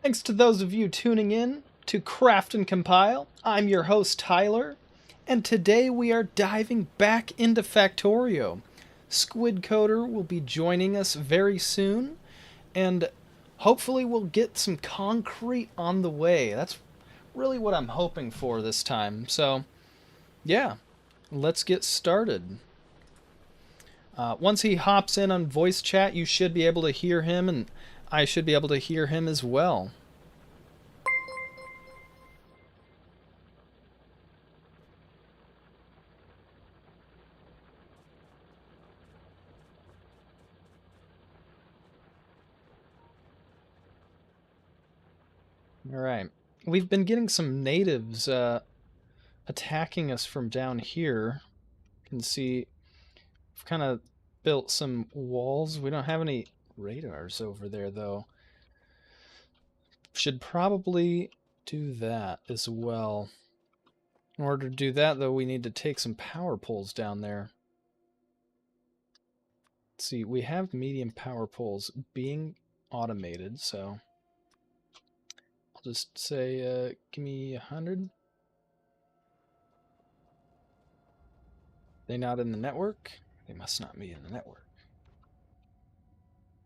Thanks to those of you tuning in to Craft and Compile. I'm your host, Tyler, and today we are diving back into Factorio. Squid Coder will be joining us very soon, and hopefully we'll get some concrete on the way. That's really what I'm hoping for this time. So, yeah, let's get started. Once he hops in on voice chat, you should be able to hear him, and I should be able to hear him as well. All right. We've been getting some natives attacking us from down here. You can see we've kind of built some walls. We don't have any radars over there, though. Should probably do that as well. In order to do that, though, we need to take some power poles down there. Let's see, we have medium power poles being automated, so I'll just say, give me 100. They not in the network? They must not be in the network.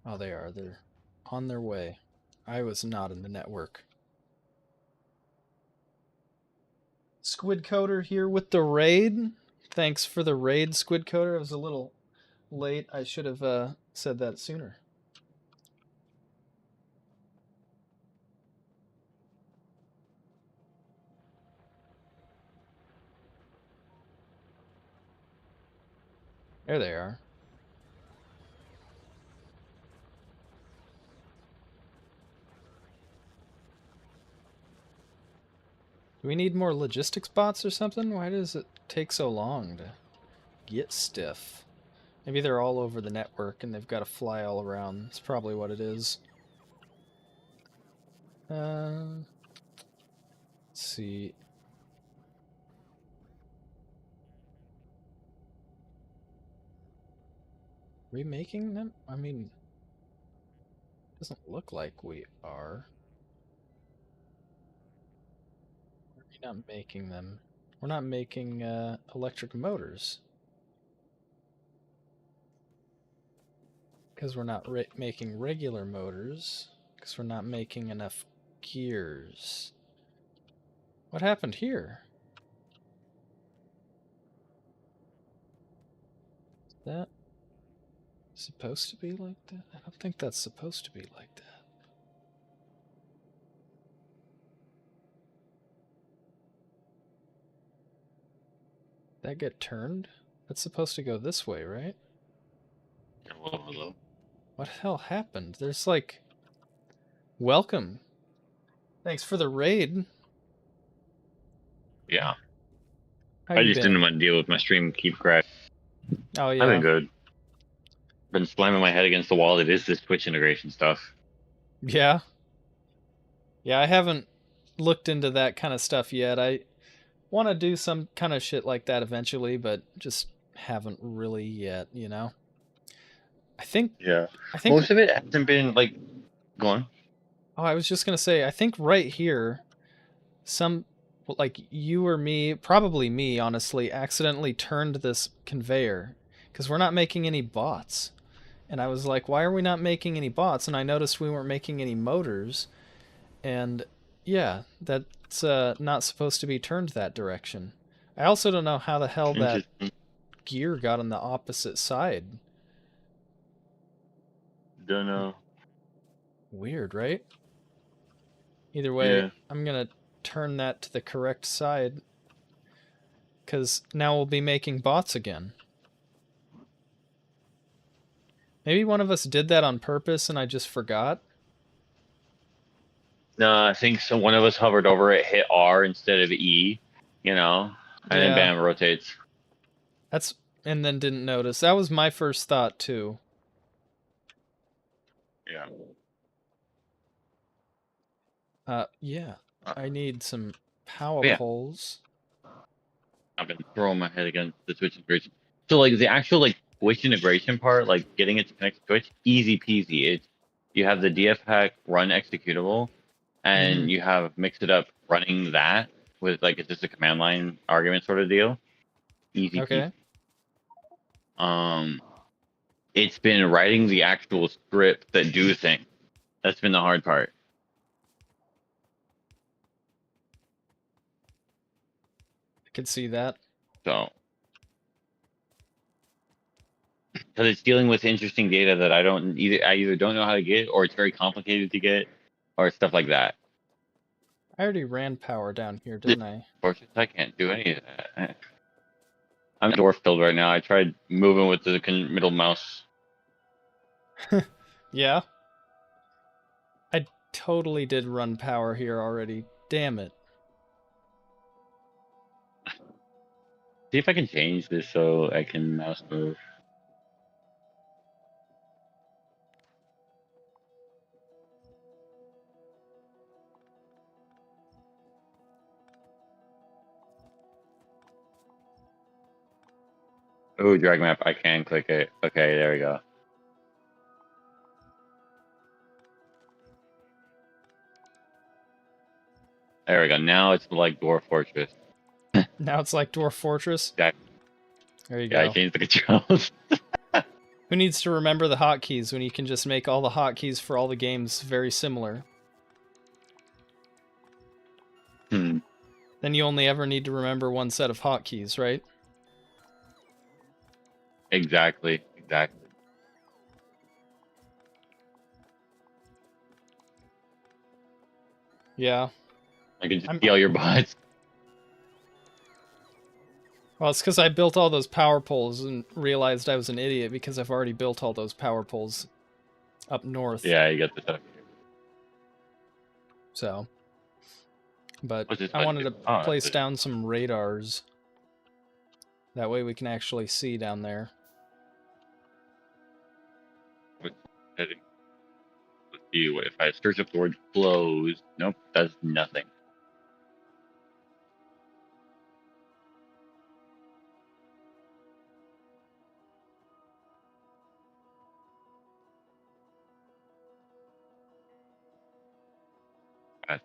Oh, they are. They're on their way. I was not in the network. Squid Coder here with the raid. Thanks for the raid, Squid Coder. I was a little late. I should have said that sooner. There they are. Do we need more logistics bots or something? Why does it take so long to get stuff? Maybe they're all over the network and they've got to fly all around. That's probably what it is. Let's see. Remaking them? I mean, doesn't look like we are. We're not making them. We're not making electric motors. Because we're not making regular motors. Because we're not making enough gears. What happened here? Is that supposed to be like that? I don't think that's supposed to be like that. That get turned? That's supposed to go this way, right? Hello. What the hell happened? There's like... Welcome. Thanks for the raid. Yeah. How I you just been? didn't want to deal with my stream keep crashing. Oh I've been yeah. good. Been slamming my head against the wall. It is this Twitch integration stuff. Yeah. Yeah, I haven't looked into that kind of stuff yet. I want to do some kind of shit like that eventually, but just haven't really yet, you know? I think... Yeah. I think... Most of it hasn't been like going. Oh, I was just going to say, I think right here, some... Like, you or me, probably me, honestly, accidentally turned this conveyor. Because we're not making any bots. And I was like, why are we not making any bots? And I noticed we weren't making any motors. And yeah, that's not supposed to be turned that direction. I also don't know how the hell that Interesting. gear got on the opposite side. Don't know. Weird, right? Either way, Yeah. I'm going to turn that to the correct side. Because now we'll be making bots again. Maybe one of us did that on purpose and I just forgot. No, I think so. One of us hovered over it, hit R instead of E, and then Yeah, bam, it rotates. that's... And then didn't notice. That was my first thought, too. Yeah. Yeah. I need some power Yeah. poles. I've been throwing my head against the Twitch integration. So like the actual like Twitch integration part, like getting it to connect to Twitch, easy peasy. You have the df hack run executable, and Mhm. you have mixed it up running that with like it's just a command line argument sort of deal. Easy peasy. Okay. Um, it's been writing the actual script that do things. That's been the hard part. I could see that. So, because it's dealing with interesting data that I either don't know how to get, or it's very complicated to get, or stuff like that. I already ran power down here, Just, didn't I? unfortunately, I can't do any of that. I'm dwarf filled right now. I tried moving with the middle mouse. Yeah. I totally did run power here already. Damn it. See if I can change this so I can mouse move. Oh, drag map. I can click it. Okay, there we go. There we go. Now it's like Dwarf Fortress. Now it's like Dwarf Fortress. Yeah, There you yeah, I go. changed the controls. Who needs to remember the hotkeys when you can just make all the hotkeys for all the games very similar? Hmm. Then you only ever need to remember one set of hotkeys, right? Exactly. Exactly. Yeah. I can just I'm see all your bots. Well, it's because I built all those power poles and realized I was an idiot because I've already built all those power poles up north. Yeah, you got the stuff. So, but What's this I button wanted do? to Oh, place down some radars. That way we can actually see down there. what's heading? Let's see. What if I search up the word flows? Nope, that's nothing. That's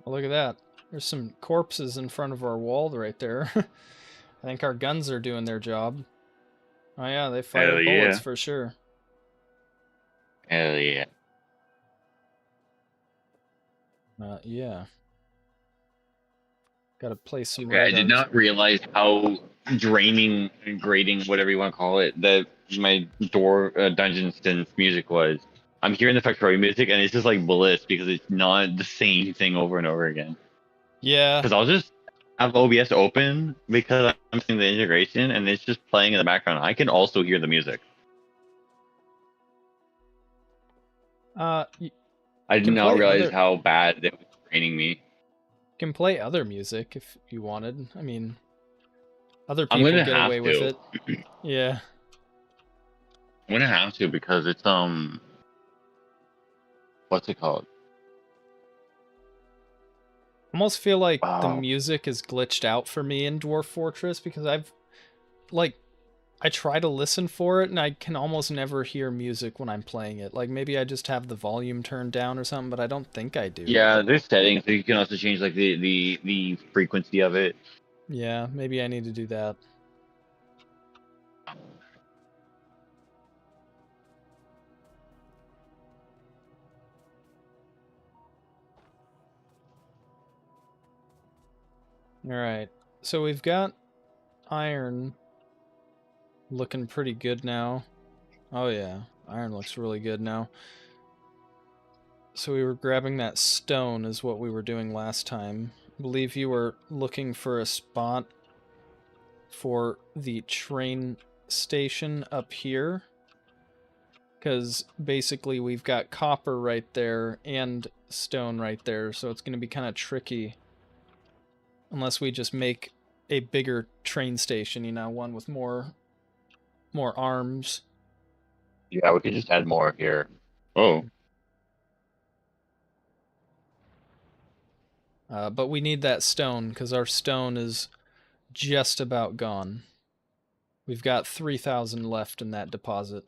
Well, look at that. There's some corpses in front of our wall right there. I think our guns are doing their job. Oh yeah, they fire hell bullets yeah. for sure. Hell yeah. Yeah. Gotta place some Okay, I did radars. not realize how draining, grating, whatever you want to call it, that my door Dungeon Synth music was. I'm hearing the Factorio music and it's just like bliss because it's not the same thing over and over again. Yeah. Because I'll just have OBS open because I'm seeing the integration and it's just playing in the background. I can also hear the music. You I did can not play realize other how bad it was draining me. can play other music if you wanted. I mean, other I'm people gonna get away have with to. it. Yeah. I'm gonna have to because it's what's it called? Almost feel like the Oh, music is glitched out for me in Dwarf Fortress because like I try to listen for it and I can almost never hear music when I'm playing it. Like maybe I just have the volume turned down or something, but I don't think I do. yeah. There's settings. So you can also change like the frequency of it. Yeah, maybe I need to do that. All right. So we've got iron looking pretty good now. Oh yeah, iron looks really good now. So we were grabbing that stone is what we were doing last time. I believe you were looking for a spot for the train station up here. Because basically we've got copper right there and stone right there, so it's going to be kind of tricky unless we just make a bigger train station, you know, one with more arms. Yeah, we could just add more here. Oh, But we need that stone because our stone is just about gone. We've got 3,000 left in that deposit.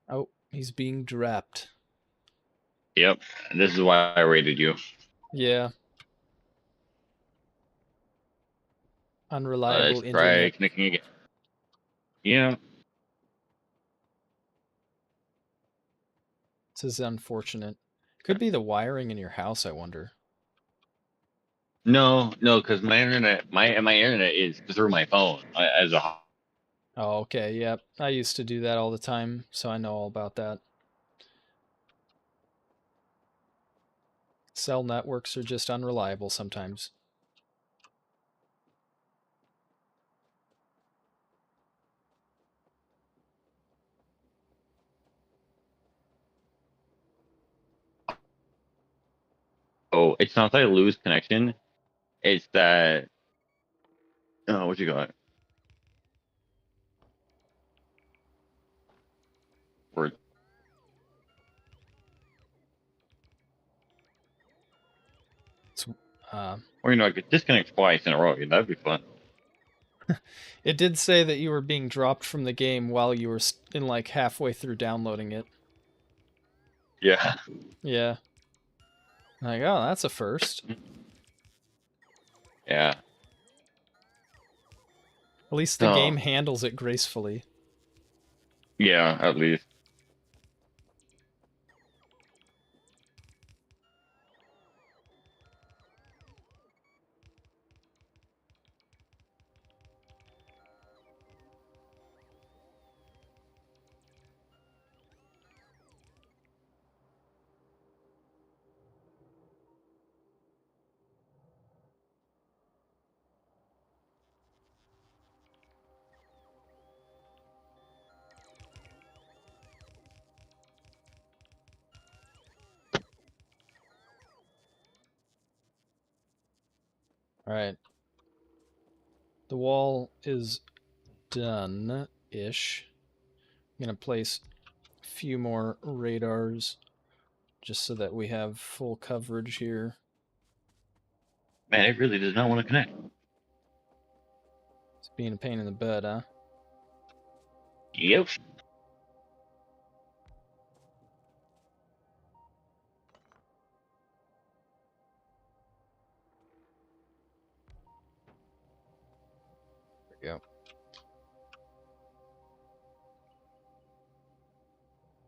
Oh, he's being dropped. Yep. This is why I rated you. Yeah. Let's Unreliable try internet. connecting again. Yeah. This is unfortunate. Could be the wiring in your house, I wonder. No, because my internet is through my phone as a. Oh, okay, yep. I used to do that all the time, so I know all about that. Cell networks are just unreliable sometimes. Oh, it's not that I lose connection. It's that. Oh, what you got? We're It's, uh, Or I could disconnect twice in a row. That'd be fun. it did say that you were being dropped from the game while you were in like halfway through downloading it. Yeah. Yeah. Like, oh, that's a first. Yeah. At least the So game handles it gracefully. yeah, at least. All right. The wall is done-ish. I'm going to place a few more radars just so that we have full coverage here. Man, it really does not want to connect. It's being a pain in the butt, huh? Yep. There we go.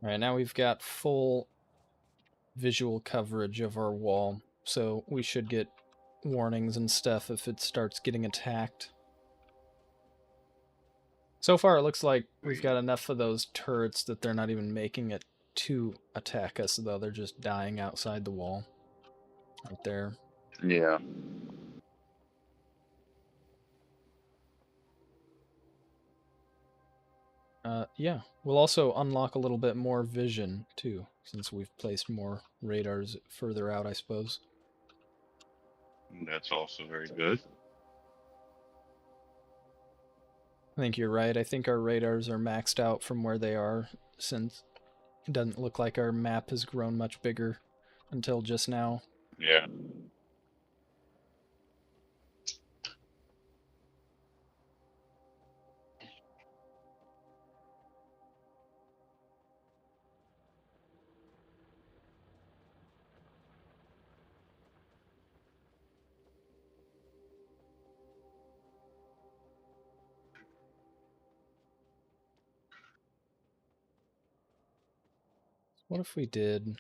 All right, now we've got full visual coverage of our wall, so we should get warnings and stuff if it starts getting attacked. So far, it looks like we've got enough of those turrets that they're not even making it to attack us, though. They're just dying outside the wall. Right there. Yeah. Yeah, we'll also unlock a little bit more vision, too, since we've placed more radars further out, I suppose. That's also very good. I think you're right. I think our radars are maxed out from where they are, since it doesn't look like our map has grown much bigger until just now. Yeah. What if we did...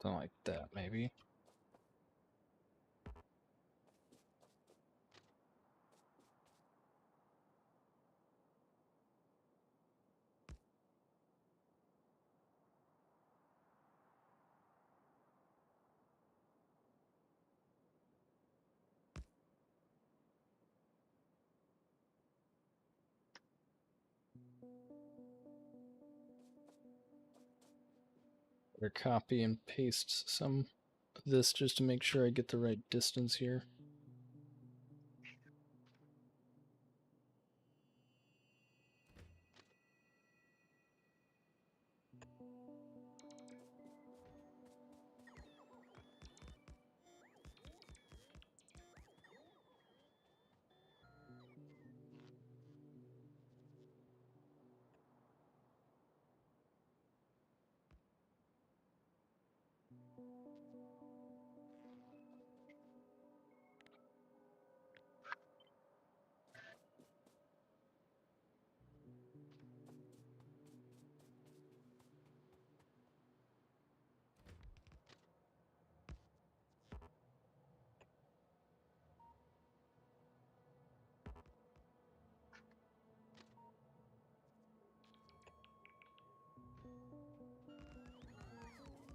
something like that, maybe? Better copy and paste some of this just to make sure I get the right distance here.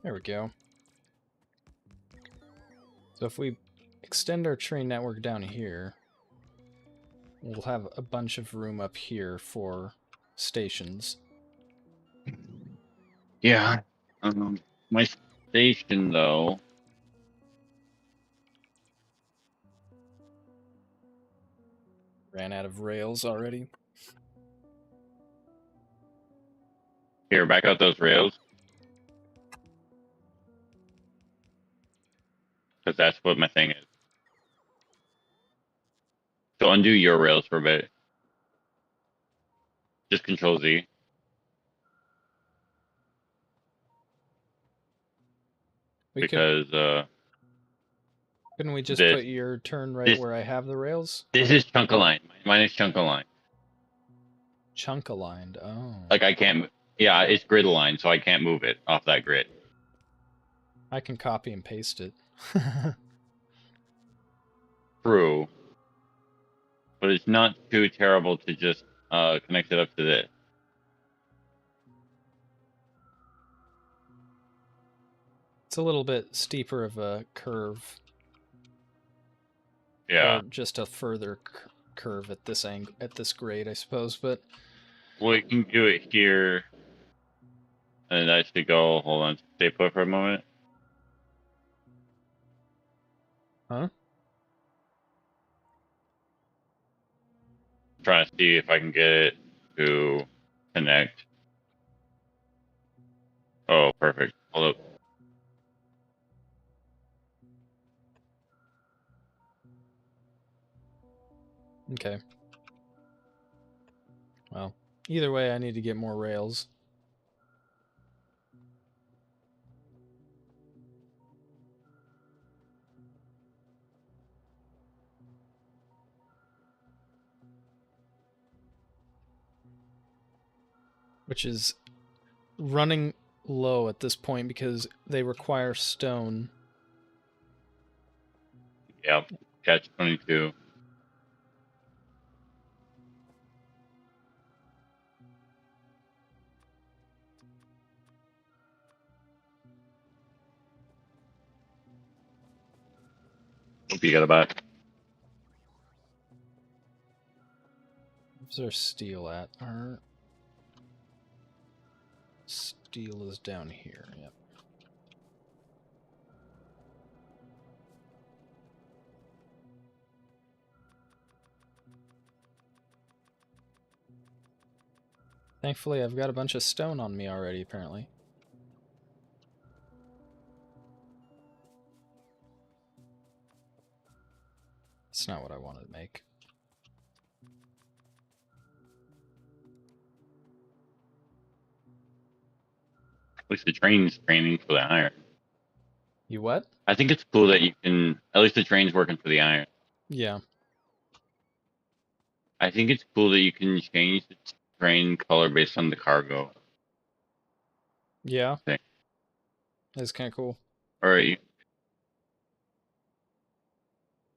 There we go. So if we extend our train network down here, we'll have a bunch of room up here for stations. Yeah. My station though. Ran out of rails already. Here, back out those rails. Because that's what my thing is. So undo your rails for a bit. Just Control Z. Because Couldn't we just this put your turn right this where I have the rails? this is chunk aligned. Mine is chunk aligned. Chunk aligned. Oh. Like I can't. Yeah, it's grid aligned, so I can't move it off that grid. I can copy and paste it. True. But it's not too terrible to just connect it up to this. It's a little bit steeper of a curve. Yeah. Or just a further curve at this angle, at this grade, I suppose. But Well, you can do it here. And that should go. Hold on. Stay put for a moment. huh? Trying to see if I can get it to connect. Oh, perfect. Hold up. Okay. Well, either way, I need to get more rails. Which is running low at this point because they require stone. Yep. Catch 22. Hope you got a back. Where's our steel at? Our steel is down here. Yep. Thankfully, I've got a bunch of stone on me already, apparently. That's not what I wanted to make. At least the train's training for the iron. You what? I think it's cool that you can. At least the train's working for the iron. Yeah. I think it's cool that you can change the train color based on the cargo. Yeah. Thing. That's kind of cool. Or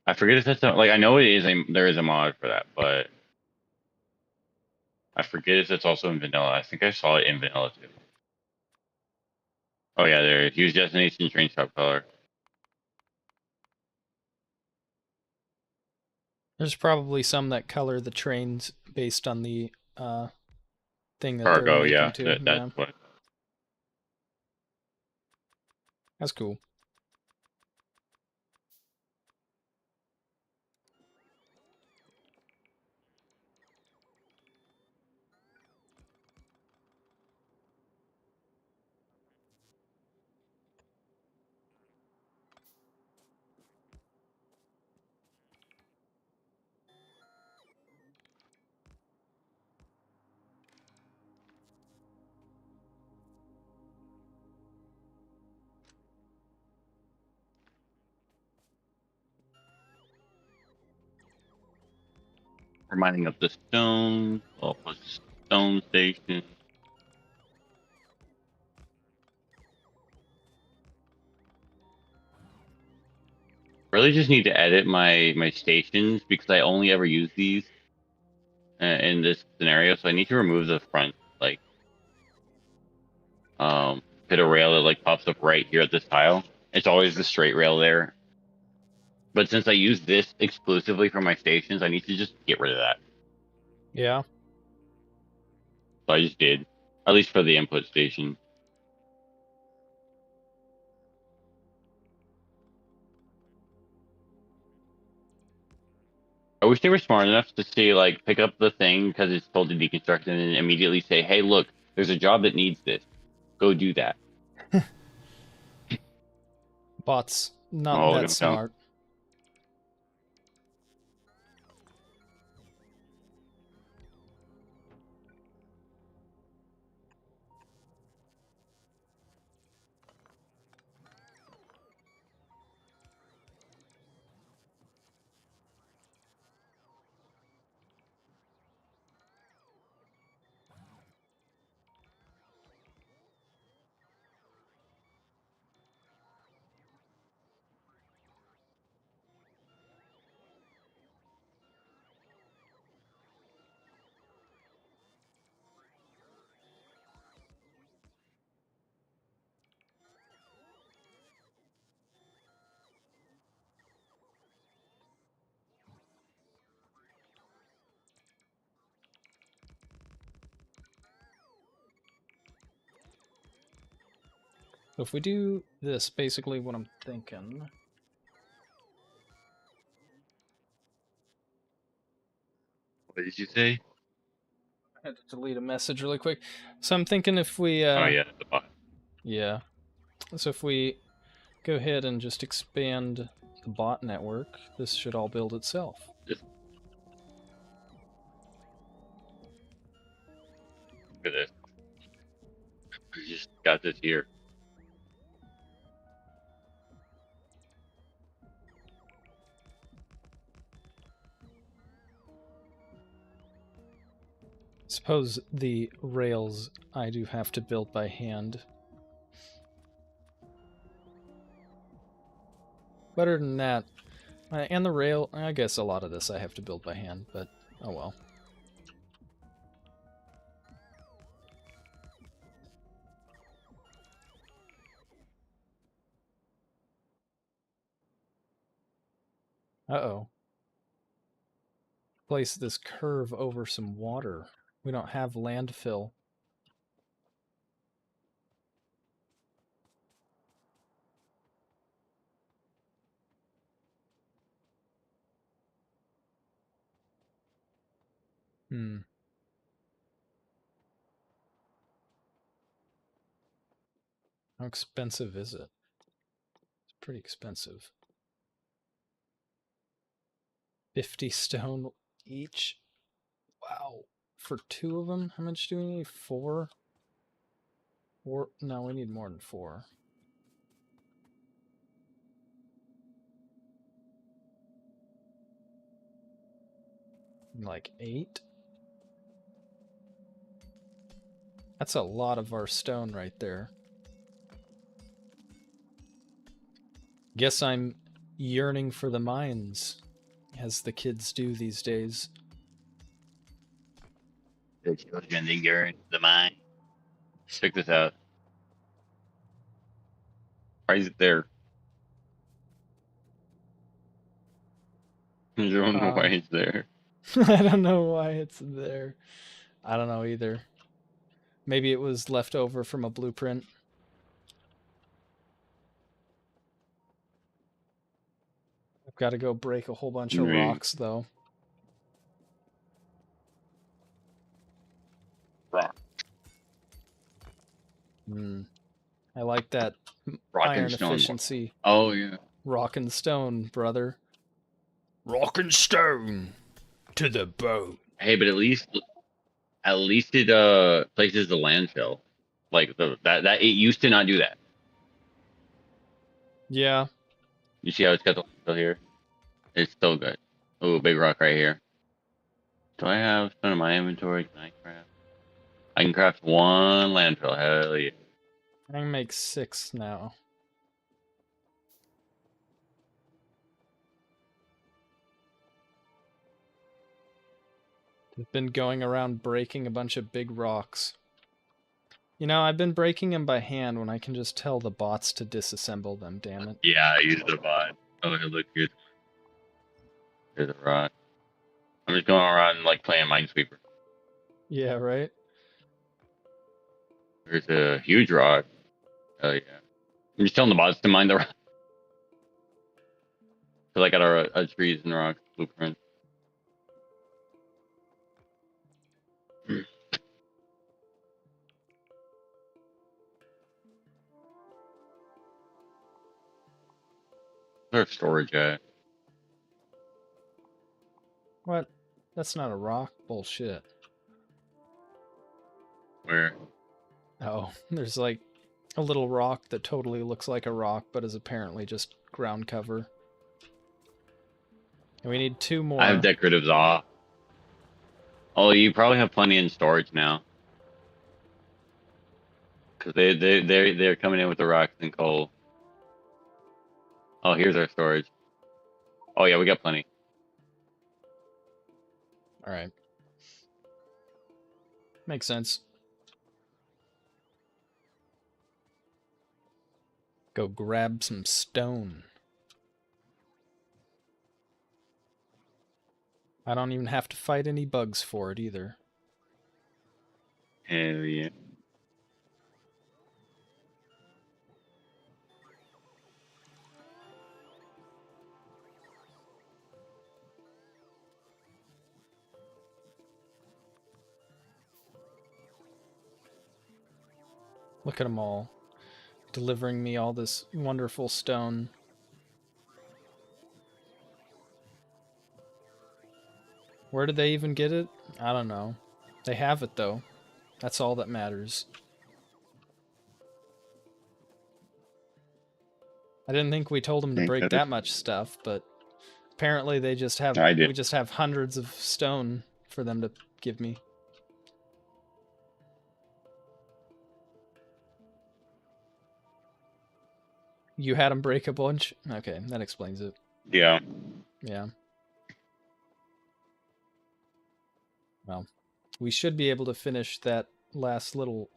I forget if that's like I know it is there is a mod for that, but I forget if it's also in vanilla. I think I saw it in vanilla too. Oh yeah, there. Use destination train stop color. There's probably some that color the trains based on the thing that they're Cargo, making yeah, too. that's Yeah, what. that's cool. We're mining up the stone. Well, plus stone station. Really just need to edit my stations because I only ever use these in this scenario. So I need to remove the front like bit of rail that like pops up right here at this tile. It's always the straight rail there. But since I use this exclusively for my stations, I need to just get rid of that. Yeah. So I just did, at least for the input station. I wish they were smart enough to say like pick up the thing because it's told to deconstruct and then immediately say, "Hey, look, there's a job that needs this. Go do that." Bots not Oh, look that at them come. smart. So if we do this, basically what I'm thinking. What did you say? I had to delete a message really quick. So I'm thinking if we, Oh yeah, the bot. yeah. So if we go ahead and just expand the bot network, this should all build itself. Just look at this. We just got this here. Suppose the rails I do have to build by hand. But other than that, and the rail, I guess a lot of this I have to build by hand, but oh well. Uh-oh. Place this curve over some water. We don't have landfill. Hmm. How expensive is it? It's pretty expensive. 50 stone each? Wow. For two of them? How much do we need? Four? Four? No, we need more than four. Like 8? That's a lot of our stone right there. Guess I'm yearning for the mines, as the kids do these days. The children, they yearn the mine. Check this out. Why is it there? I don't know why it's there. I don't know why it's there. I don't know either. Maybe it was left over from a blueprint. I've got to go break a whole bunch of Maybe. rocks, though. Rock. Hmm. I like that Rock and iron stone. efficiency. Oh yeah. Rock and stone, brother. Rock and stone to the bone. Hey, but at least it places the landfill. Like that it used to not do that. Yeah. You see how it's got the landfill here? It's still good. Oh, big rock right here. Do I have stone in my inventory? Can I craft? I can craft one landfill. Hell yeah. I can make 6 now. I've been going around breaking a bunch of big rocks. You know, I've been breaking them by hand when I can just tell the bots to disassemble them, damn it. Yeah, I use the bot. Oh, hey, look, here's a rock. I'm just going around like playing Minesweeper. Yeah, right? There's a huge rock. Hell yeah. I'm just telling the bots to mine the rock. Cause I got a trees and rocks blueprint. Where's storage at? What? That's not a rock? Bullshit. Where? Oh, there's like a little rock that totally looks like a rock, but is apparently just ground cover. And we need 2 I have more. decoratives off. Oh, you probably have plenty in storage now. Cause they're coming in with the rocks and coal. Oh, here's our storage. Oh yeah, we got plenty. Alright. Makes sense. Go grab some stone. I don't even have to fight any bugs for it either. Hell yeah. Look at them all, delivering me all this wonderful stone. Where did they even get it? I don't know. They have it, though. That's all that matters. I didn't think we told them to Think break that that much stuff, but apparently they just have... I did. We just have hundreds of stone for them to give me. You had them break a bunch? Okay, that explains it. Yeah. Yeah. Well, we should be able to finish that last little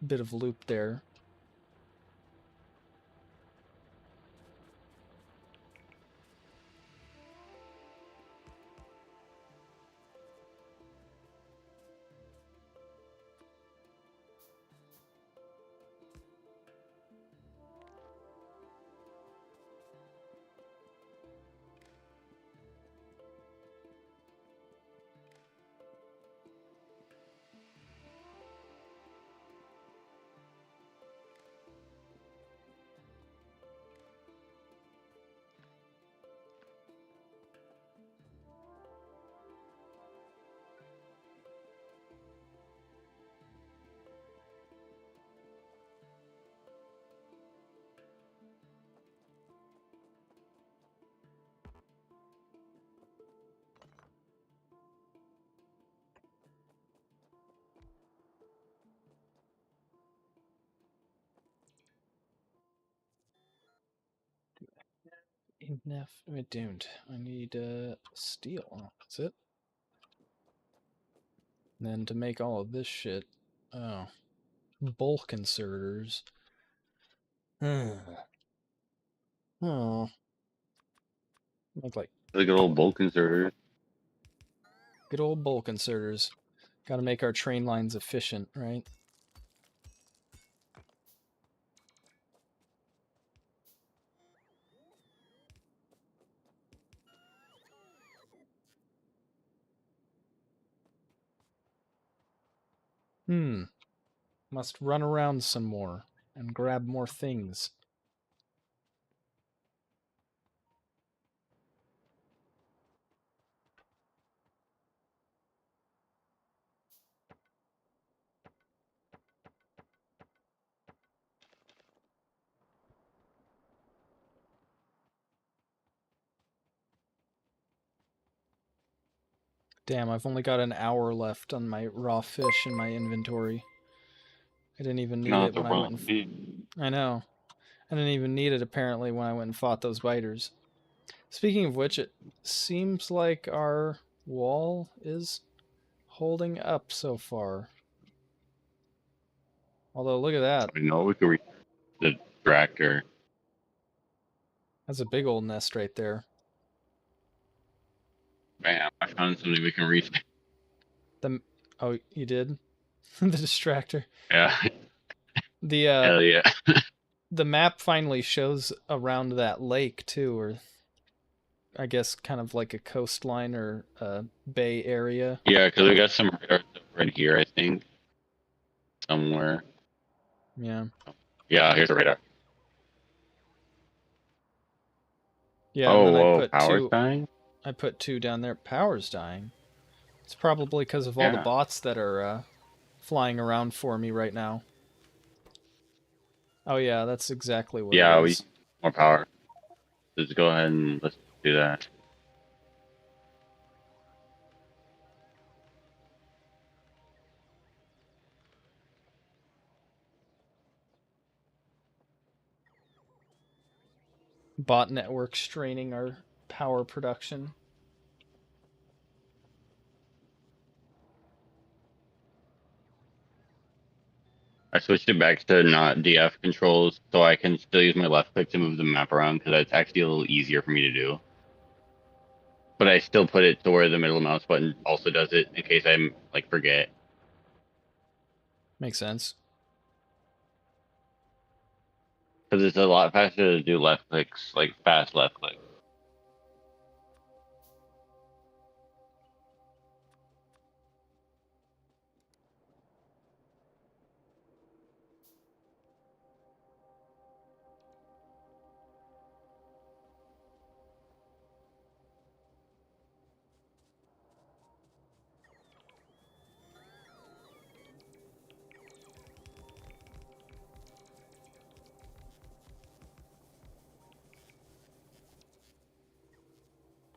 bit of loop there. Enough. I don't. I need steel. That's it. And then to make all of this shit. Oh. Bulk inserters. Oh. Make like Look at old bulk inserters. good old bulk inserters. Gotta make our train lines efficient, right? Must run around some more and grab more things. Damn, I've only got an hour left on my raw fish in my inventory. I didn't even need Not it the when I went wrong. I know. I didn't even need it apparently when I went and fought those biters. Speaking of which, it seems like our wall is holding up so far. Although, look at that. I know we could reach the tractor. That's a big old nest right there. Bam! I found something we can reach. The Oh, you did? The distractor. Yeah. The Hell yeah. the map finally shows around that lake too, or I guess kind of like a coastline or a bay area. Yeah, because we got some radar stuff right here, I think. Somewhere. Yeah. Yeah, here's a radar. Yeah, and Oh, then whoa, power's dying? I put two down there. Power's dying. It's probably because of all the Yeah. bots that are flying around for me right now. Oh yeah, that's exactly what it Yeah, we is. need more power. Let's go ahead and let's do that. Bot network straining our power production. I switched it back to not DF controls so I can still use my left click to move the map around because that's actually a little easier for me to do. But I still put it to where the middle mouse button also does it in case I'm like forget. Makes sense. Because it's a lot faster to do left clicks, like fast left click.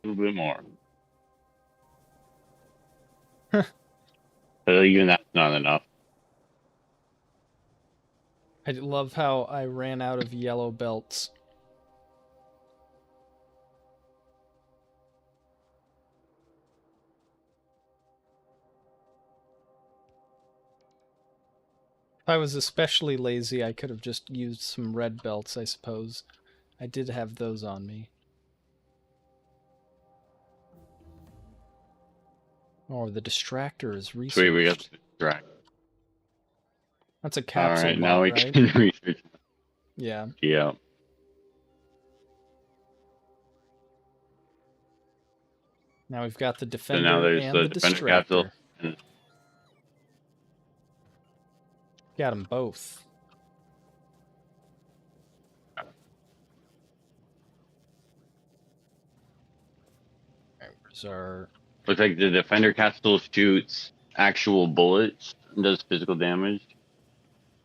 A little bit more. But even that's not enough. I love how I ran out of yellow belts. If I was especially lazy, I could have just used some red belts, I suppose. I did have those on me. Oh, the distractor is researched. Sweet, we got the track. That's a All capsule right, bot, now we right? can research. Yeah. Yeah. Now we've got the So defender now there's and the the defender distractor. capsule. And Got them both. Where's our... looks like the defender capsule shoots actual bullets and does physical damage.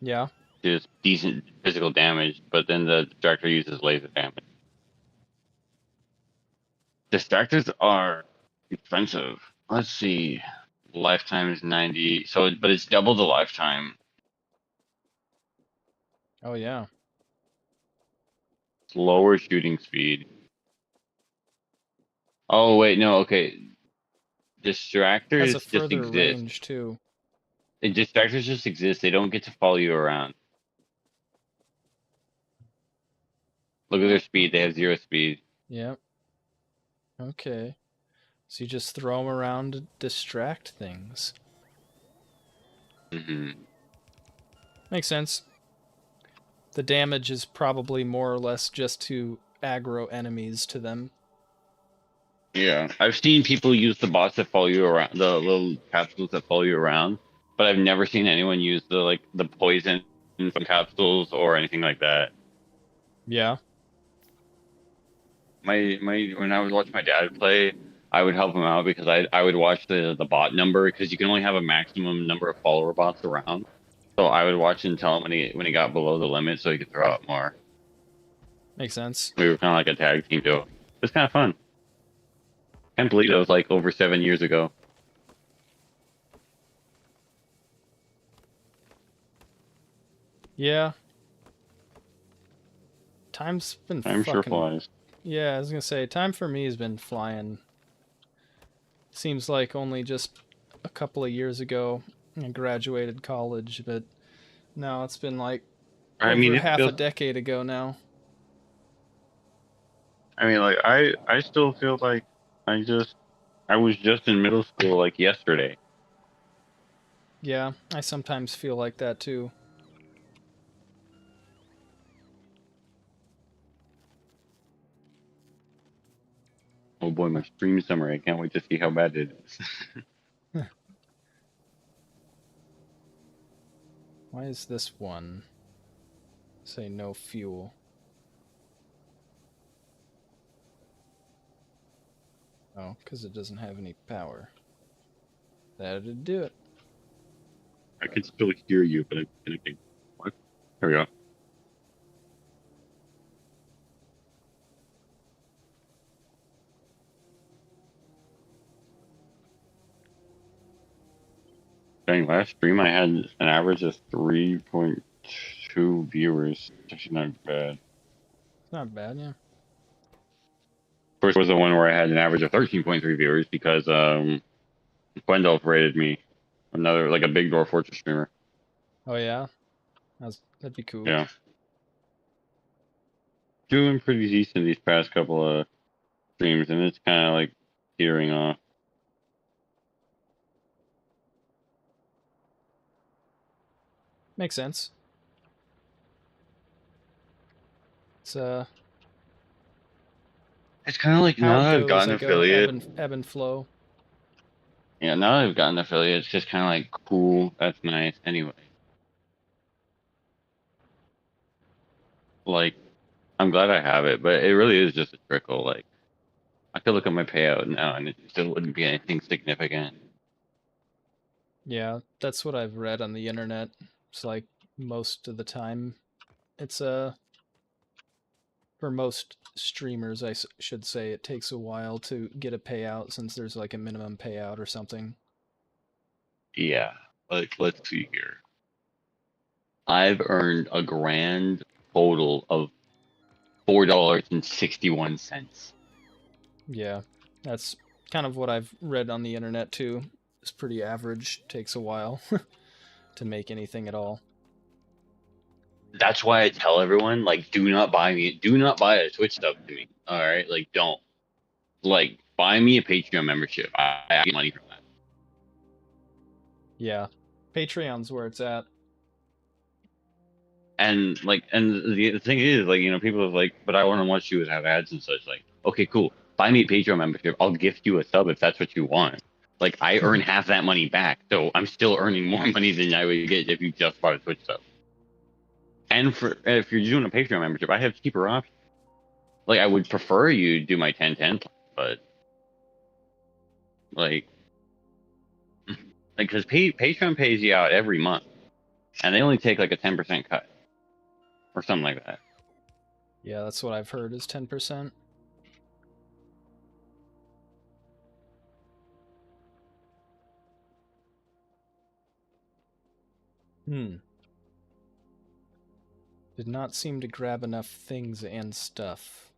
Yeah. Just decent physical damage, but then the distractor uses laser damage. Distractors are expensive. Let's see. Lifetime is 90. So, but it's double the lifetime. Oh, yeah. It's lower shooting speed. Oh, wait, no, okay. Has Distractors a just further exist. range, too. Distractors just exist. They don't get to follow you around. Look at their speed. They have 0 speed. Yep. Okay. So you just throw them around to distract things. Hmm. Makes sense. The damage is probably more or less just to aggro enemies to them. Yeah. I've seen people use the bots that follow you around, the little capsules that follow you around, but I've never seen anyone use the poison from capsules or anything like that. Yeah. My when I would watch my dad play, I would help him out because I would watch the bot number because you can only have a maximum number of follower bots around. So I would watch and tell him when he got below the limit so he could throw out more. Makes sense. We were kind of like a tag team duo. It's kind of fun. Can't believe that was like over 7 years ago. Yeah. Time's been Time sure fucking. flies. Yeah, I was gonna say, time for me has been flying. Seems like only just a couple of years ago I graduated college, but now it's been like I mean, over it half a feels. decade ago now. I mean, like I still feel like I was just in middle school like yesterday. Yeah, I sometimes feel like that too. Oh boy, my stream summary. I can't wait to see how bad it is. Why is this one say no fuel? Oh, because it doesn't have any power. That'd do it. I can still hear you, but I'm connecting. What? There we go. Dang, last stream I had an average of 3.2 viewers. It's actually not bad. It's not bad, yeah. First was the one where I had an average of 13.3 viewers because Gwendolf rated me. Another like a big door fortress streamer. Oh yeah, that'd be cool. Yeah. Doing pretty decent these past couple of streams, and it's kind of like teetering off. Makes sense. It's It's kind of like how now it that I've goes, gotten I go ebb affiliate. and flow. Yeah, now that I've gotten affiliate, it's just kind of like cool. That's nice. Anyway, like I'm glad I have it, but it really is just a trickle. Like I could look at my payout now, and it still wouldn't be anything significant. Yeah, that's what I've read on the internet. It's like most of the time, it's for most streamers, should say, it takes a while to get a payout since there's like a minimum payout or something. Yeah, like let's see here. I've earned a grand total of $4.61. Yeah, that's kind of what I've read on the internet too. It's pretty average. Takes a while to make anything at all. That's why I tell everyone, like, do not buy a Twitch sub to me. All right, like, don't like buy me a Patreon membership. I get money from that. Yeah, Patreon's where it's at. And like, and the thing is, like, people are like, but I want to watch you have ads and such. Like, okay, cool. Buy me a Patreon membership. I'll gift you a sub if that's what you want. Like, I earn half that money back, so I'm still earning more money than I would get if you just bought a Twitch sub. And for if you're doing a Patreon membership, I have cheaper options. Like, I would prefer you do my 10/10, but like, because Patreon pays you out every month, and they only take like a 10% cut or something like that. Yeah, that's what I've heard is 10%. Hmm. Did not seem to grab enough things and stuff.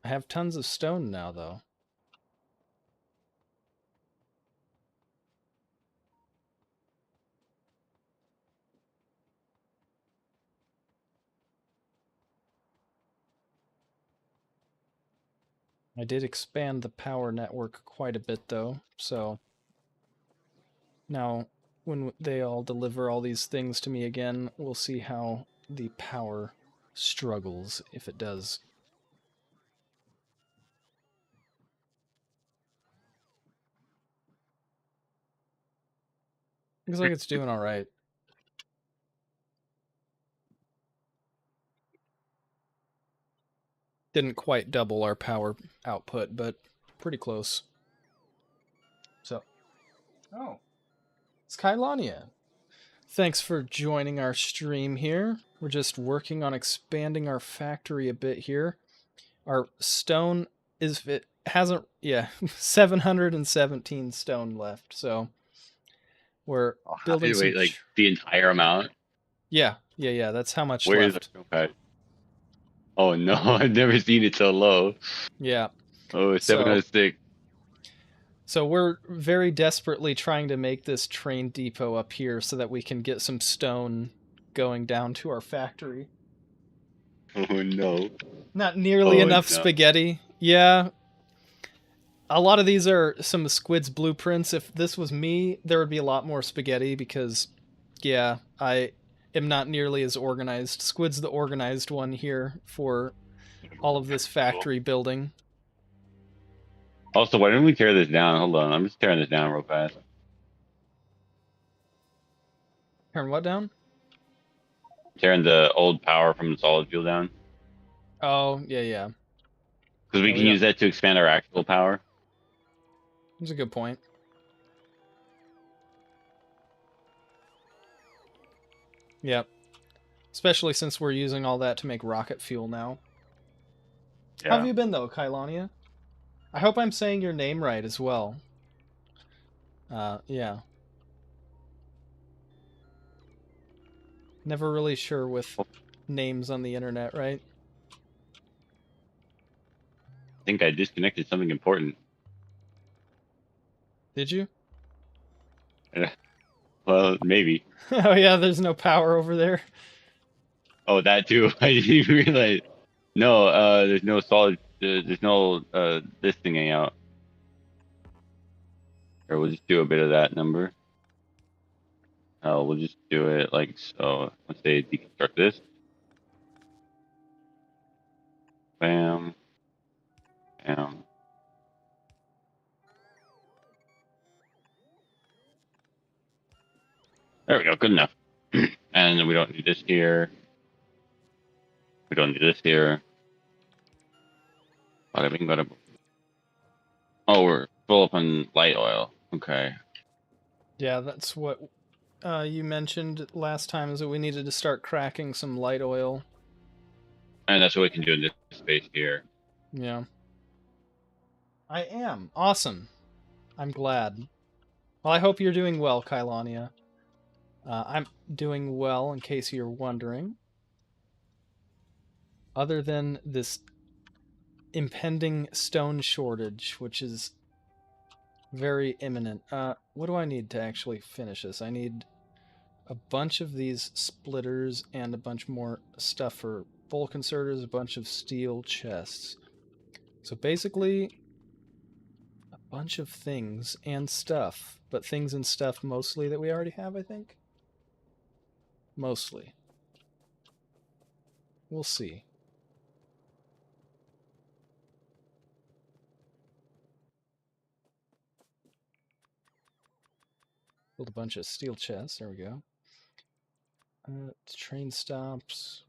I have tons of stone now, though. I did expand the power network quite a bit, though, so now when they all deliver all these things to me again, we'll see how the power struggles, if it does. Looks like it's doing all right. Didn't quite double our power output, but pretty close. So, oh, it's Kylania. Thanks for joining our stream here. We're just working on expanding our factory a bit here. Our stone it hasn't 717 stone left, so we're Oh, how building did some wait like the entire amount? yeah, that's how much Where is left. the okay? Oh no, I've never seen it so low. Yeah. Oh, So 706. so we're very desperately trying to make this train depot up here so that we can get some stone going down to our factory. Oh no. Not nearly Oh enough no. spaghetti. Yeah, a lot of these are some of Squid's blueprints. If this was me, there would be a lot more spaghetti because, yeah, I am not nearly as organized. Squid's the organized one here for all of this Cool. factory building. Also, why don't we tear this down? Hold on, I'm just tearing this down real fast. Turn what down? Tearing the old power from the solid fuel down. Oh, yeah. Because we Yeah, we can don't. use that to expand our actual power. That's a good point. Yep. Especially since we're using all that to make rocket fuel now. How have Yeah. you been, though, Kylania? I hope I'm saying your name right as well. Yeah. Never really sure with names on the internet, right? I think I disconnected something important. Did you? Well, maybe. Oh yeah, there's no power over there. Oh, that too. I didn't even realize. No, there's no solid. There's no this thing out. Or we'll just do a bit of that number. We'll just do it like so. Let's say deconstruct this. Bam. Bam. There we go. Good enough. And then we don't need this here. We don't need this here. Bada bing, bada boom. Oh, we're full up on light oil. Okay. Yeah, that's what you mentioned last time, is that we needed to start cracking some light oil. And that's what we can do in this space here. Yeah. I am. Awesome. I'm glad. Well, I hope you're doing well, Kylania. I'm doing well, in case you're wondering. Other than this impending stone shortage, which is very imminent. What do I need to actually finish this? I need a bunch of these splitters and a bunch more stuff for bowl conserters, a bunch of steel chests. So basically, a bunch of things and stuff, but things and stuff mostly that we already have, I think. Mostly. We'll see. Build a bunch of steel chests. There we go. Train stops.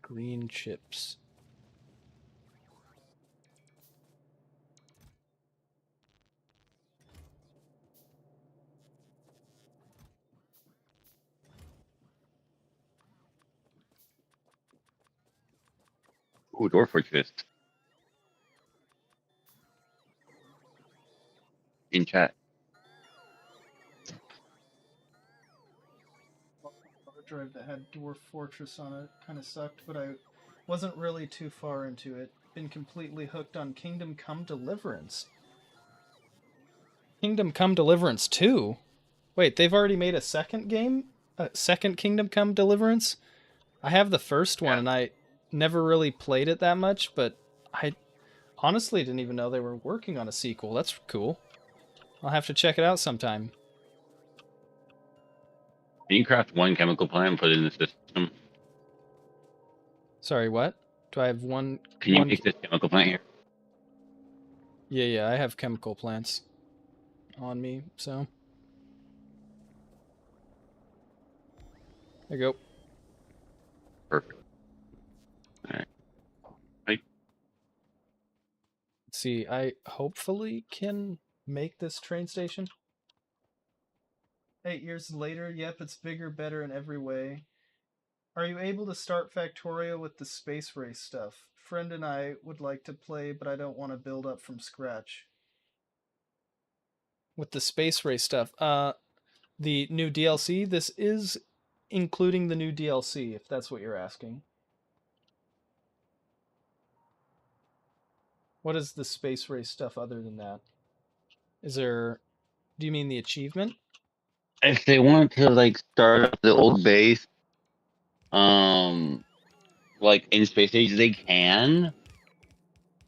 Green chips. Ooh, door fortress. In chat. Hard drive that had Dwarf Fortress on it kind of sucked, but I wasn't really too far into it. Been completely hooked on Kingdom Come Deliverance. Kingdom Come Deliverance 2? Wait, they've already made a second game? A second Kingdom Come Deliverance? I have the first one, Yeah. and I never really played it that much, but I honestly didn't even know they were working on a sequel. That's cool. I'll have to check it out sometime. You can craft one chemical plant and put it in the system. Sorry, what? Do I have one? Can you make this chemical plant here? Yeah, I have chemical plants on me, so. There you go. Perfect. All right. Like, Let's see, I hopefully can make this train station. 8 years later, yep, it's bigger, better in every way. Are you able to start Factorio with the space race stuff? Friend and I would like to play, but I don't want to build up from scratch. With the space race stuff, the new DLC, this is including the new DLC, if that's what you're asking. What is the space race stuff other than that? Is there, do you mean the achievement? if they want to like start up the old base, um, like in Space Age, they can,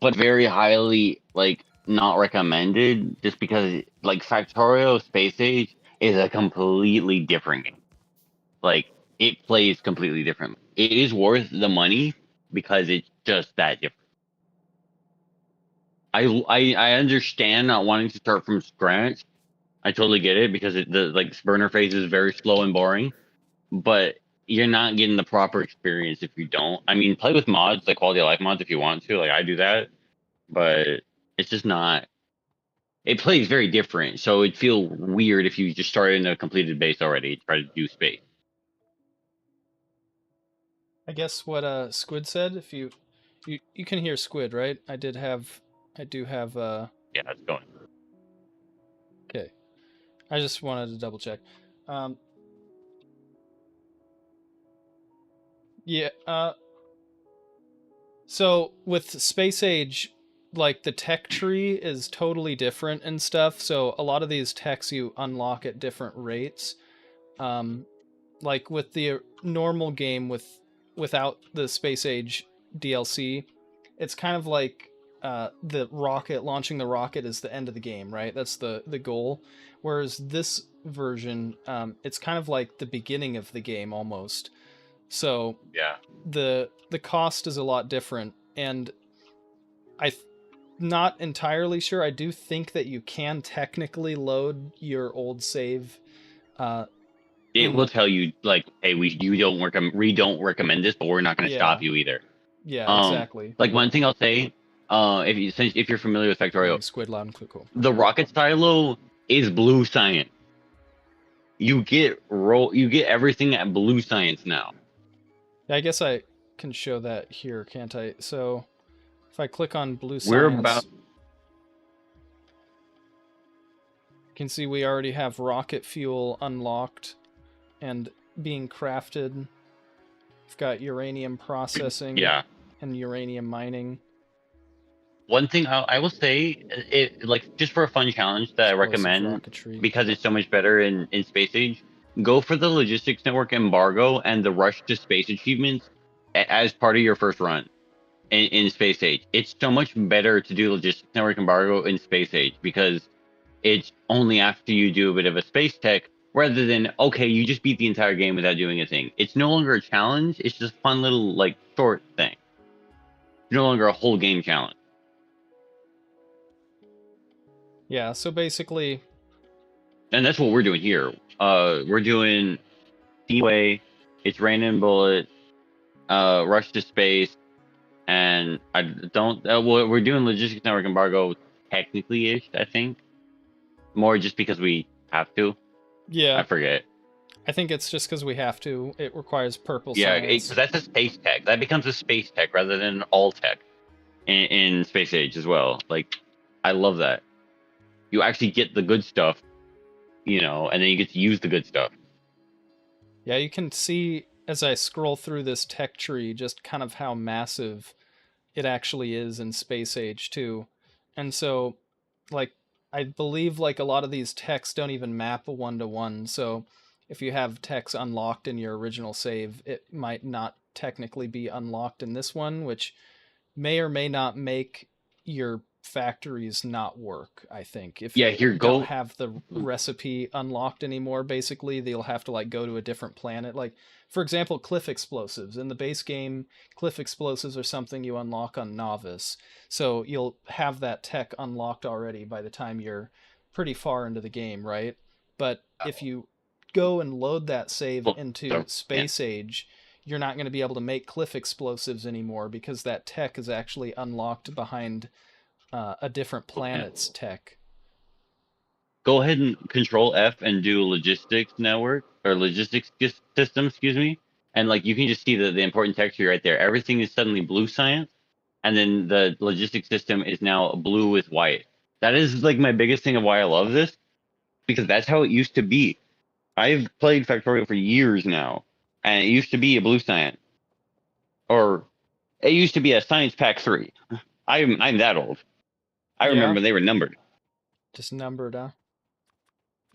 but very highly like not recommended, just because like Factorio Space Age is a completely different game. Like it plays completely different. It is worth the money because it's just that different. I understand not wanting to start from scratch. I totally get it because the like burner phase is very slow and boring, but you're not getting the proper experience if you don't. I mean, play with mods, like quality of life mods, if you want to. Like I do that, but it's just not. It plays very different, so it'd feel weird if you just started in a completed base already to try to do space. I guess what Squid said, if you can hear Squid, right? I do have Yeah, it's going. okay. I just wanted to double check. Um yeah, so with Space Age, like the tech tree is totally different and stuff. So a lot of these techs you unlock at different rates. Um, like with the normal game without the Space Age DLC, it's kind of like the rocket launching the rocket is the end of the game, right? That's the goal. Whereas this version, it's kind of like the beginning of the game almost. So Yeah. the cost is a lot different, and I not entirely sure. I do think that you can technically load your old save uh, It will in. tell you like, hey, we don't recommend this, but we're not going to Yeah, stop you either. yeah, Um, exactly. like one thing I'll say, if you're familiar with Factorio, Hearing Squid loud and clear. Cool. the rocket silo is blue science. You get everything at blue science now. Yeah, I guess I can show that here, can't I? So if I click on blue We're about science, you can see we already have rocket fuel unlocked and being crafted. We've got uranium processing yeah. and uranium mining. One thing I will say, it like just for a fun challenge that I Explosive recommend rocketry. because it's so much better in Space Age, go for the Logistics Network embargo and the Rush to Space achievements as part of your first run in Space Age. It's so much better to do Logistics Network embargo in Space Age because it's only after you do a bit of a space tech rather than okay, you just beat the entire game without doing a thing. It's no longer a challenge. It's just a fun little like short thing. It's no longer a whole game challenge. Yeah, so basically, And that's what we're doing here. We're doing Seaway, it's Random Bullet, Rush to Space, and I don't. We're doing Logistics Network Embargo technically ish. I think more just because we have to. I yeah, forget. I think it's just because we have to. It requires purple Yeah, because science. that's a space tech. That becomes a space tech rather than an all tech in Space Age as well. Like, I love that. You actually get the good stuff, and then you get to use the good stuff. Yeah, you can see as I scroll through this tech tree just kind of how massive it actually is in Space Age too. And so, like, I believe like a lot of these techs don't even map a one to one. So if you have techs unlocked in your original save, it might not technically be unlocked in this one, which may or may not make your factories not work. I think if Yeah, you here don't go. have the recipe unlocked anymore, basically they'll have to like go to a different planet. Like for example, cliff explosives in the base game, cliff explosives are something you unlock on novice, so you'll have that tech unlocked already by the time you're pretty far into the game, right? But if you go and load that save Well, into so, yeah. Space Age, you're not going to be able to make cliff explosives anymore because that tech is actually unlocked behind a different Okay. planet's tech. Go ahead and Control F and do logistics network or system, excuse me. And like you can just see the important texture right there. Everything is suddenly blue science, and then the logistics system is now blue with white. That is like my biggest thing of why I love this, because that's how it used to be. I've played Factorio for years now, and it used to be a blue science, or it used to be a Science Pack 3. I'm that old. I Yeah, remember they were numbered. just numbered, huh?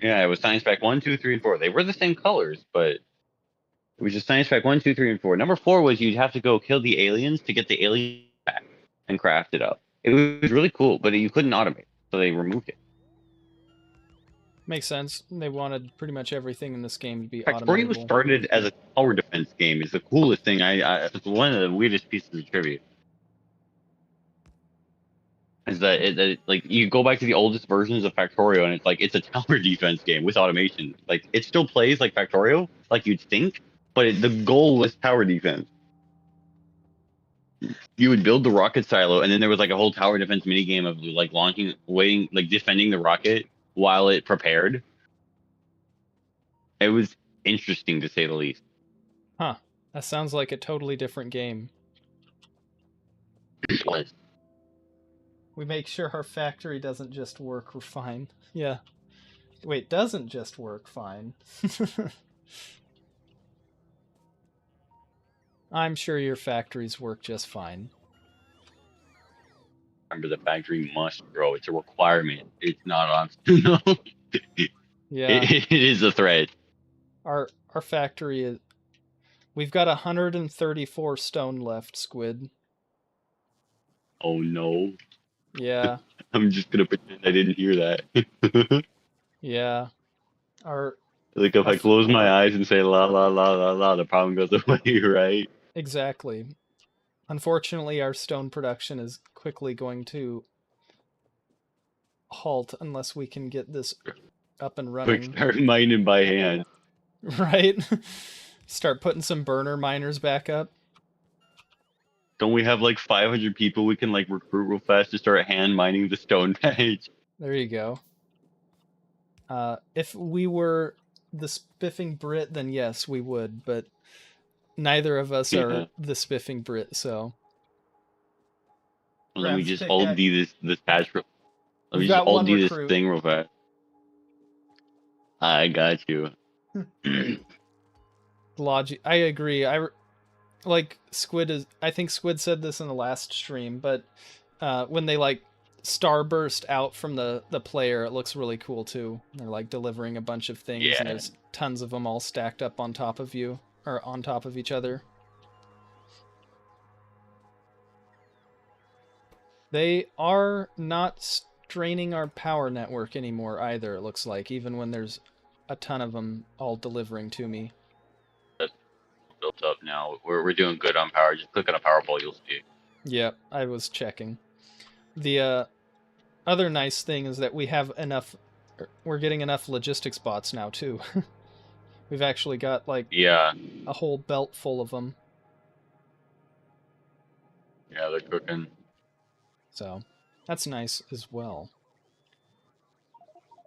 Yeah, it was Science Pack 1, 2, 3, and 4. They were the same colors, but it was just Science Pack 1, 2, 3, and 4. Number 4 was you'd have to go kill the aliens to get the alien back and craft it up. It was really cool, but you couldn't automate, so they removed it. Makes sense. They wanted pretty much everything in this game to be Factorio was automatable. started as a tower defense game. Is the coolest thing. It's one of the weirdest pieces of trivia. Is that like you go back to the oldest versions of Factorio and it's like it's a tower defense game with automation. Like it still plays like Factorio, like you'd think, but the goal was tower defense. You would build the rocket silo, and then there was like a whole tower defense mini game of like launching, waiting, like defending the rocket while it prepared. It was interesting to say the least. Huh. That sounds like a totally different game. It was. We make sure our factory doesn't just work fine. Yeah. Wait, doesn't just work fine. I'm sure your factories work just fine. Remember, the factory must grow. It's a requirement. It's not optional. Yeah. It is a threat. Our factory is, we've got 134 stone left, Squid. Oh no. Yeah. I'm just gonna pretend I didn't hear that. Yeah. Our Like if our I close my eyes and say la la la la la, the problem goes away, right? exactly. Unfortunately, our stone production is quickly going to halt unless we can get this up and Quick running. start mining by hand. Right? Start putting some burner miners back up. Don't we have like 500 people we can like recruit real fast to start hand mining the stone patch? There you go. If we were the spiffing Brit, then yes, we would, but neither of us are Yeah. the spiffing Brit, so. Let me Grabs just ult pickaxe. this patch real. Let We've me just got ult one this recruit. thing real fast. I got you. Logic. I agree. Like Squid is. I think Squid said this in the last stream, but when they like starburst out from the player, it looks really cool too. They're like delivering a bunch of things, and Yeah. there's tons of them all stacked up on top of you or on top of each other. They are not straining our power network anymore either. It looks like, even when there's a ton of them all delivering to me. That's built up now. We're doing good on power. Just click on a power pole, you'll see. Yep, I was checking. The other nice thing is that we have enough. We're getting enough logistics bots now too. We've actually got like Yeah. a whole belt full of them. Yeah, they're cooking. So that's nice as well.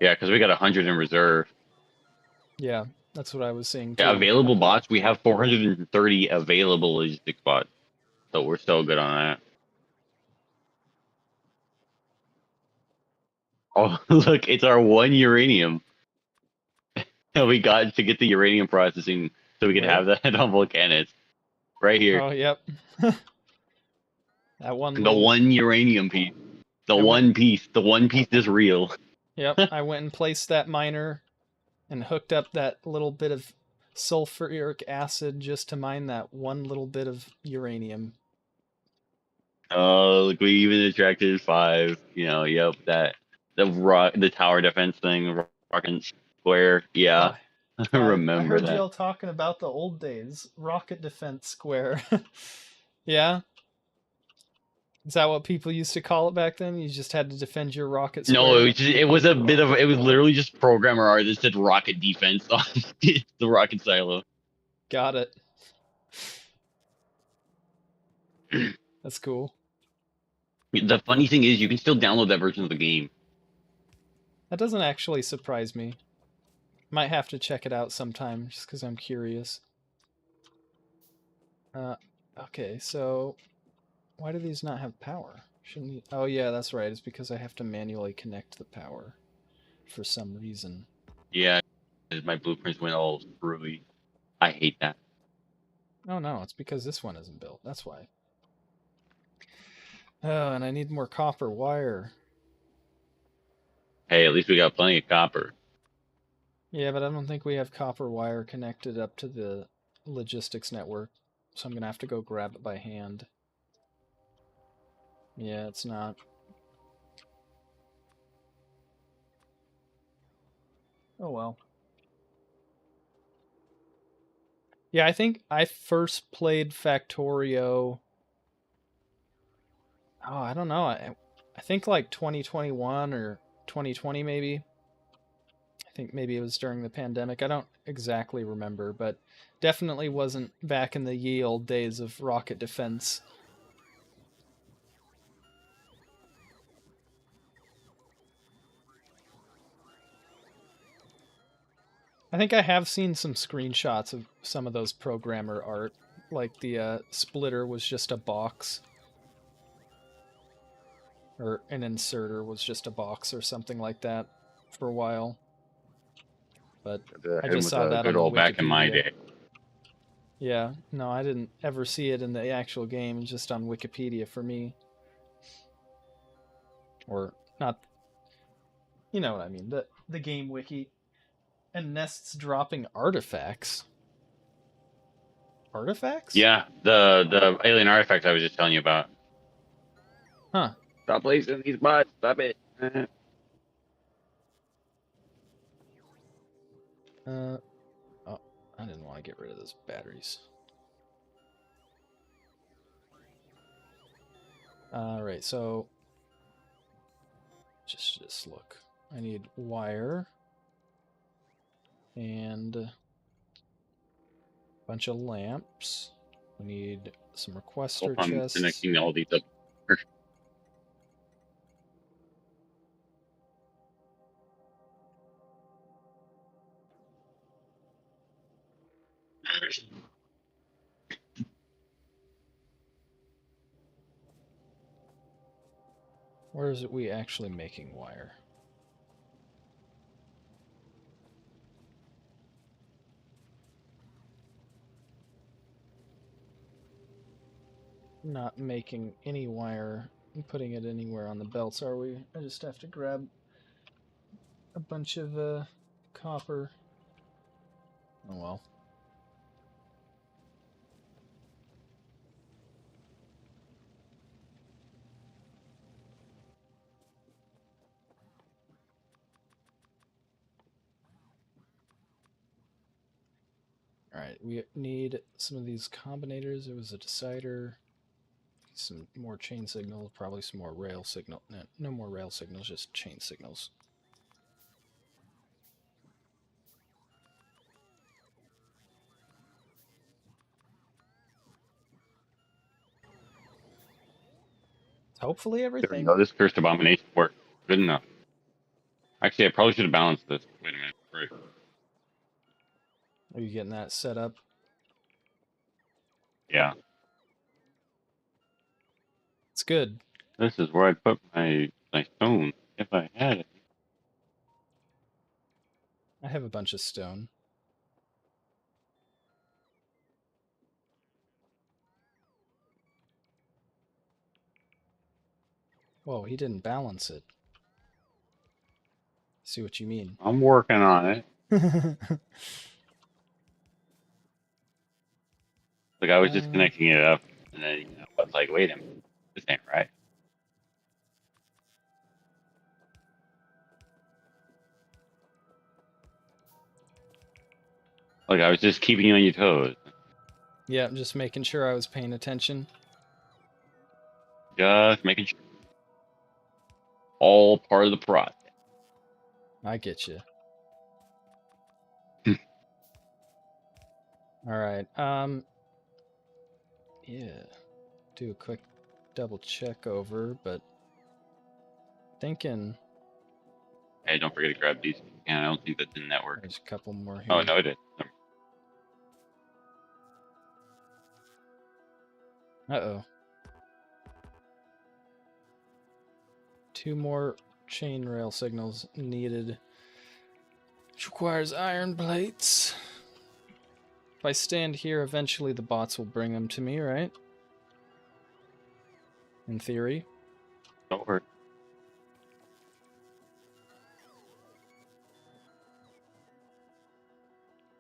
Yeah, because we got 100 in reserve. Yeah, that's what I was seeing Yeah, too. available bots. We have 430 available logistics bots, so we're still good on that. Oh, look, it's our one uranium that we got to get the uranium processing so we could Where? have that on Volcanus. Right here. Oh, yep. That one The little. one uranium piece. The I went. one piece. The one piece is real. Yep, I went and placed that miner and hooked up that little bit of sulfuric acid just to mine that one little bit of uranium. Oh, look, we even attracted 5. You know, yep, the tower defense thing, rocket square. Yeah, Oh, I I remember heard that. y'all talking about the old days. Rocket Defense Square. Yeah, Is that what people used to call it back then? You just had to defend your rocket No, square? it was a bit of it was literally just programmer art that said rocket defense on the rocket silo. Got it. That's cool. The funny thing is, you can still download that version of the game. That doesn't actually surprise me. Might have to check it out sometime just because I'm curious. Okay, so why do these not have power? Shouldn't you... Oh yeah, that's right. It's because I have to manually connect the power for some reason. Yeah, my blueprints went all screwy. I hate that. Oh no, it's because this one isn't built. That's why. Oh, and I need more copper wire. Hey, at least we got plenty of copper. Yeah, but I don't think we have copper wire connected up to the logistics network, so I'm gonna have to go grab it by hand. Yeah, it's not. Oh well. Yeah, I think I first played Factorio. Oh, I don't know. I think like 2021 or 2020 maybe. I think maybe it was during the pandemic. I don't exactly remember, but definitely wasn't back in the ye old days of rocket defense. I think I have seen some screenshots of some of those programmer art, like the splitter was just a box, or an inserter was just a box, or something like that, for a while. But I Him just with saw a that good on the old back in my Wikipedia. day. Yeah, no, I didn't ever see it in the actual game, just on Wikipedia for me. Or not, you know what I mean, the game wiki. And Nest's dropping artifacts. Artifacts? Yeah, the alien artifact I was just telling you about. Huh. Stop placing these bots. Stop it. Oh, I didn't want to get rid of those batteries. Alright, so just look. I need wire and a bunch of lamps. We need some Hope requester I'm chests. connecting all these up. Where is it we actually making wire? Not making any wire and putting it anywhere on the belts, are we? I just have to grab a bunch of copper. Oh well. Alright, we need some of these combinators. It was a decider. Some more chain signals, probably some more rail signal. No, no more rail signals, just chain signals. Hopefully There we everything. go. This cursed abomination worked. Good enough. Actually, I probably should have balanced this. Wait a minute. Right. Are you getting that set up? Yeah. It's good. This is where I'd put my stone if I had it. I have a bunch of stone. Whoa, he didn't balance it. See what you mean. I'm working on it. Like I was just connecting it up, and then I was like, wait a minute, this ain't right. Like I was just keeping you on your toes. Yeah, just making sure I was paying attention. Just making sure. All part of the process. I get you. All right. Yeah. Do a quick double check over, but thinking Hey, don't forget to grab these. Yeah, I don't think that's in network. there's a couple more Oh here. no, it is. Uh-oh. 2 more chain rail signals needed. Which requires iron plates. If I stand here, eventually the bots will bring them to me, right? In theory. Don't worry.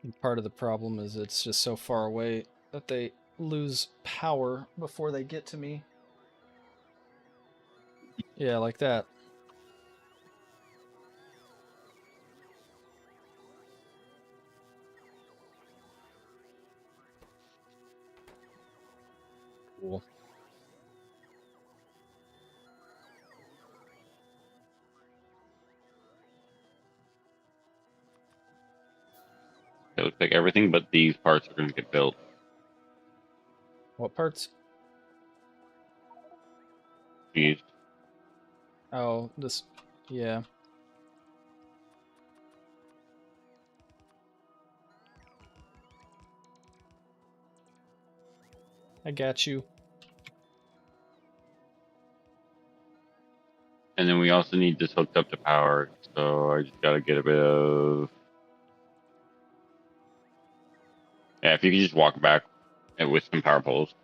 And part of the problem is it's just so far away that they lose power before they get to me. Yeah, like that. Cool. It looks like everything but these parts are going to get built. What parts? These. Oh, this. Yeah. I got you. And then we also need this hooked up to power. So I just got to get a bit of. Yeah, if you could just walk back with some power poles.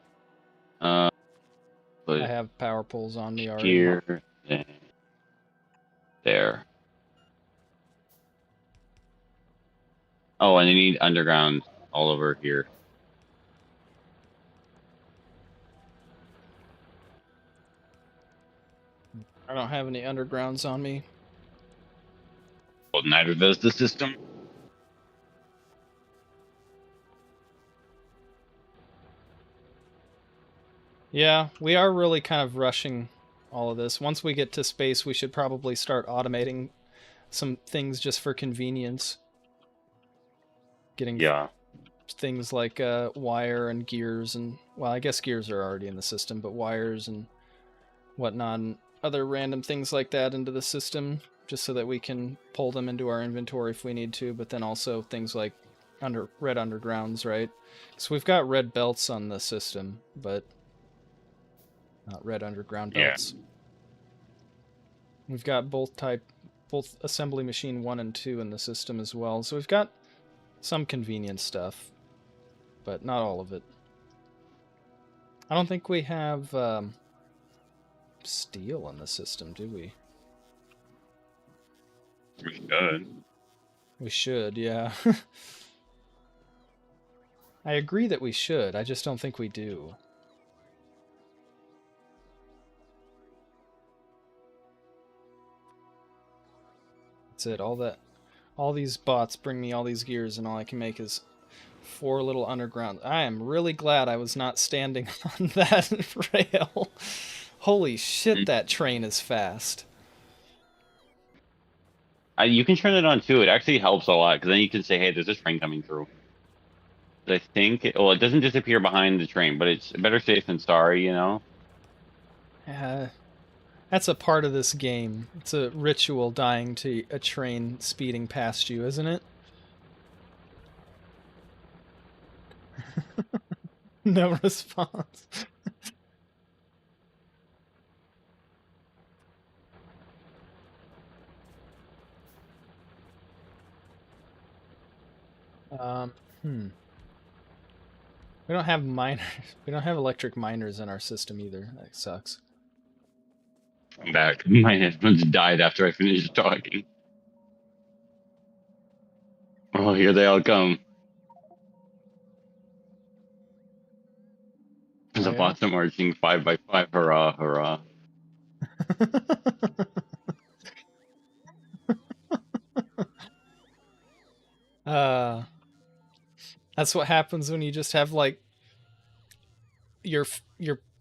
I But have power poles on me already. here and there. Oh, and they need underground all over here. I don't have any undergrounds on me. Well, neither does the system. Yeah, we are really kind of rushing all of this. Once we get to space, we should probably start automating some things just for convenience. Getting Yeah. things like wire and gears and, well, I guess gears are already in the system, but wires and whatnot and other random things like that into the system just so that we can pull them into our inventory if we need to, but then also things like red undergrounds, right? So we've got red belts on the system, but not red underground Yeah. belts. We've got both assembly machine 1 and 2 in the system as well, so we've got some convenient stuff, but not all of it. I don't think we have steel in the system, do we? We should. We should, yeah. I agree that we should, I just don't think we do. That's it, all these bots bring me all these gears and all I can make is 4 little underground. I am really glad I was not standing on that rail. Holy shit, that train is fast. You can turn it on too. It actually helps a lot because then you can say, "Hey, there's a train coming through." But I think, well, it doesn't disappear behind the train, but it's better safe than sorry, you know. That's a part of this game. It's a ritual dying to a train speeding past you, isn't it? No response. um, hmm. We don't have miners. We don't have electric miners in our system either. That sucks. I'm back. My headphones died after I finished talking. Oh, here they all come. Oh, The yeah? bots are marching 5 by 5. Hurrah, hurrah. uh, that's what happens when you just have like your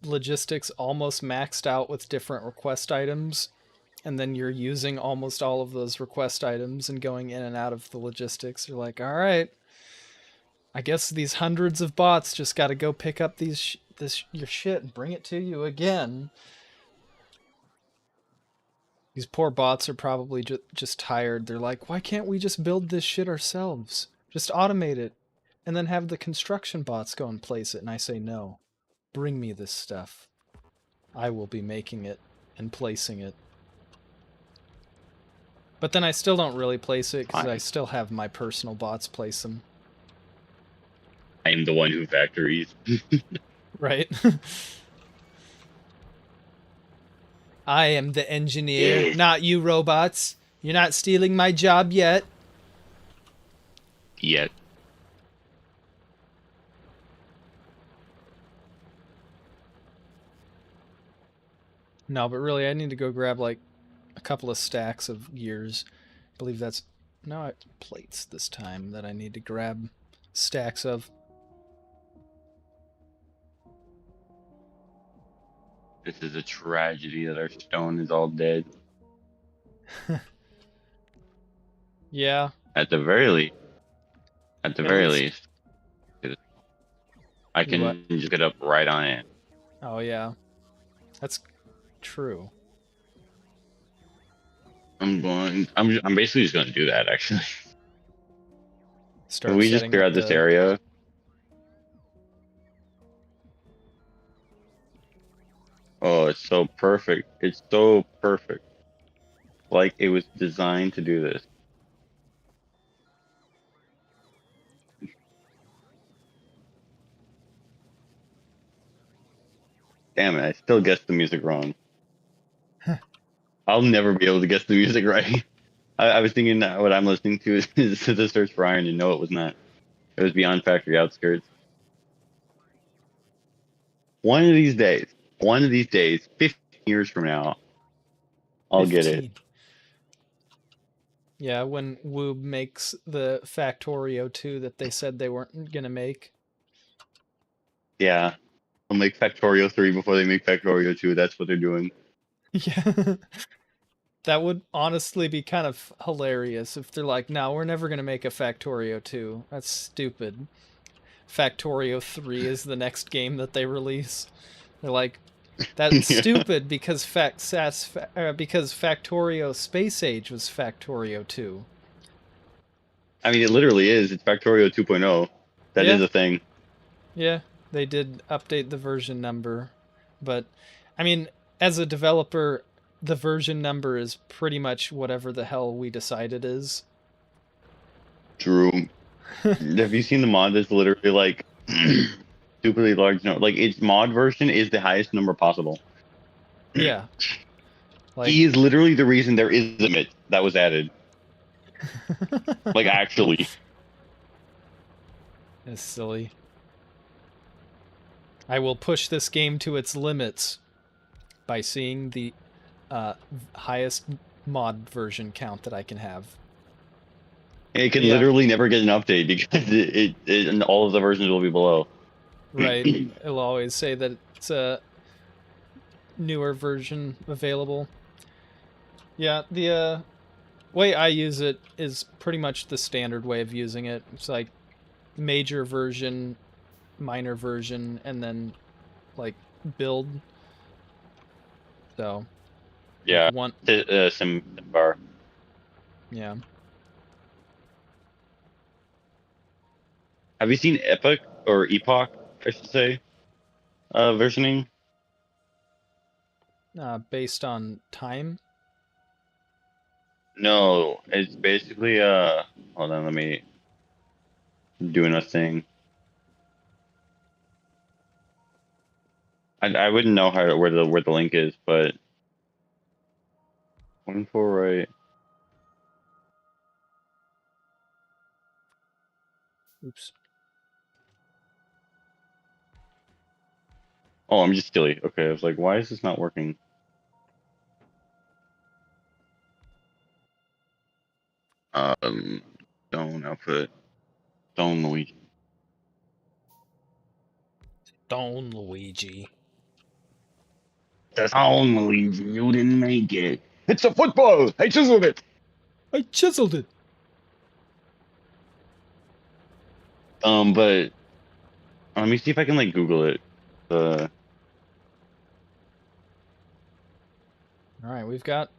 logistics almost maxed out with different request items, and then you're using almost all of those request items and going in and out of the logistics. You're like, all right, I guess these hundreds of bots just got to go pick up your shit and bring it to you again. These poor bots are probably just tired. They're like, why can't we just build this shit ourselves? Just automate it, and then have the construction bots go and place it. And I say, no, bring me this stuff. I will be making it and placing it. But then I still don't really place it because I still have my personal bots place them. I am the one who factories. Right? I am the engineer, not you robots. You're not stealing my job yet. Yet. No, but really, I need to go grab like a couple of stacks of gears. I believe that's no plates this time that I need to grab stacks of. This is a tragedy that our stone is all dead. Yeah. At the very least. At the very least. I can just get up right on it. Oh yeah. That's true. I'm basically just going to do that, actually. Start Can we just clear out this area? Oh, it's so perfect. It's so perfect. Like it was designed to do this. Damn it, I still guessed the music wrong. I'll never be able to guess the music right. I was thinking that what I'm listening to is the search for iron, and no, it was not. It was Beyond Factory Outskirts. One of these days, 15 years from now, I'll 15. get it. Yeah, when Woob makes the Factorio 2 that they said they weren't gonna make. Yeah. They'll make Factorio 3 before they make Factorio 2. That's what they're doing. Yeah. That would honestly be kind of hilarious if they're like, no, we're never going to make a Factorio 2. That's stupid. Factorio 3 is the next game that they release. They're like, that's stupid because because Factorio Space Age was Factorio 2. I mean, it literally is. It's Factorio 2.0. That is a thing. Yeah, they did update the version number. But, I mean, as a developer, the version number is pretty much whatever the hell we decide it is. True. Have you seen the mod that's literally like stupidly large number? Like its mod version is the highest number possible. Yeah. Like, he is literally the reason there is a limit that was added. Like actually. It's silly. I will push this game to its limits by seeing the highest mod version count that I can have. It can literally never get an update because and all of the versions will be below. Right. It'll always say that it's a newer version available. Yeah, the way I use it is pretty much the standard way of using it. It's like major version, minor version, and then like build. So yeah, one sim bar. Yeah. Have you seen Epoch or Epoch, I should say, versioning? Based on time? No, it's basically hold on, let me do a thing. I wouldn't know where the link is, but 1-4 right. Oops. Oh, I'm just silly. Okay, I was like, why is this not working? Stone output. Stone Luigi. Stone Luigi. That's only you didn't make it. It's a football. I chiseled it. I chiseled it. But let me see if I can like Google it. Uh, All right, we've got.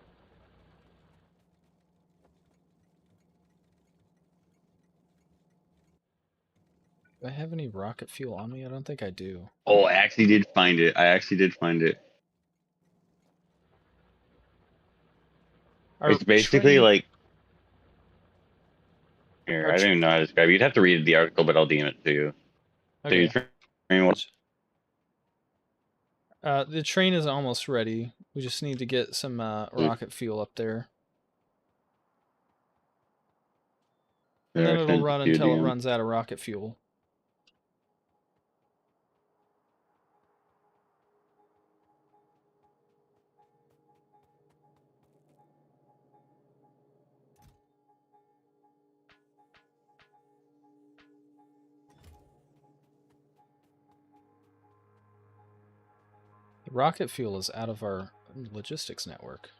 Do I have any rocket fuel on me? I don't think I do. oh, I actually did find it. I actually did find it. Our It's basically train. like here. Our I don't even know how to describe it. You'd have to read the article, but I'll DM it to you. So you okay. train what? The train is almost ready. We just need to get some rocket fuel up there, and There, then I it'll sent it run to you, until it DM. runs out of rocket fuel. The rocket fuel is out of our logistics network.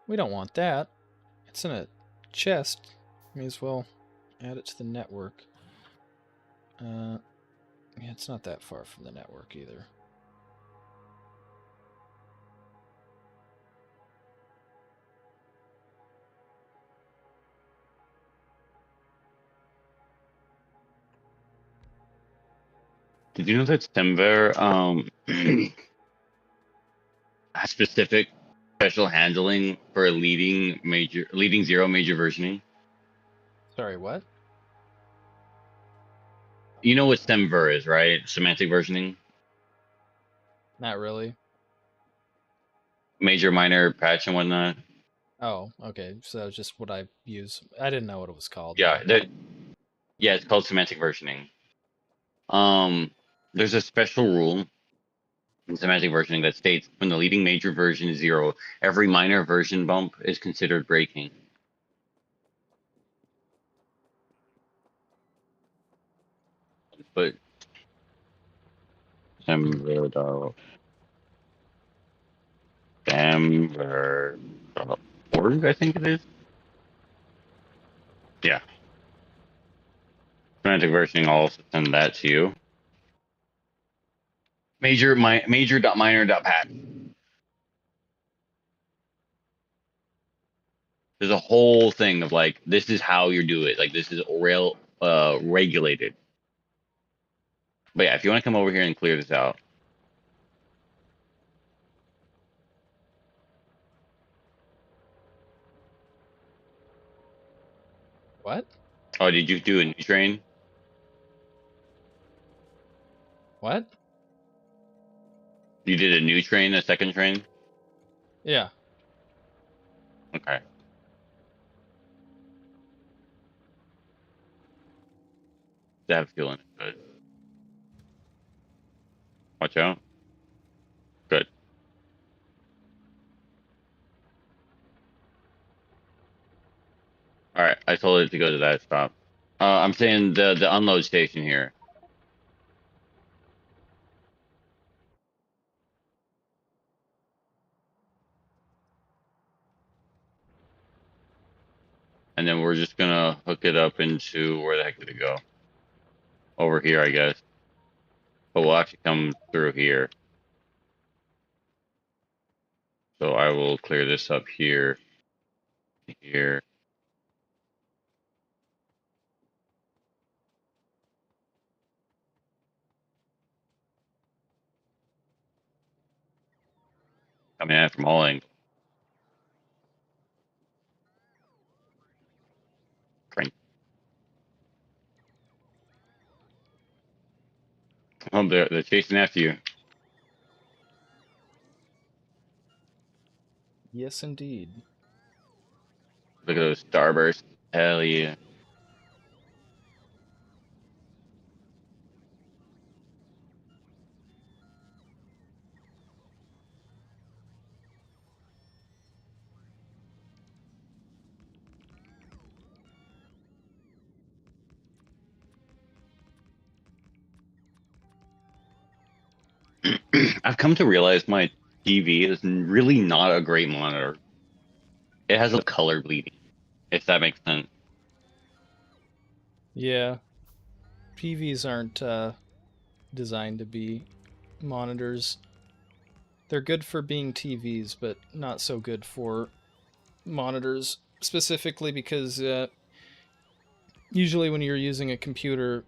We don't want that. It's in a chest. May as well add it to the network. Yeah, it's not that far from the network either. Did you know that Stemver has specific special handling for leading zero major versioning? Sorry, what? You know what Stemver is, right? Semantic versioning, Not really. major, minor, patch, and whatnot. Oh, okay. So that was just what I use. I didn't know what it was called Yeah, though. yeah, it's called semantic versioning. Um, there's a special rule in semantic versioning that states when the leading major version is zero, every minor version bump is considered breaking. But Stemver, Stemver.org, I think it is. Yeah, semantic versioning. I'll also send that to you. Major dot minor dot patch. There's a whole thing of like this is how you do it. Like this is regulated. But yeah, if you want to come over here and clear this out. What? Oh, did you do a new train? What? You did a new train, a second train? Yeah. Okay. I have fuel in it. Good. Watch out. Good. All right. I told it to go to that stop. I'm saying the unload station here. And then we're just gonna hook it up into where the heck did it go? Over here, I guess. But we'll actually come through here. So I will clear this up here. Here. Coming in from all angles. Train. Oh, they're chasing after you. Yes, indeed. Look at those starbursts. Hell yeah. I've come to realize my TV is really not a great monitor. It has a color bleeding, if that makes sense. Yeah, PVs aren't designed to be monitors. They're good for being TVs, but not so good for monitors, specifically because usually when you're using a computer,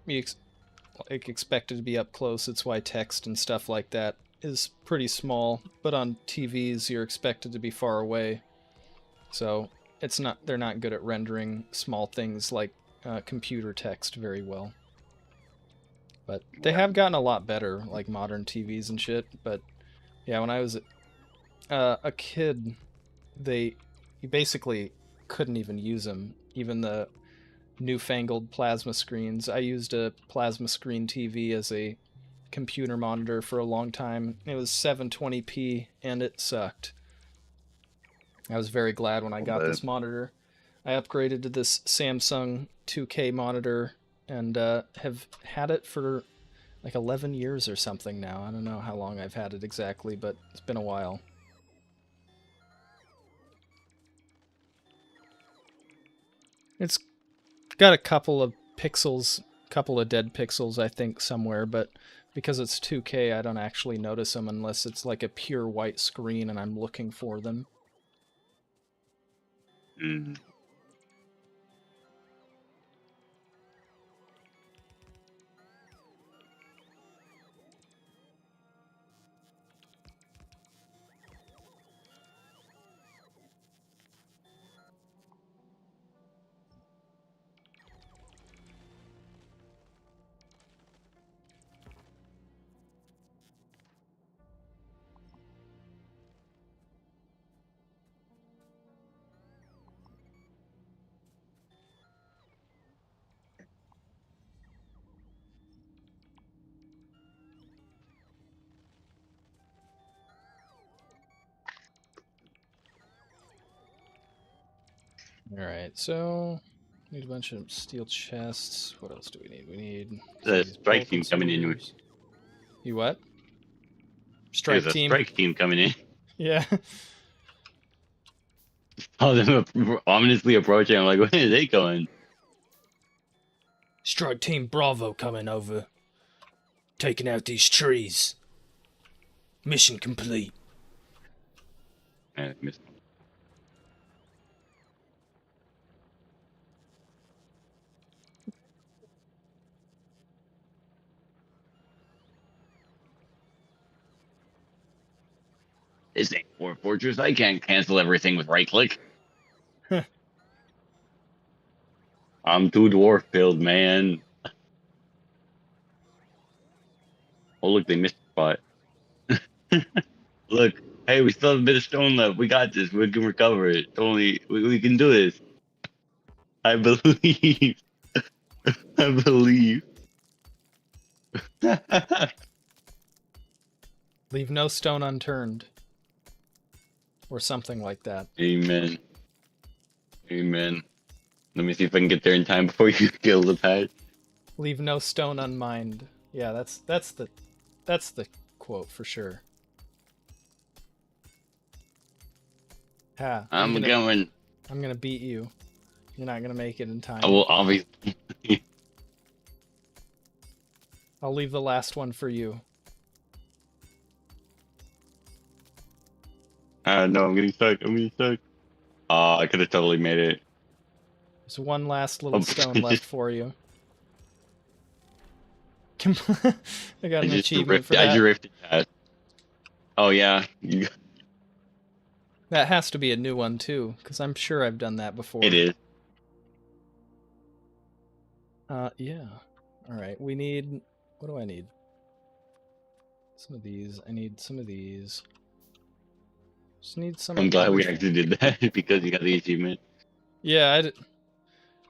like expect it to be up close. It's why text and stuff like that is pretty small, but on TVs you're expected to be far away. So it's not they're not good at rendering small things like computer text very well. But they have gotten a lot better, like modern TVs and shit. But yeah, when I was a kid, they you basically couldn't even use them. Even the newfangled plasma screens. I used a plasma screen TV as a computer monitor for a long time. It was 720p and it sucked. I was very glad when I got this monitor. I upgraded to this Samsung 2K monitor and have had it for like 11 years or something now. I don't know how long I've had it exactly, but it's been a while. It's got a couple of pixels, couple of dead pixels, I think, somewhere, but because it's 2K, I don't actually notice them unless it's like a pure white screen and I'm looking for them. Mm. Alright, so need a bunch of steel chests. What else do we need? We need some The of these strike bulk team coming in. consumers. You what? There's Strike a team? strike team coming in. Yeah. Saw them ominously approaching. I'm like, where are they going? Strike team Bravo coming over. Taking out these trees. Mission complete. I missed. This ain't War Fortress. I can't cancel everything with right click. I'm too dwarf build, man. Oh look, they missed the spot. Look, hey, we still have a bit of stone left. We got this. We can recover it. Only we can do this. I believe. I believe. Leave no stone unturned. Or something like that. Amen. Amen. Let me see if I can get there in time before you kill the patch. Leave no stone unmined. Yeah, that's the quote for sure. Ha! I'm going. I'm gonna beat you. You're not gonna make it in time. I will obviously. I'll leave the last one for you. No, I'm getting stuck. I'm getting stuck. I could have totally made it. There's one last little stone left for you. I got an achievement for that. I drifted past. Oh yeah. That has to be a new one too, because I'm sure I've done that before. It is. Yeah. Alright, we need... What do I need? Some of these. I need some of these. Just need some... I'm glad we actually did that, because you got the achievement. Yeah,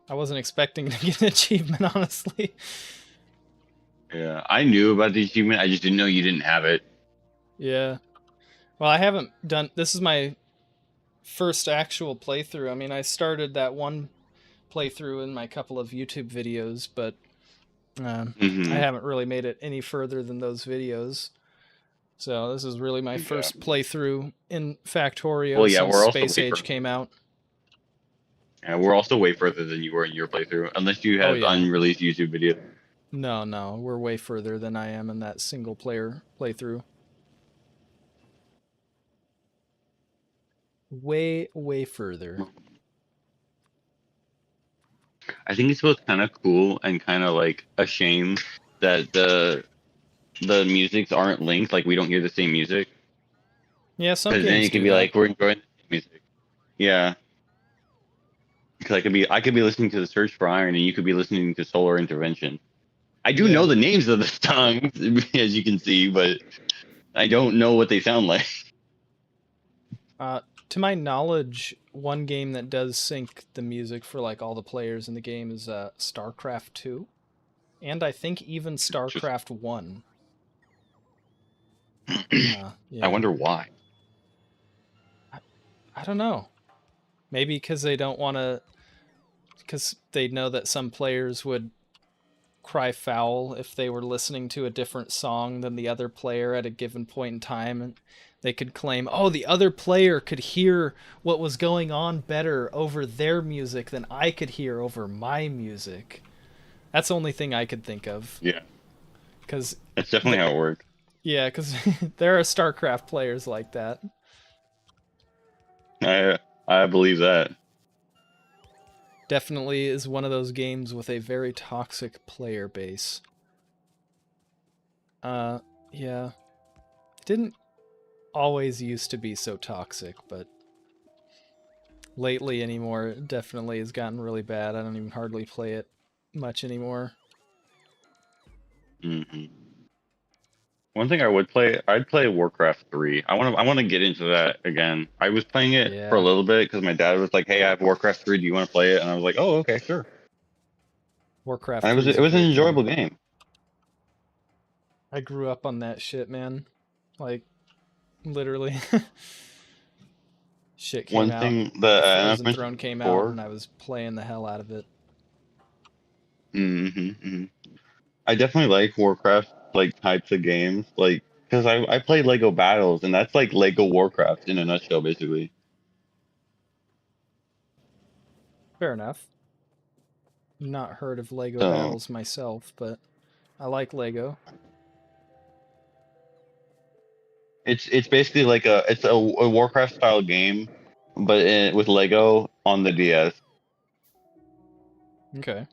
I wasn't expecting to get an achievement, honestly. Yeah, I knew about the achievement, I just didn't know you didn't have it. Yeah. Well, I haven't done... This is my first actual playthrough. I mean, I started that one playthrough in my couple of YouTube videos, but I haven't really made it any further than those videos. So this is really my Yeah. first playthrough in Factorio Well, yeah, since we're also Space way Age further. came out. Yeah, we're also way further than you were in your playthrough, unless you Oh have yeah. unreleased YouTube videos. No, we're way further than I am in that single player playthrough. Way further. I think it's both kind of cool and kind of like a shame that the musics aren't linked, like we don't hear the same music, Yeah, some because then games it could do be that. like we're enjoying the same music. Yeah, because I could be listening to the Search for Iron, and you could be listening to Solar Intervention. I do Yeah. know the names of the songs, as you can see, but I don't know what they sound like. To my knowledge, one game that does sync the music for like all the players in the game is StarCraft 2, and I think even Just, StarCraft 1. I Yeah. wonder why. I, I don't know. Maybe because they don't want to, because they know that some players would cry foul if they were listening to a different song than the other player at a given point in time, and they could claim, oh, the other player could hear what was going on better over their music than I could hear over my music. That's the only thing I could think of. Yeah, Because, that's definitely how it works. yeah, because there are StarCraft players like that. I believe that. Definitely is one of those games with a very toxic player base. Uh, yeah. It didn't always used to be so toxic, but lately anymore, it definitely has gotten really bad. I don't even hardly play it much anymore. hmm One thing I would play, I'd play Warcraft 3. I want to get into that again. I was playing it for a Yeah. little bit because my dad was like, "Hey, I have Warcraft 3. Do you want to play it?" And I was like, "Oh, okay, sure." Warcraft And 3 is it a was an great game. enjoyable game. I grew up on that shit, man. Like, literally. Shit came One out. thing The that I've Frozen mentioned Throne came out, before. and I was playing the hell out of it. hmm I definitely like Warcraft like types of games, like because I play Lego Battles, and that's like Lego Warcraft in a nutshell, basically. Fair enough. Not heard of Lego So Battles myself, but I like Lego. it's basically like a Warcraft style game, but with Lego on the DS. Okay.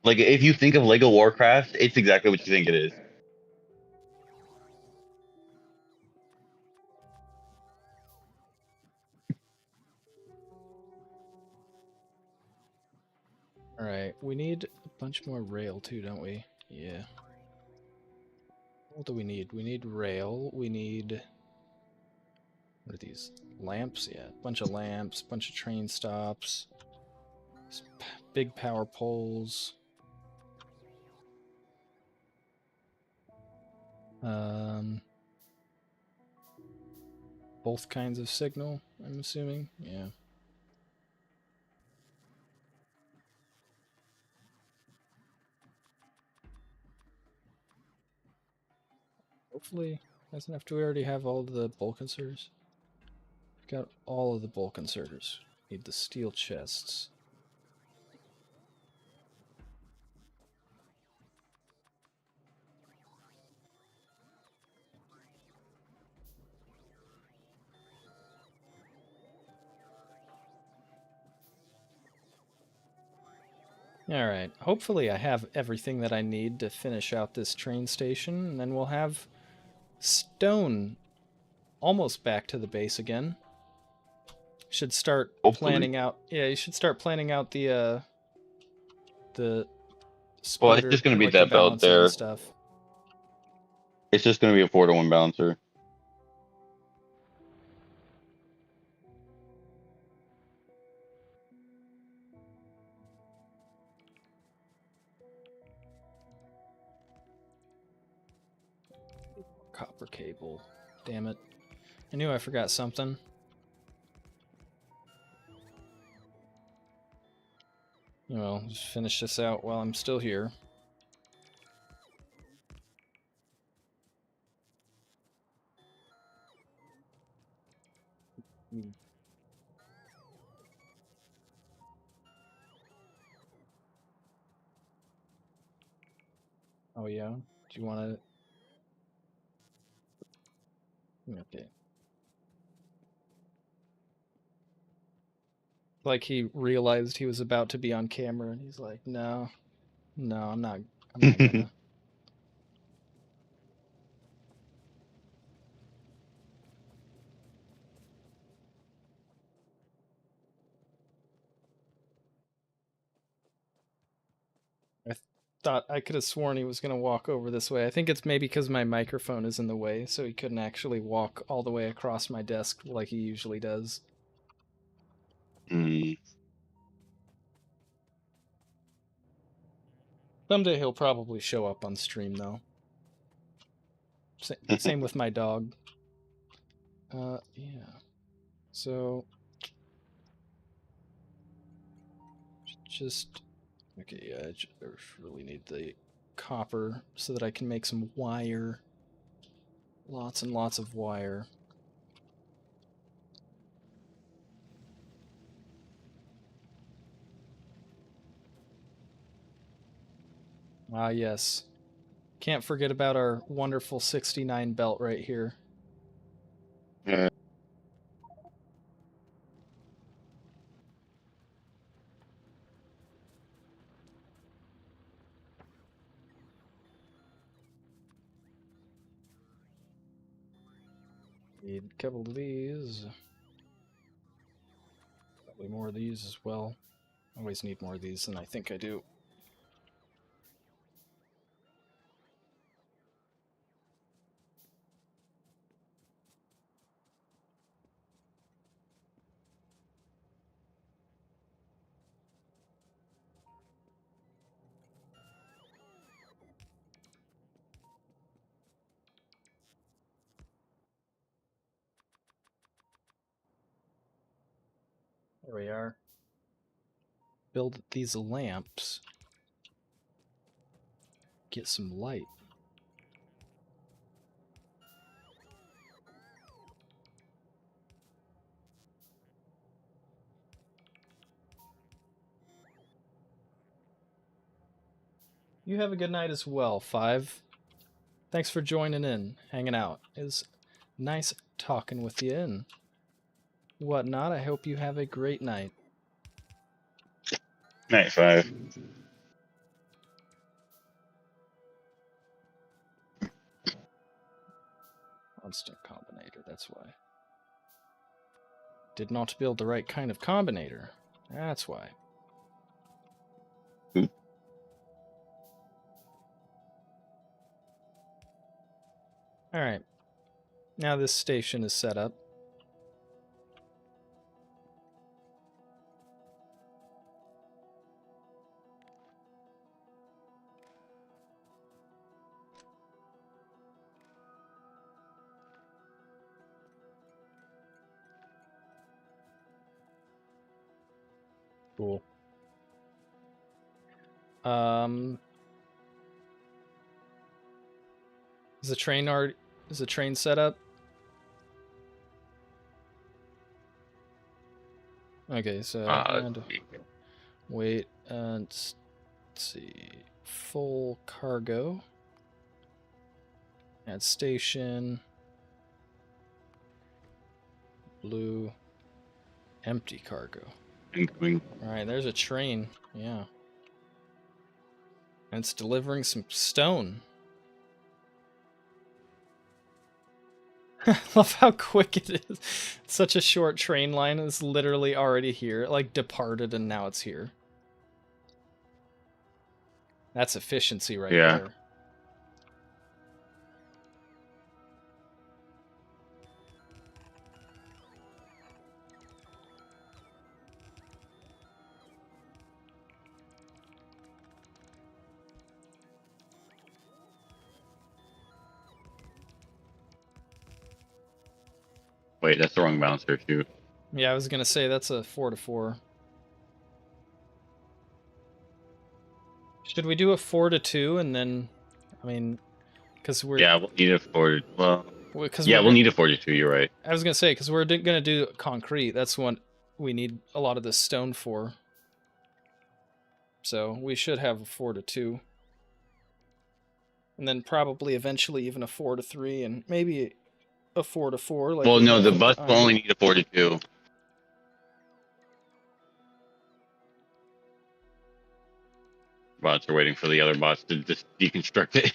Like if you think of Lego Warcraft, it's exactly what you think it is. Alright, we need a bunch more rail too, don't we? Yeah. What do we need? We need rail. We need... What are these? Lamps? Yeah. Bunch of lamps, bunch of train stops. Big power poles. Um, both kinds of signal, I'm assuming. Yeah. Hopefully, that's enough. Do we already have all of the bulk inserters? We've got all of the bulk inserters. Need the steel chests. Alright, hopefully I have everything that I need to finish out this train station, and then we'll have stone almost back to the base again. Should start Hopefully. planning out. Yeah, you should start planning out the Well, it's splitter, just gonna be like the that belt balancer and there. stuff. It's just gonna be a 4-to-1 balancer. Copper cable. Damn it. I knew I forgot something. Well, just finish this out while I'm still here. Oh yeah? Do you want to... Okay. Like he realized he was about to be on camera and he's like, no, I'm not gonna. I thought I could have sworn he was gonna walk over this way. I think it's maybe because my microphone is in the way, so he couldn't actually walk all the way across my desk like he usually does. Someday he'll probably show up on stream though. Same with my dog. Yeah. So just okay. Yeah, I just really need the copper so that I can make some wire. Lots and lots of wire. Ah, yes. Can't forget about our wonderful 69 belt right here. Need a couple of these. Probably more of these as well. Always need more of these than I think I do. There we are. Build these lamps. Get some light. You have a good night as well, Five. Thanks for joining in, hanging out. It's nice talking with you and whatnot. I hope you have a great night. Night 5. Constant combinator, that's why. Did not build the right kind of combinator. That's why. Alright. Now this station is set up. Cool. Is the train set up? Okay, so and wait and let's see. Full cargo. Add station. Blue. Empty cargo. Incoming. Alright, there's a train. Yeah. And it's delivering some stone. Love how quick it is. Such a short train line is literally already here. It like departed and now it's here. That's efficiency right there. Wait, that's the wrong bouncer, shoot. Yeah, I was gonna say that's a 4-4. Should we do a 4-2 and then, I mean, because we're... Yeah, we'll need a 4. Well, yeah, we'll need a 42, you're right. I was gonna say, because we're gonna do concrete. That's what we need a lot of this stone for. So we should have a 4-2. and then probably eventually even a 4 to 3, and maybe a 4 to 4 like Well, we no, have the with bus the will iron. only need a 42. Bots are waiting for the other bots to just deconstruct it.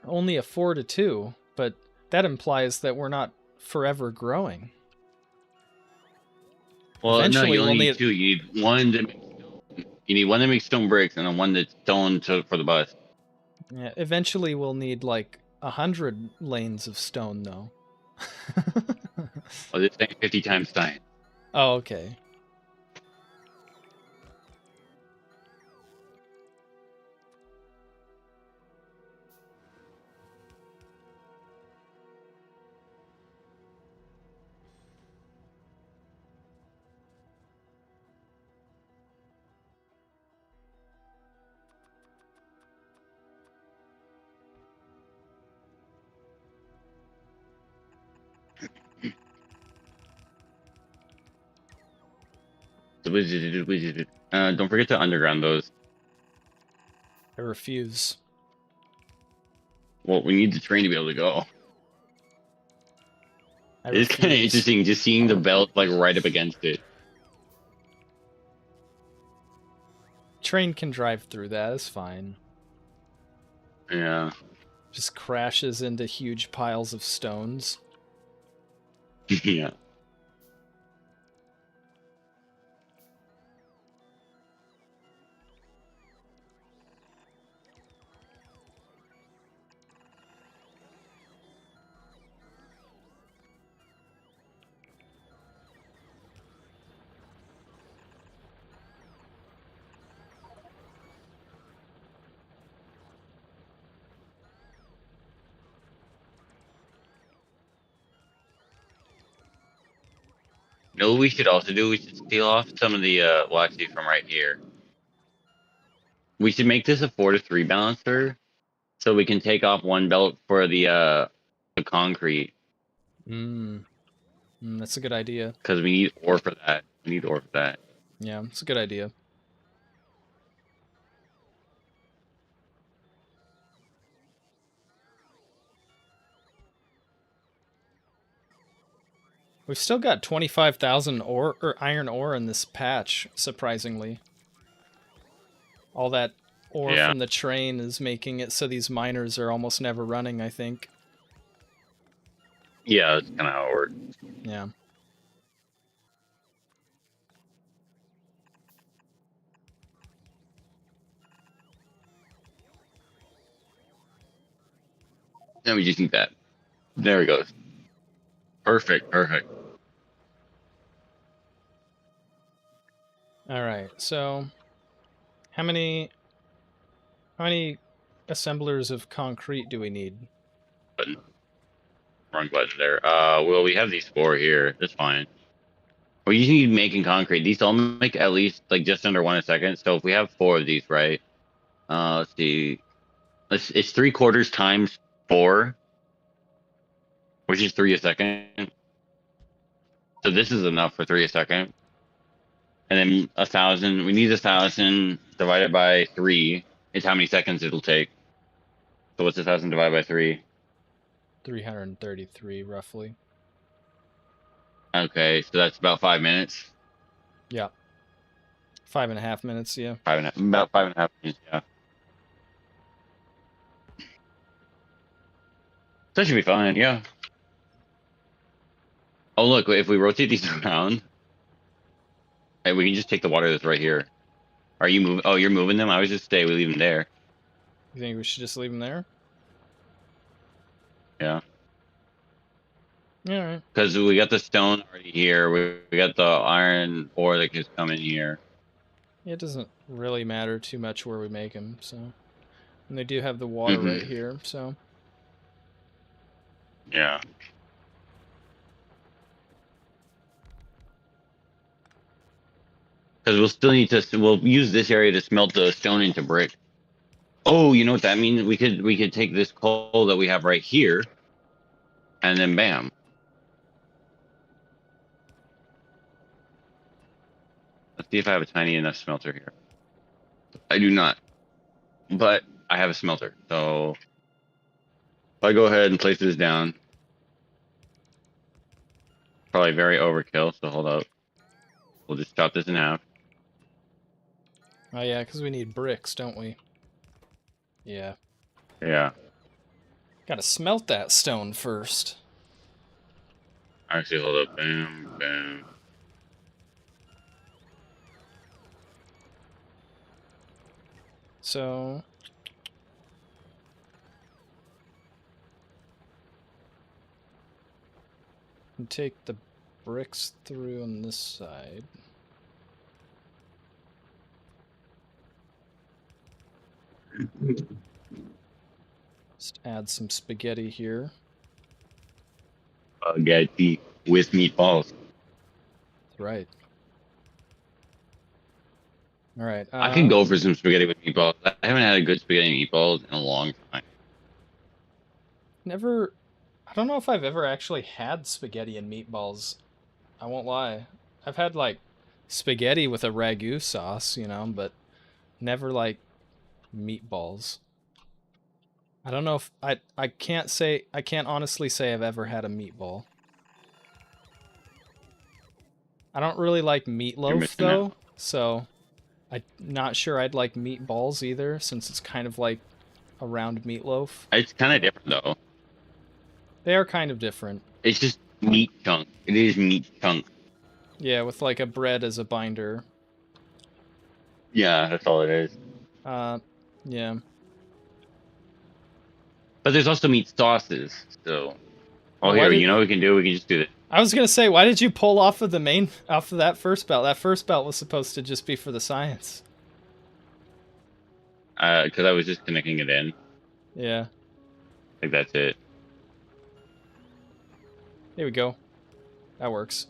Only a 4 to 2, but that implies that we're not forever growing. Well, no, Eventually you only we'll need need two. You need one to make stone. You need one to make stone bricks, and then one that's stone for the bus. Yeah, eventually we'll need like 100 lanes of stone though. Oh, this thing 50 times science. Oh, okay. Don't forget to underground those. I refuse. Well, we need the train to be able to go. I It's kind of refuse. interesting just seeing the belt like right up against it. Train can drive through that, it's fine. Yeah. Just crashes into huge piles of stones. Yeah. You know what we should also do? We should steal off some of the well, actually from right here. We should make this a 4 to 3 balancer, so we can take off one belt for the concrete, That's a good idea. because we need ore for that. We need ore for that. Yeah, it's a good idea. We've still got 25,000 ore or iron ore in this patch, surprisingly. All that ore Yeah. from the train is making it so these miners are almost never running, I think. Yeah, that's kind of how it works. Yeah. Then we just need that. There we go. Perfect, perfect. All right. So, how many assemblers of concrete do we need? Button. Wrong button there. Well, we have these 4 here. That's fine. We just need making concrete. These all make at least like just under 1 a second. So if we have 4 of these, right? Let's see. It's 3/4 times 4, which is 3 a second. So this is enough for 3 a second. And then 1,000. We need 1,000 divided by 3 is how many seconds it'll take. So what's 1,000 divided by 3? 333, roughly. Okay, so that's about 5 minutes. Yeah. 5.5 minutes, yeah. About 5.5 minutes, yeah. That should be fine, yeah. Oh, look, if we rotate these around, hey, we can just take the water that's right here. Are you moving? Oh, you're moving them? I was just say we leave them there. You think we should just leave them there? Yeah. All right. Because we got the stone already here. We got the iron ore that can come in here. Yeah, it doesn't really matter too much where we make them, so. And they do have the water right here, so. Yeah. Because we'll still need to. We'll use this area to smelt the stone into brick. Oh, you know what that means? We could take this coal that we have right here, and then bam. Let's see if I have a tiny enough smelter here. I do not, but I have a smelter, so I go ahead and place this down. Probably very overkill, so hold up. We'll just chop this in half. Oh yeah, because we need bricks, don't we? Yeah. Yeah. Gotta smelt that stone first. Actually, hold up. Bam, bam. So... and take the bricks through on this side. Just add some spaghetti here. Spaghetti with meatballs. That's right. All right. I could go for some spaghetti with meatballs. I haven't had a good spaghetti and meatballs in a long time. Never... I don't know if I've ever actually had spaghetti and meatballs. I won't lie. I've had, like, spaghetti with a ragu sauce, you know, but never, like, meatballs. I don't know if... I can't say... I can't honestly say I've ever had a meatball. I don't really like meatloaf, missing though, out. so I'm not sure I'd like meatballs either, since it's kind of like a round meatloaf. It's kind of different, though. They are kind of different. It's just meat chunk. It is meat chunk. Yeah, with like a bread as a binder. Yeah, that's all it is. Yeah. But there's also meat sauces, so... Oh, Why here, did- you know what we can do? We can just do this. I was gonna say, why did you pull off of that first belt? That first belt was supposed to just be for the science. Because I was just connecting it in. Yeah. I think that's it. There we go. That works.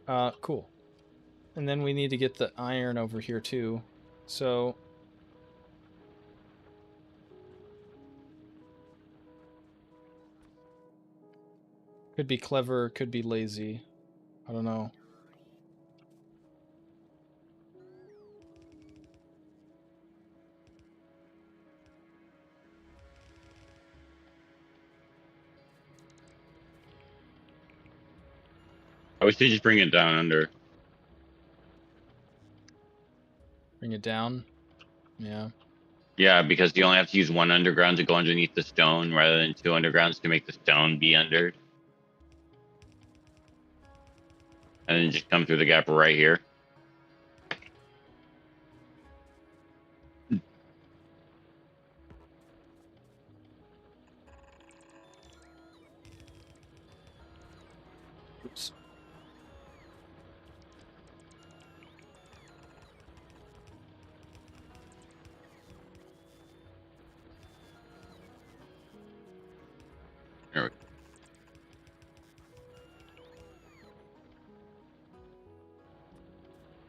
Cool. And then we need to get the iron over here too. So... could be clever, could be lazy. I don't know. I wish they just bring it down under. Bring it down. Yeah. Yeah, because you only have to use one underground to go underneath the stone rather than two undergrounds to make the stone be under. And then just come through the gap right here. Oops. There we go.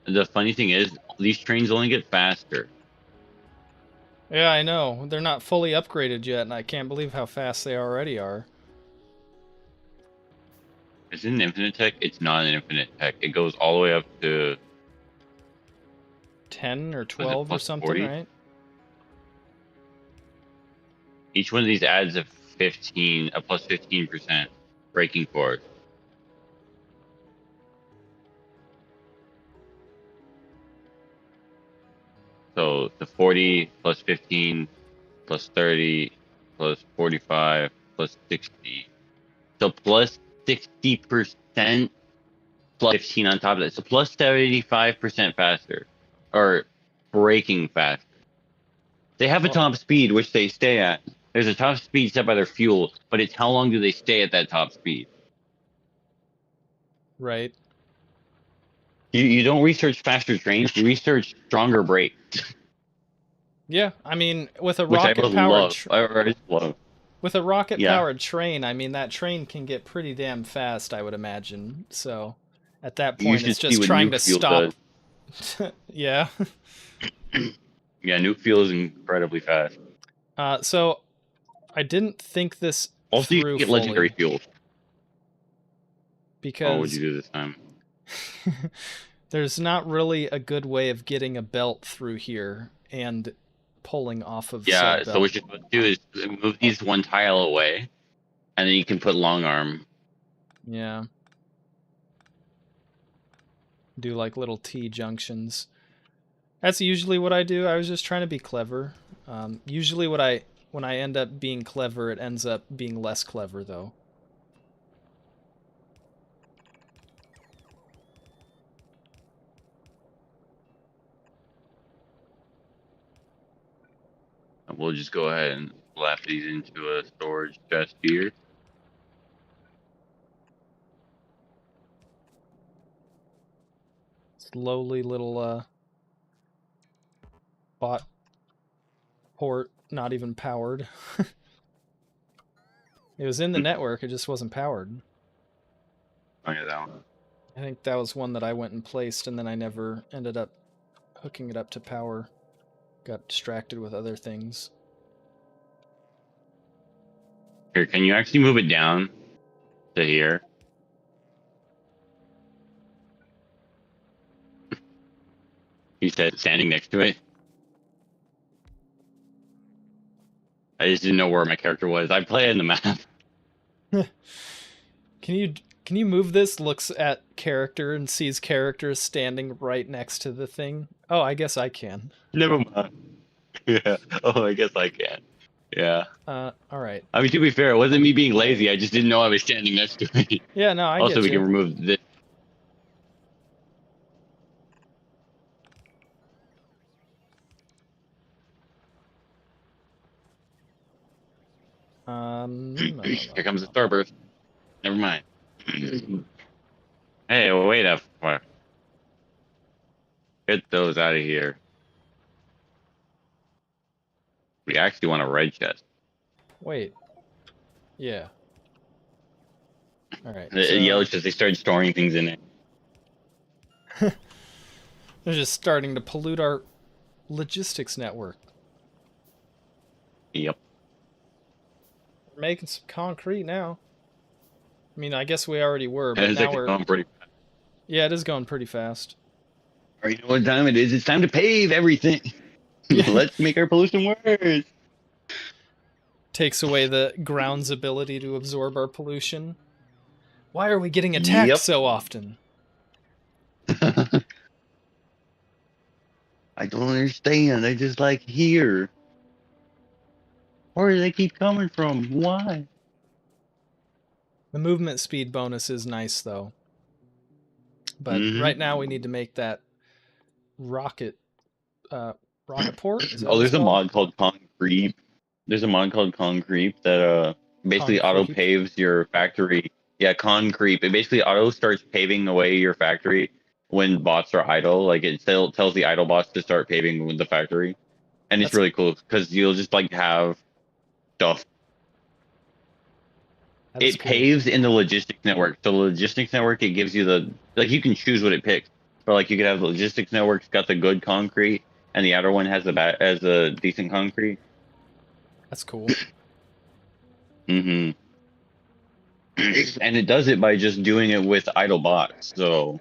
The funny thing is, these trains only get faster. Yeah, I know. They're not fully upgraded yet, and I can't believe how fast they already are. Is it an infinite tech? It's not an infinite tech. It goes all the way up to 10 or 12 or plus something, 40? right? each one of these adds a plus 15% braking force. So the 40 plus 15 plus 30 plus 45 plus 60. So plus 60% plus 15 on top of that. So plus 75% faster. Or braking faster. They have a top speed which they stay at. There's a top speed set by their fuel, but it's how long do they stay at that top speed? Right. You don't research faster trains, you research stronger brakes. Yeah, I mean, with a Which I rocket both powered love. I just love. with a rocket Yeah. powered train, I mean that train can get pretty damn fast, I would imagine. So at that You point should it's see just what trying nuke to fuel stop. does. Yeah. Yeah, nuke fuel is incredibly fast. So I didn't think this Also, you through can get fully legendary fuel. Oh, because what'd you do this time? there's not really a good way of getting a belt through here, and pulling off of Yeah, said so belt. what you're supposed to do is move these one tile away, and then you can put long arm. Yeah. Do like little T junctions. That's usually what I do. I was just trying to be clever. Usually when I end up being clever, it ends up being less clever though. We'll just go ahead and slap these into a storage chest here. Slowly little bot port, not even powered. It was in the network, it just wasn't powered. Oh yeah, that one. I think that was one that I went and placed, and then I never ended up hooking it up to power. Got distracted with other things. Here, can you actually move it down to here? He said standing next to it. I just didn't know where my character was. I play in the map. Can you move this? Looks at character and sees characters standing right next to the thing. Oh, I guess I can. Never mind. Yeah. Oh, I guess I can. Yeah. All right. I mean, to be fair, it wasn't me being lazy. I just didn't know I was standing next to it. Yeah, no, I Also, get we you. can remove this. Here comes the starburst. Never mind. Hey, wait up. Get those out of here. We actually want a red chest. Wait. Yeah. All right. The yellow chest, they started storing things in it. They're just starting to pollute our logistics network. Yep. We're making some concrete now. I mean, I guess we already were, but It's now actually we're... going pretty fast. Yeah, it is going pretty fast. All right, you know what time it is? It's time to pave everything. Yeah. Let's make our pollution worse. Takes away the ground's ability to absorb our pollution. Why are we getting attacked Yep. so often? I don't understand. They're just like here. Where do they keep coming from? Why? The movement speed bonus is nice, though. But right now we need to make that rocket port. Is that Oh, what it's there's a called? mod called Concrete. There's a mod called Concrete that basically auto Concrete? paves your factory. Yeah, Concrete. It basically auto starts paving away your factory when bots are idle. Like it tells the idle bots to start paving with the factory, and it's That's- really cool because you'll just like have stuff. That is It cool. paves in the logistics network. So the logistics network, it gives you the like you can choose what it picks. But like you could have the logistics network's got the good concrete, and the outer one has a decent concrete. That's cool. Mm-hmm. And it does it by just doing it with idle bots. So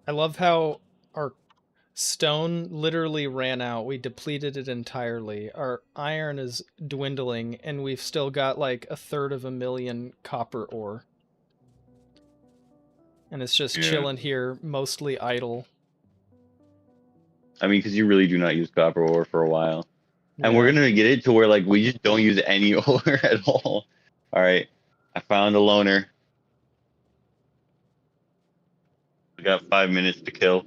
I love how our stone literally ran out. We depleted it entirely. Our iron is dwindling, and we've still got like 1/3 copper ore. And it's just chilling here, mostly idle. I mean, because you really do not use copper ore for a while, and Yeah. we're gonna get it to where like we just don't use any ore at all. All right, I found a loner. We got 5 minutes to kill.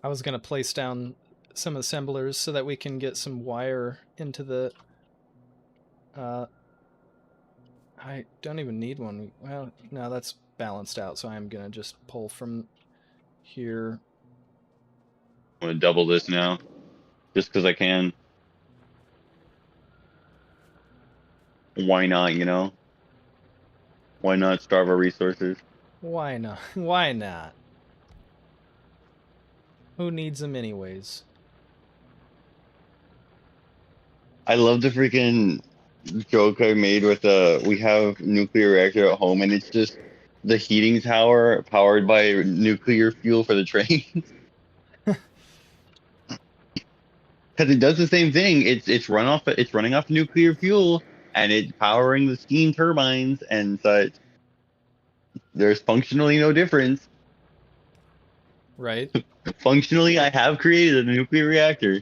I was going to place down some assemblers so that we can get some wire into the... I don't even need one. Well, no, that's balanced out, so I'm going to just pull from here. I'm gonna double this now, just because I can. Why not? You know? Why not starve our resources? Why not? Why not? Who needs them anyways? I love the freaking joke I made with we have nuclear reactor at home, and it's just the heating tower powered by nuclear fuel for the train. Because it does the same thing. It's running off nuclear fuel and it's powering the steam turbines and such. There's functionally no difference. Right. Functionally, I have created a nuclear reactor.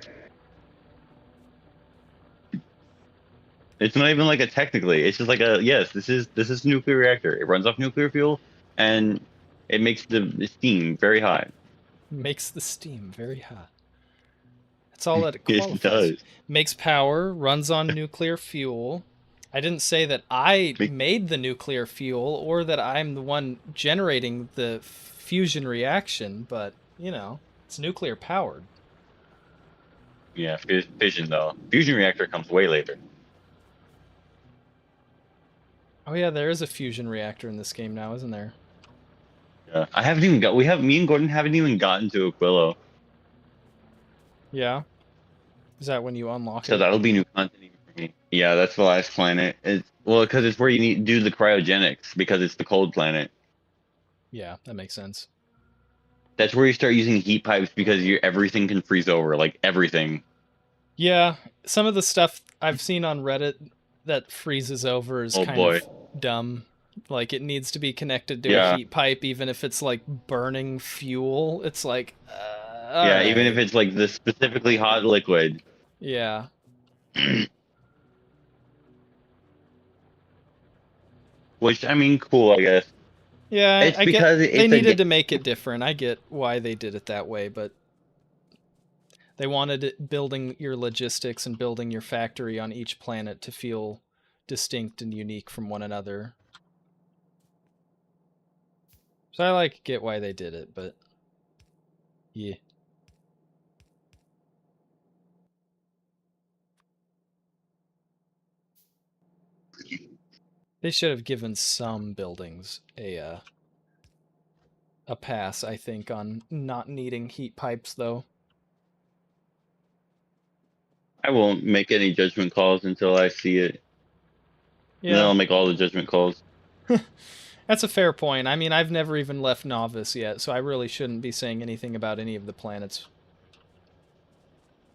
It's not even like a technically. It's just like a yes. This is a nuclear reactor. It runs off nuclear fuel and it makes the steam very hot. Makes the steam very hot. That's all that it Yes, it qualifies. does. Makes power, runs on nuclear fuel. I didn't say that I made the nuclear fuel or that I'm the one generating the fusion reaction, but, you know, it's nuclear powered. Yeah, fission though. Fusion reactor comes way later. Oh yeah, there is a fusion reactor in this game now, isn't there? Yeah, I haven't even got. Me and Gordon haven't even gotten to Aquilo. Yeah. Is that when you unlock So it? that'll be new content even for me. Yeah, that's the last planet. Because it's where you need to do the cryogenics because it's the cold planet. Yeah, that makes sense. That's where you start using heat pipes because everything can freeze over, like everything. Yeah, some of the stuff I've seen on Reddit that freezes over is Oh kind boy. of dumb. Like it needs to be connected to a Yeah. heat pipe, even if it's like burning fuel. It's like, Yeah, even if alright. it's like the specifically hot liquid. Yeah. Which I mean, cool, I guess. Yeah, It's I get because they it's a needed to make it different. I get why they did it that way, but they wanted it building your logistics and building your factory on each planet to feel distinct and unique from one another. So I get why they did it, but yeah. They should have given some buildings a pass, I think, on not needing heat pipes though. I won't make any judgment calls until I see it. And then Yeah. I'll make all the judgment calls. That's a fair point. I mean, I've never even left Novice yet, so I really shouldn't be saying anything about any of the planets.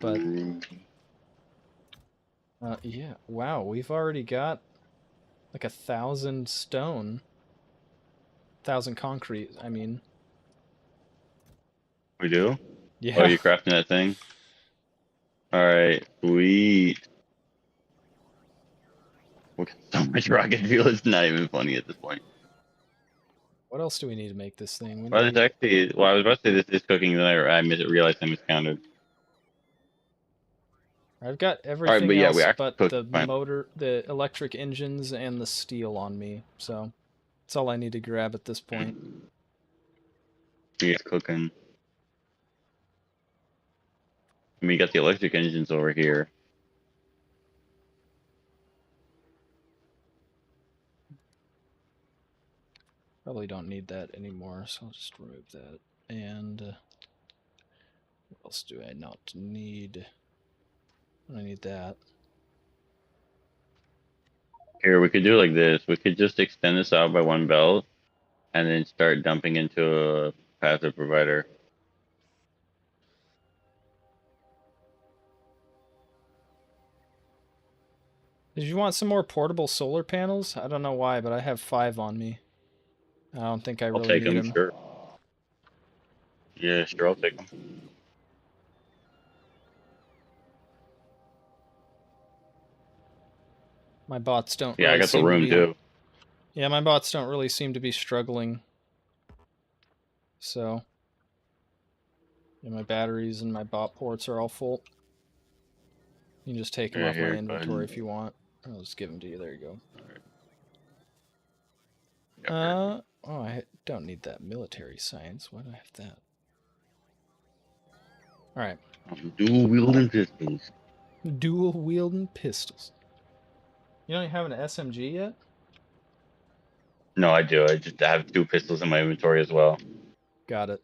But yeah, wow, we've already got like 1,000 stone, 1,000 concrete. I mean, We do? yeah. Oh, you crafting that thing? Alright, sweet. Look at so much rocket fuel, it's not even funny at this point. What else do we need to make this thing? We Well, need... I was about to say this is cooking, then I realized I miscounted. I've got everything but yeah, we else actually but cooked the fine. motor, the electric engines, and the steel on me. So that's all I need to grab at this point. It's cooking. And we got the electric engines over here. Probably don't need that anymore, so I'll just remove that. And what else do I not need? I need that. Here, we could do like this. We could just extend this out by one belt and then start dumping into a passive provider. Did you want some more portable solar panels? I don't know why, but I have 5 on me. I don't think I I'll really take need them, them. sure. Yeah, sure, I'll take them. My bots don't Yeah, really I got the seem to room be... too. Yeah, my bots don't really seem to be struggling. So... yeah, my batteries and my bot ports are all full. You can just take them Yeah, off here, my go inventory ahead. if you want. I'll just give them to you. There you go. Yeah, Oh, I don't need that military science. Why do I have that? Alright. dual wielding pistols. Dual wielding pistols. You don't have an SMG yet? No, I do. I just have 2 pistols in my inventory as well. Got it.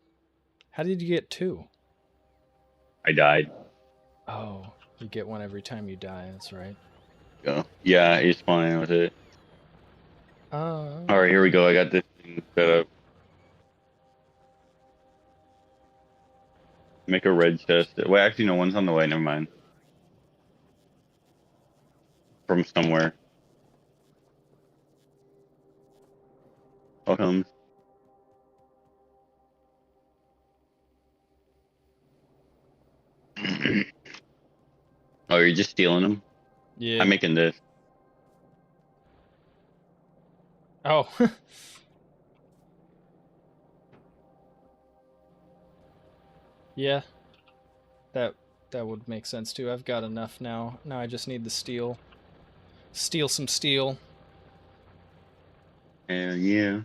How did you get 2? I died. Oh, you get one every time you die. That's right. Yeah, he's fine with it. Alright, here we go. I got this thing Set up. Make a red chest. Wait, actually, no, one's on the way. Never mind. From somewhere. Welcome. Oh, you're just stealing them? Yeah. I'm making this. Oh. Yeah. That would make sense too. I've got enough now. Now I just need the steel. Steal some steel. Hell yeah.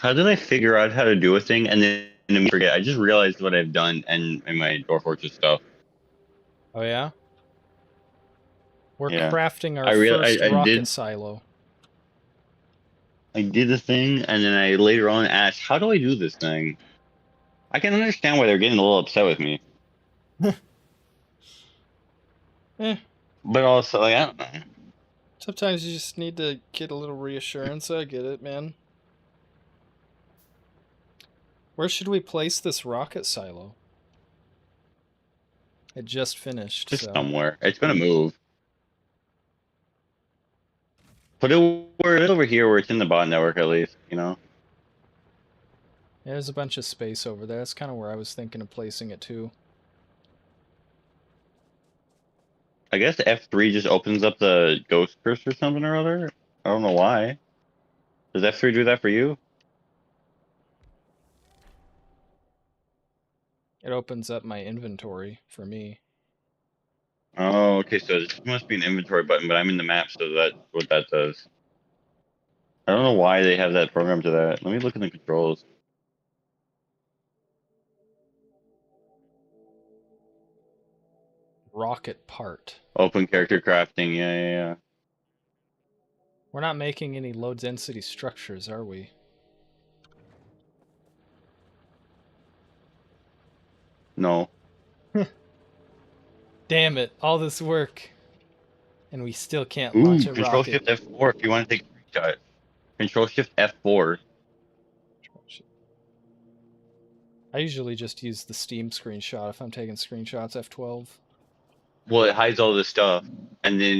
How did I figure out how to do a thing and then forget? I just realized what I've done and my Dwarf Fortress stuff. Oh yeah? We're Yeah. crafting our I first I rocket did silo. I did the thing and then I later on asked, how do I do this thing? I can understand why they're getting a little upset with me. Eh. But also like I don't know. Sometimes you just need to get a little reassurance. I get it, man. Where should we place this rocket silo? It just finished, Just so. somewhere. It's gonna move. Put it over here where it's in the bot network at least, you know? Yeah, there's a bunch of space over there. That's kind of where I was thinking of placing it too. I guess F3 just opens up the ghost curse or something or other. I don't know why. Does F3 do that for you? It opens up my inventory for me. Oh, okay, so this must be an inventory button, but I'm in the map, so that's what that does. I don't know why they have that program to that. Let me look in the controls. Rocket part. Open character crafting, yeah. We're not making any low density structures, are we? No. Damn it, all this work. And we still can't launch Ooh, a Control rocket. Shift F4 if you want to take a screenshot. Control Shift F4. I usually just use the Steam screenshot if I'm taking screenshots, F12. Well, it hides all this stuff, and then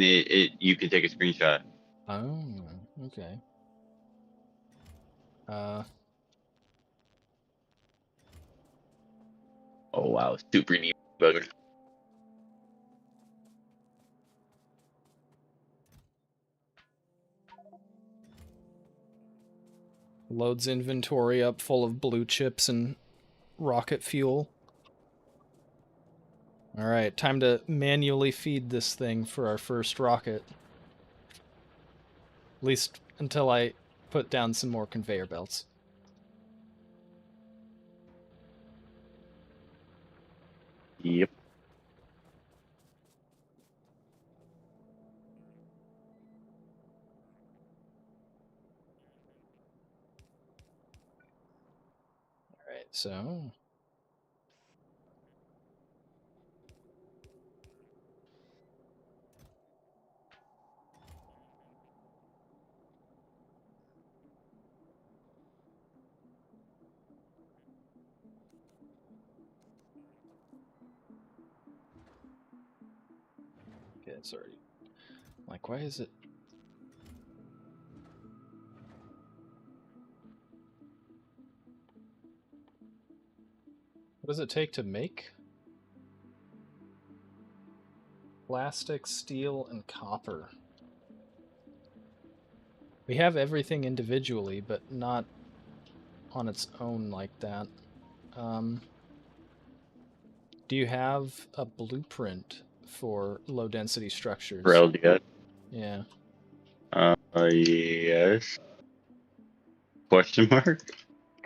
you can take a screenshot. Oh, okay. Oh wow, super neat bugger. Loads inventory up full of blue chips and rocket fuel. Alright, time to manually feed this thing for our first rocket. At least until I put down some more conveyor belts. Yep. Alright, so... Okay, it's already... Like, why is it... What does it take to make? Plastic, steel, and copper. We have everything individually, but not on its own like that. Do you have a blueprint for low density structures? For LDS. Yeah. Yes. Question mark?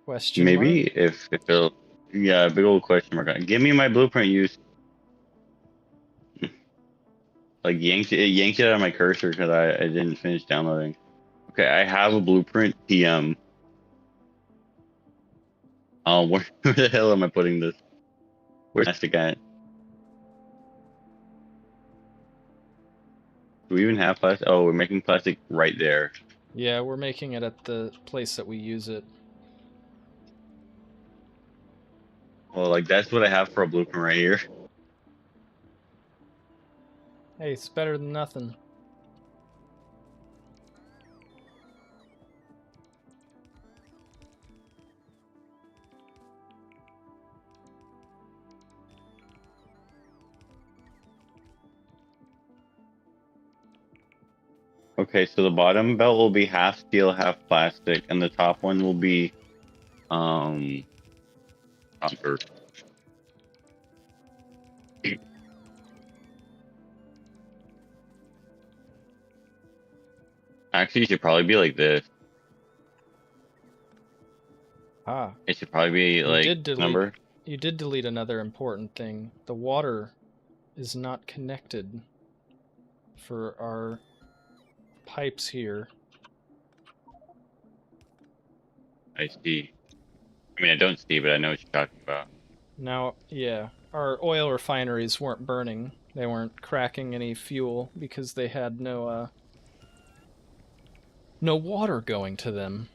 Question Maybe mark? if it'll. Yeah, big old question mark. Give me my blueprint. Use like yanked it out of my cursor because I didn't finish downloading. Okay, I have a blueprint PM. Where the hell am I putting this? Where's plastic at? Do we even have plastic? Oh, we're making plastic right there. Yeah, we're making it at the place that we use it. Well, like that's what I have for a blueprint right here. Hey, it's better than nothing. Okay, so the bottom belt will be half steel, half plastic, and the top one will be copper. Actually, it should probably be like this. Ah, It should probably be you like did delete. number. You did delete another important thing. The water is not connected for our pipes here. I see. I mean, I don't see, but I know what you're talking about. Now, yeah, our oil refineries weren't burning. They weren't cracking any fuel because they had no water going to them.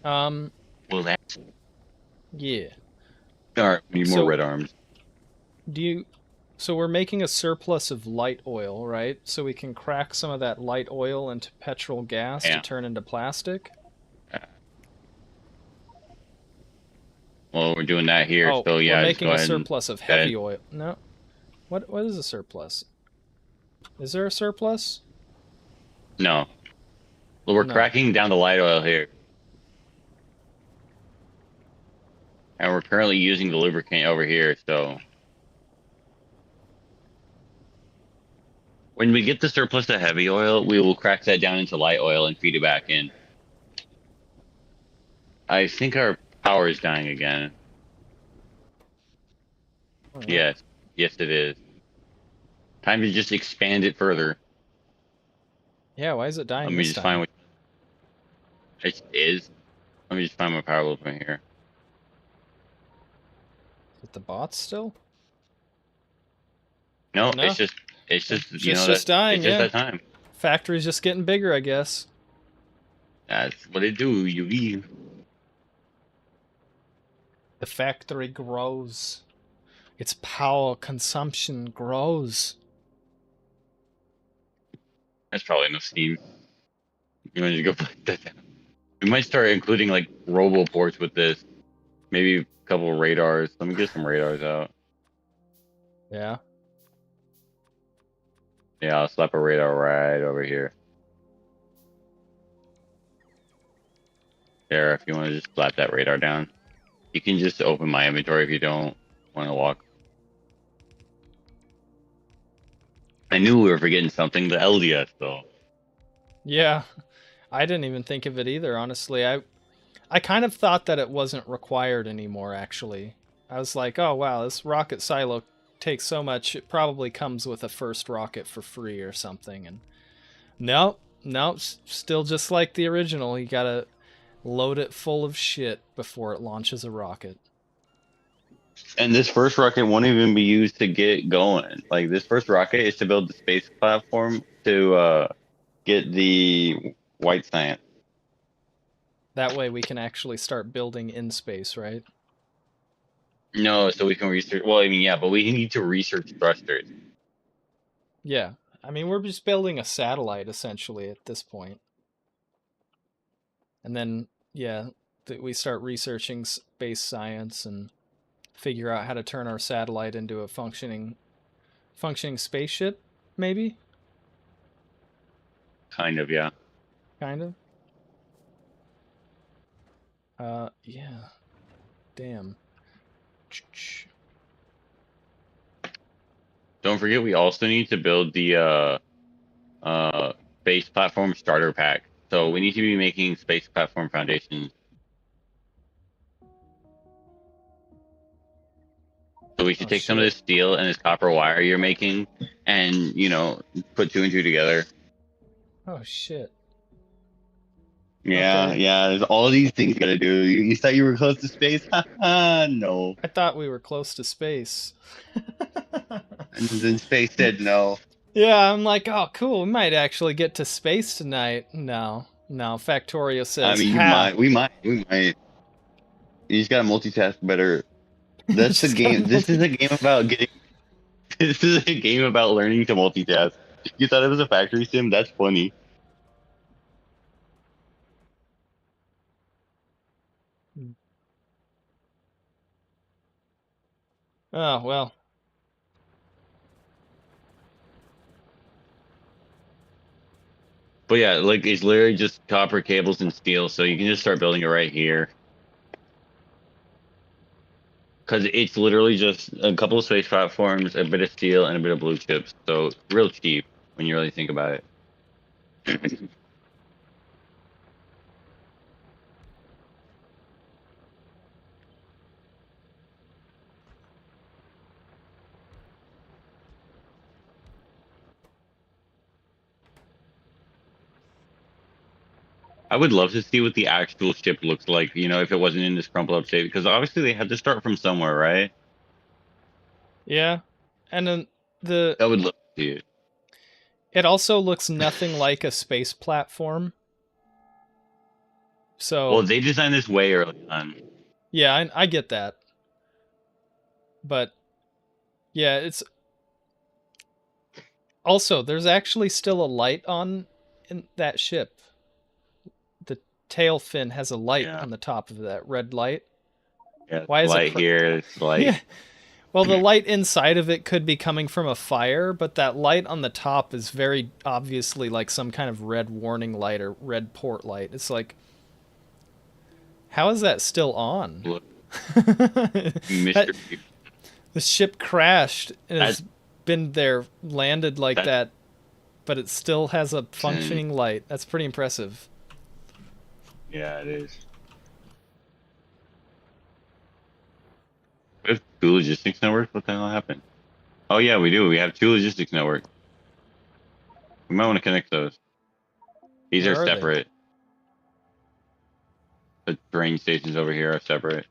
Well, that's Yeah. all right. We need more So- red arms. So we're making a surplus of light oil, right? So we can crack some of that light oil into petrol gas Yeah. to turn into plastic. Well, we're doing that here, Oh, so yeah, we're just making go a ahead and surplus of heavy oil. No. What is a surplus? Is there a surplus? no. Well, we're No. cracking down the light oil here, and we're currently using the lubricant over here. So when we get the surplus of heavy oil, we will crack that down into light oil and feed it back in. I think our power is dying again. Oh, no. Yes, yes, it is. Time to just expand it further. Yeah, why is it dying Let me this just time? find what it is. Let me just find my power blueprint here. With the bots still? No, No. it's just you know just dying, it's just yeah. that time. Factory's just getting bigger, I guess. That's what it do. You leave. The factory grows. Its power consumption grows. That's probably enough steam. You want to go put that down. We might start including like roboports with this. Maybe a couple of radars. Let me get some radars out. Yeah. Yeah, I'll slap a radar right over here. There, if you want to just slap that radar down. You can just open my inventory if you don't want to walk. I knew we were forgetting something, the LDS though. Yeah. I didn't even think of it either, honestly. I kind of thought that it wasn't required anymore, actually. I was like, oh wow, this rocket silo takes so much, it probably comes with a first rocket for free or something. And no, still just like the original. You gotta load it full of shit before it launches a rocket. And this first rocket won't even be used to get going. Like this first rocket is to build the space platform to get the white science. That way we can actually start building in space, right? No, so we can research. Well, I mean, yeah, but we need to research thrusters. Yeah. I mean, we're just building a satellite, essentially, at this point. And then, yeah, we start researching space science and figure out how to turn our satellite into a functioning spaceship, maybe? Kind of, yeah. Kind of. Yeah. Damn. Don't forget, we also need to build the space platform starter pack. So we need to be making space platform foundations. So we should take some of this steel and this copper wire you're making, and you know, put two and two together. Oh shit. Yeah, Okay. yeah. There's all these things you gotta do. You thought you were close to space? No. I thought we were close to space. And then space said no. Yeah, I'm like, oh, cool. We might actually get to space tonight. No, no. Factorio I says, mean, you ha. might. We might. You just gotta multitask better. That's the Just got a game. This is multi. a game about getting. This is a game about learning to multitask. You thought it was a factory sim? That's funny. Oh well. But yeah, like it's literally just copper cables and steel, so you can just start building it right here. Because it's literally just a couple of space platforms, a bit of steel, and a bit of blue chips. So real cheap when you really think about it. I would love to see what the actual ship looks like, if it wasn't in this crumpled up state, because obviously they had to start from somewhere, right? Yeah, and then the I would love to see it. it also looks nothing like a space platform. Well, So they designed this way early on. yeah, I get that, but yeah, it's also there's actually still a light on in that ship. The tail fin has a light Yeah. on the top of that red light. Yeah, Why is it? light here, it's light. Yeah. Well, the light inside of it could be coming from a fire, but that light on the top is very obviously like some kind of red warning light or red port light. It's like, how is that still on? Look, That mystery. the ship crashed and That's has been there, landed like that's that, but it still has a insane. functioning light. That's pretty impressive. Yeah, it is. We have two logistics networks. What the hell happened? Oh yeah, we do. We have two logistics networks. We might want to connect those. These Where are are they? separate. The train stations over here are separate.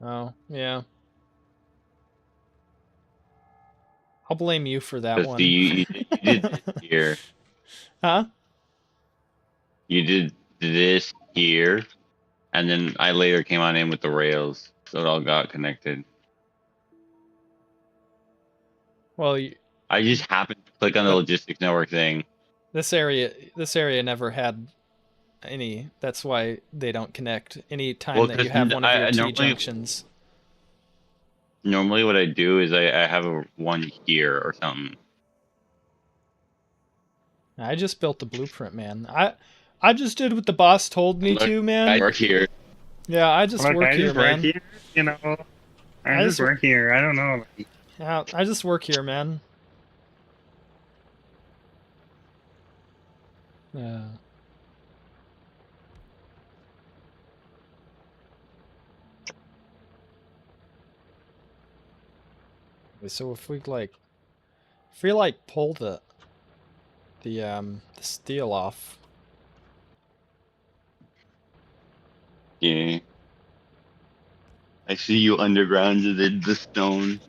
Oh, yeah. I'll blame you for that Because see, one. you did this here. Huh? You did this here, and then I later came on in with the rails, so it all got connected. Well, I just happened to click on the but logistics network thing. this area never had any. That's why they don't connect any time Well, that you because have one of your I T normally junctions. normally what I do is I have a one here or something. I just built the blueprint, man. I just did what the boss told me Look, to, I man. work here. Yeah, I just Look, work I here, just work man. here, you know. I I just just work here. I don't know. yeah, I just work here, man. Yeah. So if we like pull the steel off. Yeah, I see you underground the stone.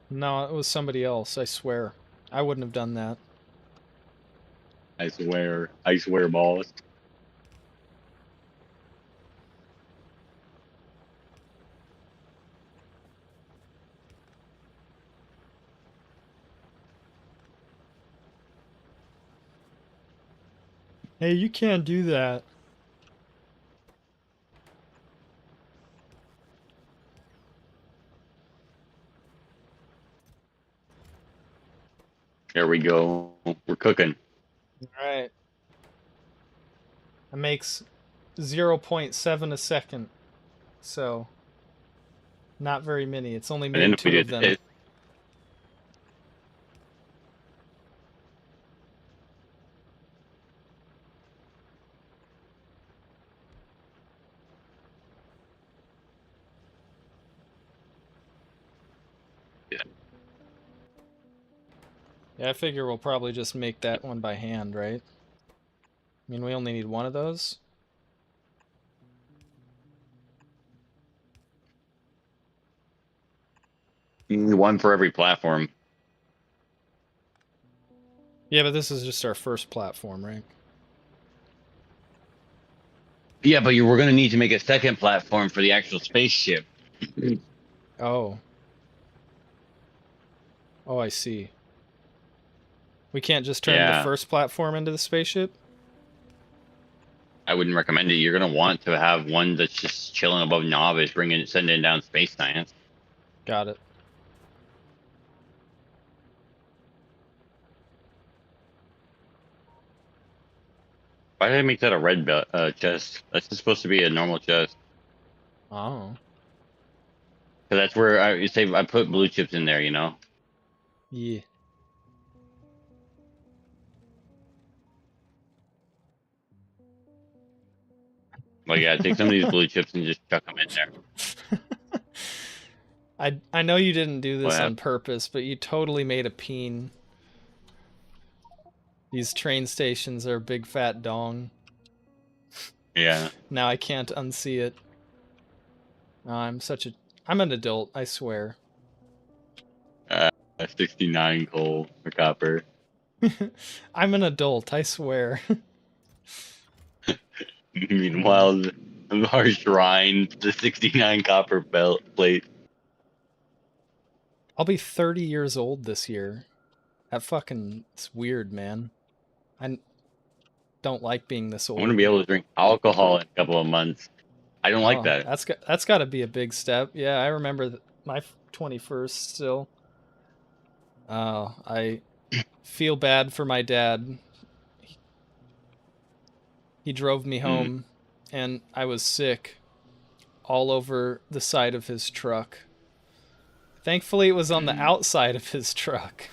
No, it was somebody else. I swear, I wouldn't have done that. I swear, boss. Hey, you can't do that. There we go. We're cooking. All right. It makes 0.7 a second, so not very many. It's only And then made if we two do of them. this, Yeah, I figure we'll probably just make that one by hand, right? I mean, we only need one of those. You need one for every platform. Yeah, but this is just our first platform, right? Yeah, but we're gonna need to make a second platform for the actual spaceship. Oh. Oh, I see. We can't just turn the Yeah, first platform into the spaceship? I wouldn't recommend it. You're gonna want to have one that's just chilling above Novice, sending down space science. Got it. Why did I make that a red chest? That's just supposed to be a normal chest. Oh. So that's where I put blue chips in there. You know. Yeah. Like, yeah, take some of these blue chips and just chuck them in there. I know you didn't do What this on happened? purpose, but you totally made a peen. These train stations are a big fat dong. Yeah. Now I can't unsee it. I'm an adult, I swear. 69 coal for copper. I'm an adult, I swear. Meanwhile, our shrine, the 69 copper belt plate. I'll be 30 years old this year. It's weird, man. I don't like being this I want to old. be able to drink alcohol in a couple of months. I don't like Oh, that. that's got to be a big step. Yeah, I remember my 21st still. Oh, I feel bad for my dad. He drove me Mm. home and I was sick all over the side of his truck. Thankfully, it was on the Mm. outside of his truck.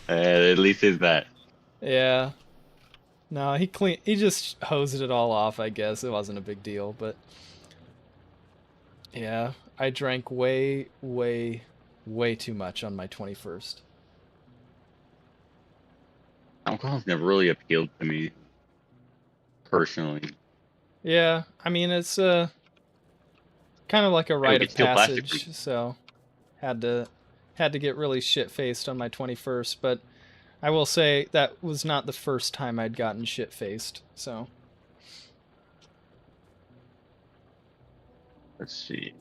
At least it's that. Yeah. No, he just hosed it all off, I guess. It wasn't a big deal, but yeah, I drank way too much on my 21st. Alcohol's never really appealed to me personally. Yeah, I mean it's kind of like a Hey, we rite could of steal plastic from passage, so had to had to get really shit-faced on my 21st, but I will say that was not the first time I'd gotten shit-faced. So, Let's see.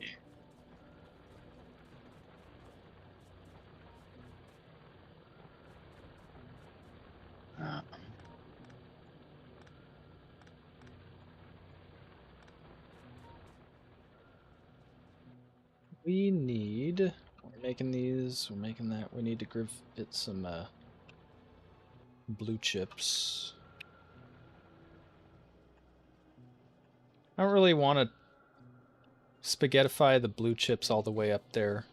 Uh, we're making these, we're making that. We need to give it some blue chips. I don't really want to spaghettify the blue chips all the way up there.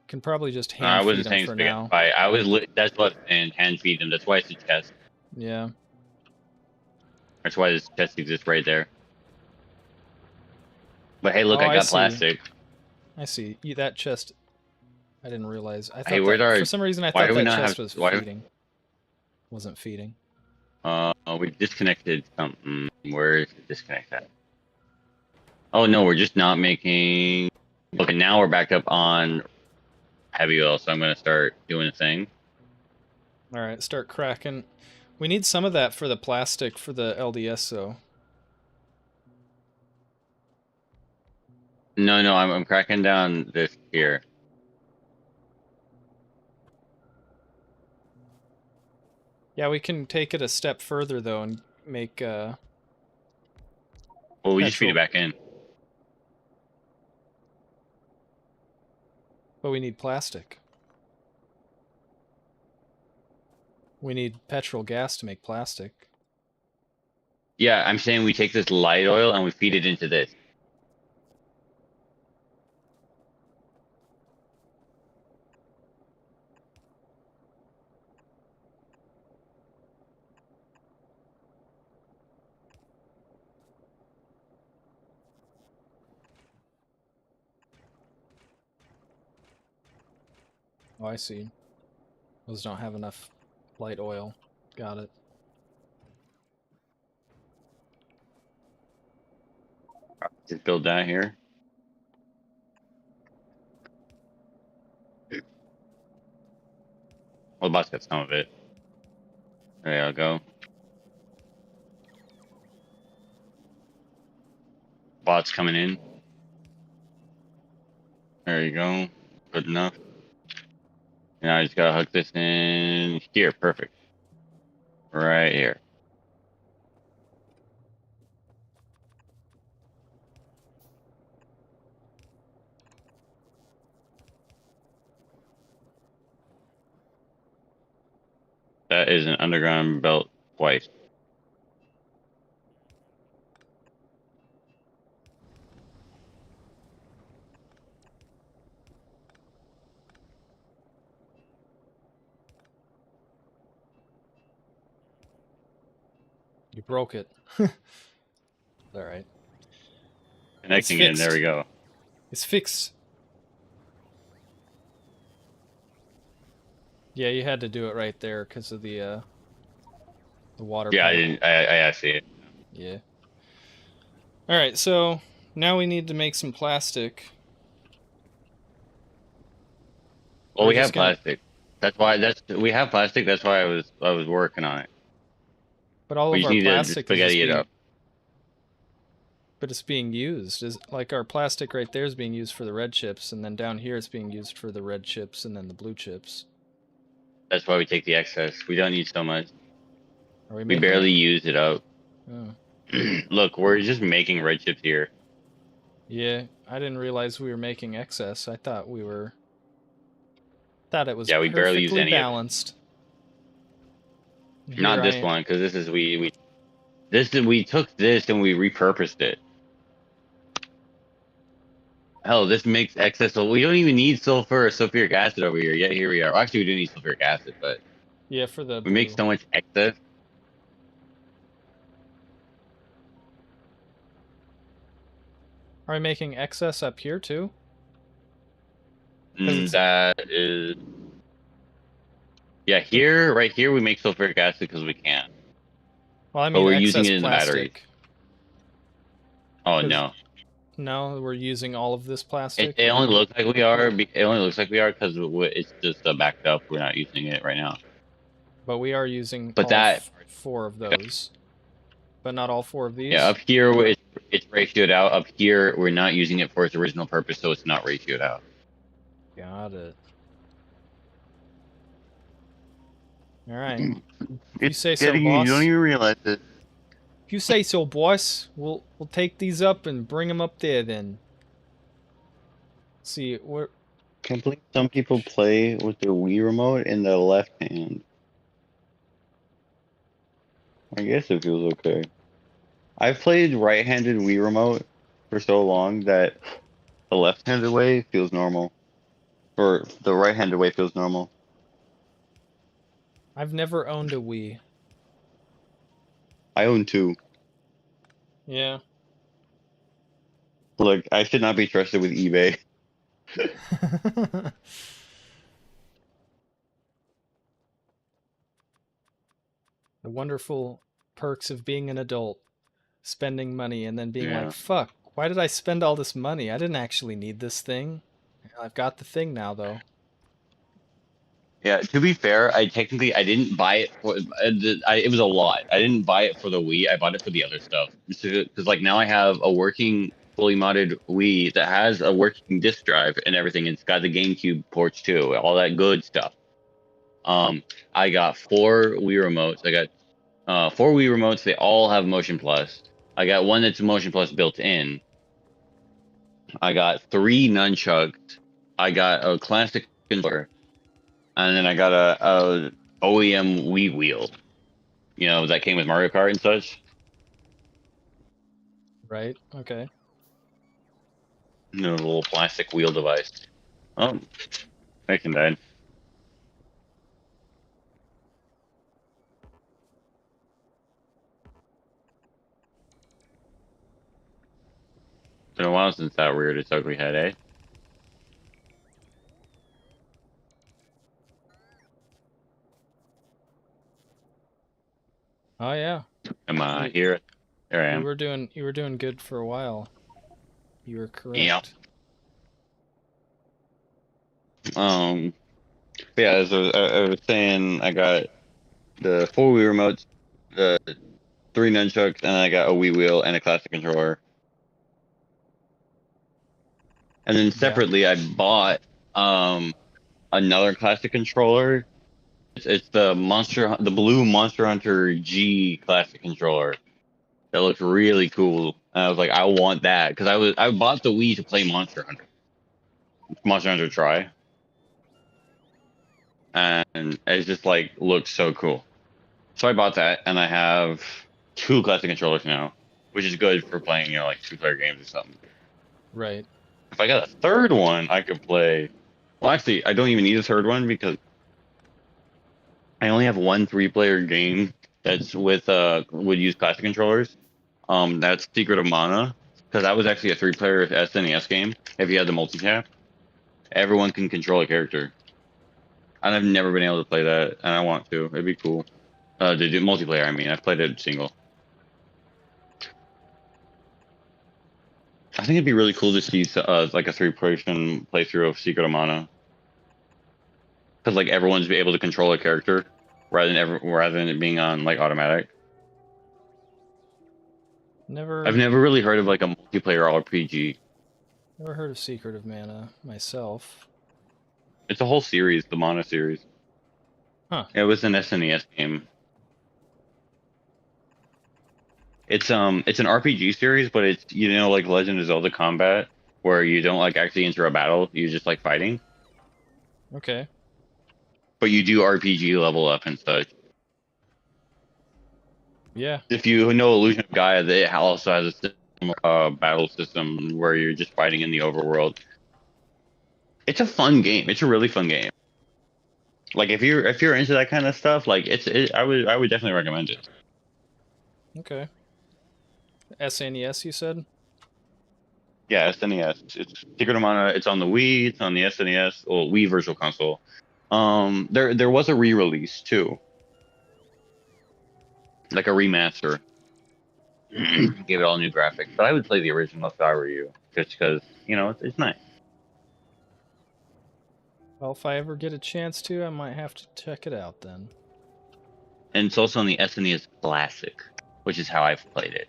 Can probably just no, I hand feed wasn't them saying for spaghetti now. pie. That's what, and hand feed them. That's why it's a chest. Yeah. That's why this chest exists right there. But hey, look, Oh, I I got see. plastic. I see. That chest, I didn't realize. I Hey, thought where'd that, our? for some reason, I Why thought do we that not have? chest was Why? feeding. Wasn't feeding. We disconnected something. Where is it disconnected? Oh no, we're just not making. Okay, now we're back up on heavy oil, so I'm gonna start doing a thing. All right, start cracking. We need some of that for the plastic for the LDS, though. No, no, I'm cracking down this here. Yeah, we can take it a step further, though, and make Well, we just feed it petrol. back in. But we need plastic. We need petrol gas to make plastic. Yeah, I'm saying we take this light oil and we feed it into this. Oh, I see. Those don't have enough light oil. Got it. Just build that here. Well, the boss got some of it. There you go. Bot's coming in. There you go. Good enough. Now I just gotta hook this in here. Perfect. Right here. That is an underground belt twice. You broke it. All right. Connecting it, and there we go. It's fixed. Yeah, you had to do it right there because of the water Yeah, I pipe. didn't. I see it. Yeah. All right, so now we need to make some plastic. Well, We're we have just gonna- plastic. We have plastic. That's why I was working on it. But all We of just our need to plastic is just spaghetti it being, up. but it's being used. Is like our plastic right there is being used for the red chips, and then down here it's being used for the red chips and then the blue chips. That's why we take the excess. We don't need so much. Are we We making barely it? use it up. Oh. Look, we're just making red chips here. Yeah, I didn't realize we were making excess. I thought we were. Thought it was Yeah, we barely use perfectly any of it. balanced. Here Not this one, because this is we took this and we repurposed it. Hell, this makes excess. So we don't even need sulfur or sulfuric acid over here. Yet here we are. Well, actually, we do need sulfuric acid, but Yeah, for the we make blue. so much excess. Are we making excess up here too? 'Cause it's- That is, yeah. Here, right here, we make sulfuric acid because we can. Well, I But mean we're excess using it in the batteries. plastic. Oh 'Cause- no. No, we're using all of this It, plastic. it only looks like we are. It only looks like we are because it's just backed up. We're not using it right now. But we are using But all that, four of those. But not all four of these. yeah, up here it's ratioed out. Up here, we're not using it for its original purpose, so it's not ratioed out. Got it. All right. You say so, boss. You don't even realize it. If you say so, boss, we'll take these up and bring them up there then. See, we're Can't believe some people play with their Wii remote in the left hand. I guess it feels okay. I've played right-handed Wii remote for so long that the left-handed way feels normal. Or the right-handed way feels normal. I've never owned a Wii. I own two. Yeah. Look, I should not be trusted with eBay. The wonderful perks of being an adult, spending money and then being Yeah. like, fuck, why did I spend all this money? I didn't actually need this thing. I've got the thing now, though. Yeah, to be fair, I didn't buy it for. It was a lot. I didn't buy it for the Wii. I bought it for the other stuff. Because like now I have a working, fully modded Wii that has a working disk drive and everything. It's got the GameCube ports too, all that good stuff. I got 4 Wii remotes. I got 4 Wii remotes. They all have Motion Plus. I got one that's Motion Plus built in. I got 3 nunchucks. I got a classic controller. And then I got a OEM Wii wheel, you know, that came with Mario Kart and such. Right? Okay. You know, the little plastic wheel device. Oh, Mason died. It's been a while since that weird it's ugly head, eh? Oh yeah, Am I You- here? Here I you am. were doing good for a while. You were Yep. correct. But yeah, as I was saying, I got the 4 Wii remotes, the 3 nunchucks, and I got a Wii wheel and a classic controller. And then Yeah. separately, I bought another classic controller. It's the blue Monster Hunter G classic controller that looks really cool. And I was like, I want that because I bought the Wii to play Monster Hunter Try, and it's just like looks so cool. So I bought that, and I have 2 classic controllers now, which is good for playing, like 2-player games or something. Right. If I got a third one, I could play. Well, actually, I don't even need a third one because I only have one 3-player game that's would use classic controllers. That's Secret of Mana, because that was actually a 3-player SNES game. If you had the multi-tap, everyone can control a character. And I've never been able to play that, and I want to. It'd be cool. To do multiplayer, I mean, I've played it single. I think it'd be really cool to see like a 3-person playthrough of Secret of Mana, because like everyone's be able to control a character rather than it being on like automatic. I've Never never really heard of like a multiplayer RPG. never heard of Secret of Mana myself. It's a whole series, the Mana series. Huh. It was an SNES game. It's an RPG series, but it's like Legend of Zelda Combat, where you don't like actually enter a battle, you just like fighting. Okay. But you do RPG level up and such. Yeah. If you know Illusion of Gaia, it also has a battle system where you're just fighting in the overworld. It's a fun game. It's a really fun game. Like if you're into that kind of stuff, like I would definitely recommend it. Okay. SNES, you said? Yeah, SNES. It's Secret of Mana. It's on the Wii. It's on the SNES. Well, Wii Virtual Console. There was a re-release too, like a remaster. Give it all new graphics, but I would play the original if I were you, just because it's nice. Well, if I ever get a chance to, I might have to check it out then. And it's also on the SNES Classic, which is how I've played it.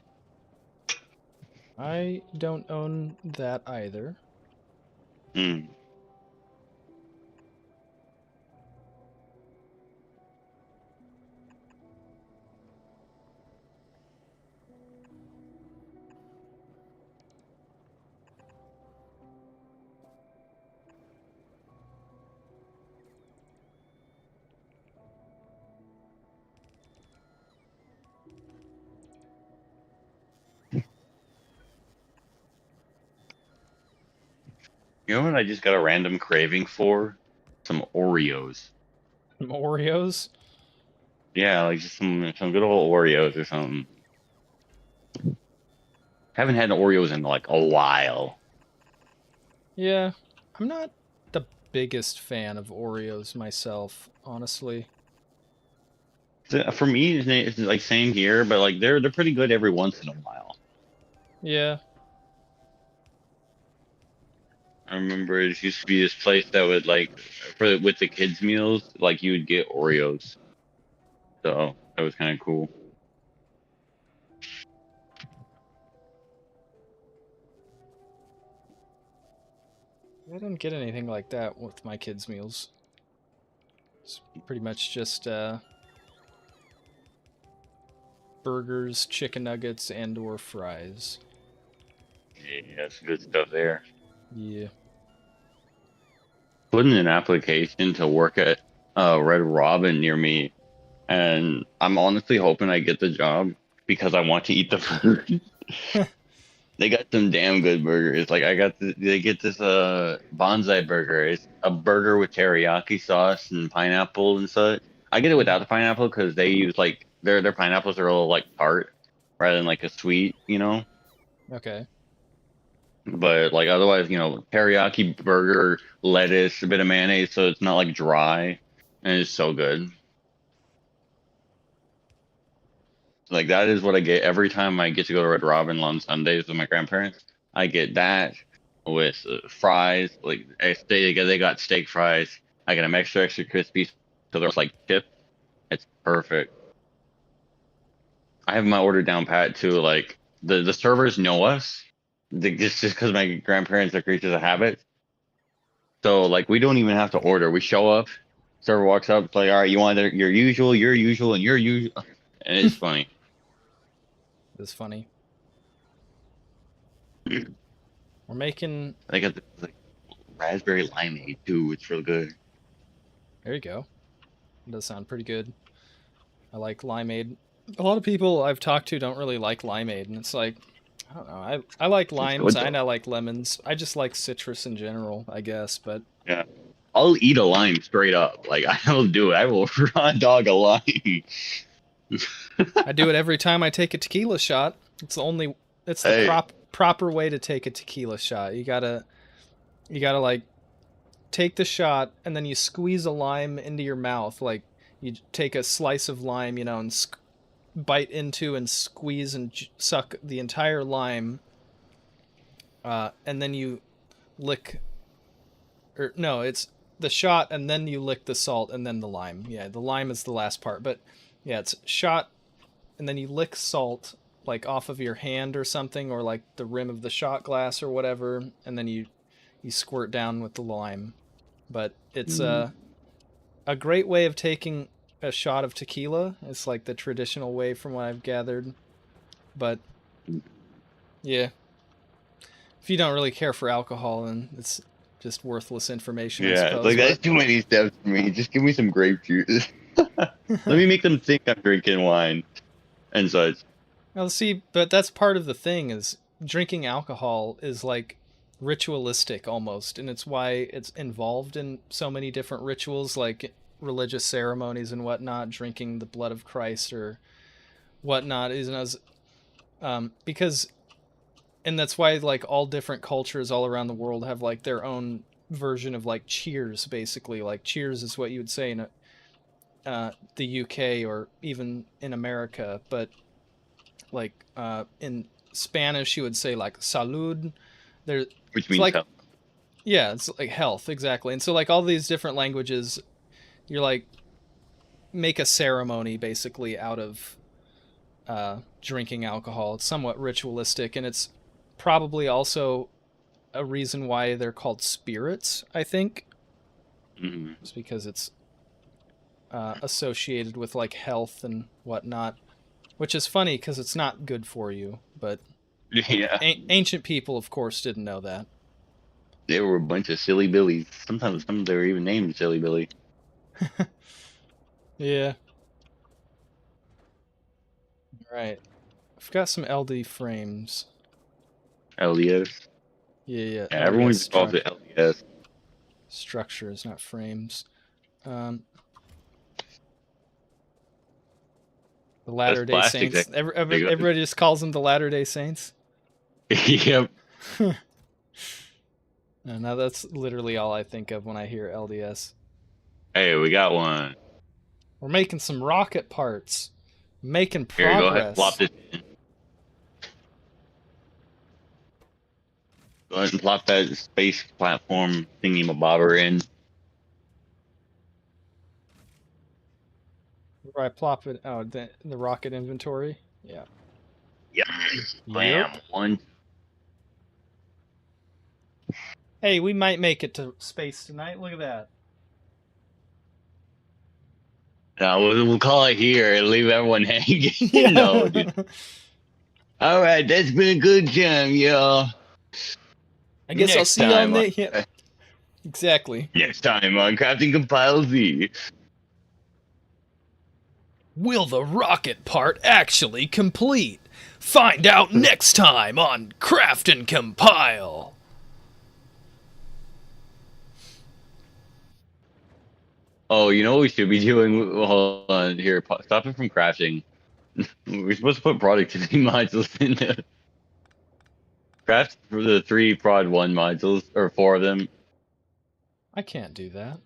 I don't own that either. Hmm. You know what I just got a random craving for? Some Oreos. Some Oreos? Yeah, like just some good old Oreos or something. Haven't had Oreos in like a while. Yeah. I'm not the biggest fan of Oreos myself, honestly. For me, it's like same here, but like they're pretty good every once in a while. Yeah. I remember it used to be this place that would like with the kids meals, like you would get Oreos. So that was kind of cool. I didn't get anything like that with my kids' meals. It's pretty much just burgers, chicken nuggets, and or fries. Yeah, that's good stuff there. Yeah. Put in an application to work at Red Robin near me, and I'm honestly hoping I get the job because I want to eat the food. They got some damn good burgers. Like they get this bonsai burger. It's a burger with teriyaki sauce and pineapple and such. I get it without the pineapple because they use like their pineapples are a little like tart rather than like a sweet, Okay. But like otherwise, teriyaki burger, lettuce, a bit of mayonnaise, so it's not like dry, and it's so good. Like that is what I get every time I get to go to Red Robin on Sundays with my grandparents. I get that with fries. Like they got steak fries. I get them extra crispy, so they're like chip. It's perfect. I have my order down pat too. Like the servers know us, just because my grandparents are creatures of habit. So like we don't even have to order. We show up, server walks up, it's like, all right, you want your usual, and your usual, and it's funny. It's funny. We're making. They got the like raspberry limeade too. It's real good. There you go. It does sound pretty good. I like limeade. A lot of people I've talked to don't really like limeade, and it's like, I don't know. I like limes good, and I like lemons. I just like citrus in general, I guess. But Yeah, I'll eat a lime straight up. Like I will do it. I will raw dog a lime. I do it every time I take a tequila shot. It's the only. It's the Hey. proper way to take a tequila shot. You gotta like take the shot and then you squeeze a lime into your mouth. Like you take a slice of lime, you know, and bite into and squeeze and suck the entire lime. And then you lick. Or no, it's the shot and then you lick the salt and then the lime. Yeah, the lime is the last part, but yeah, it's shot and then you lick salt like off of your hand or something, or like the rim of the shot glass or whatever, and then you squirt down with the lime. But it's a great way of taking a shot of tequila. It's like the traditional way from what I've gathered. But yeah, if you don't really care for alcohol, then it's just worthless information. I Yeah, suppose, like that's but too many steps for me. Just give me some grape juice. Let me make them think I'm drinking wine and such. well, see, but that's part of the thing is drinking alcohol is like ritualistic almost, and it's why it's involved in so many different rituals like religious ceremonies and whatnot. Drinking the blood of Christ or whatnot isn't as because, and that's why like all different cultures all around the world have like their own version of like cheers. Basically, like cheers is what you would say in the UK or even in America, but like in Spanish you would say like salud. There, Which it's means like health. yeah, it's like health exactly. And so like all these different languages, you're like make a ceremony basically out of drinking alcohol. It's somewhat ritualistic, and it's probably also a reason why they're called spirits. I think Mhm. it's because it's associated with like health and whatnot, which is funny because it's not good for you. But Yeah, ancient people, of course, didn't know that. they were a bunch of silly billies. Sometimes some they were even named Silly Billy. Yeah. Right. I've got some LD frames. LDS. Yeah. Yeah, LDS everyone's involved with LDS. structures, not frames. The Latter Day plastic, Saints. good. Everybody just calls them the Latter Day Saints. Yep. No, that's literally all I think of when I hear LDS. Hey, we got one. We're making some rocket parts. Making Here, go ahead, progress. plop this in. Go ahead and plop that space platform thingy mabobber in. Where I plop it. Oh, the rocket inventory. Yeah. Yep. Bam. One. Hey, we might make it to space tonight. Look at that. No, we'll call it here and leave everyone hanging. No, dude. All right, that's been a good time, y'all. I guess I'll Next see y'all time next. Yeah. Exactly. Next time on Crafting Compile Z. Will the rocket part actually complete? Find out next time on Craft and Compile. Oh, you know what we should be doing? Hold on, here. Stop it from crashing. We're supposed to put productivity modules in there. Craft for the 3 prod 1 modules, or 4 of them. I can't do that.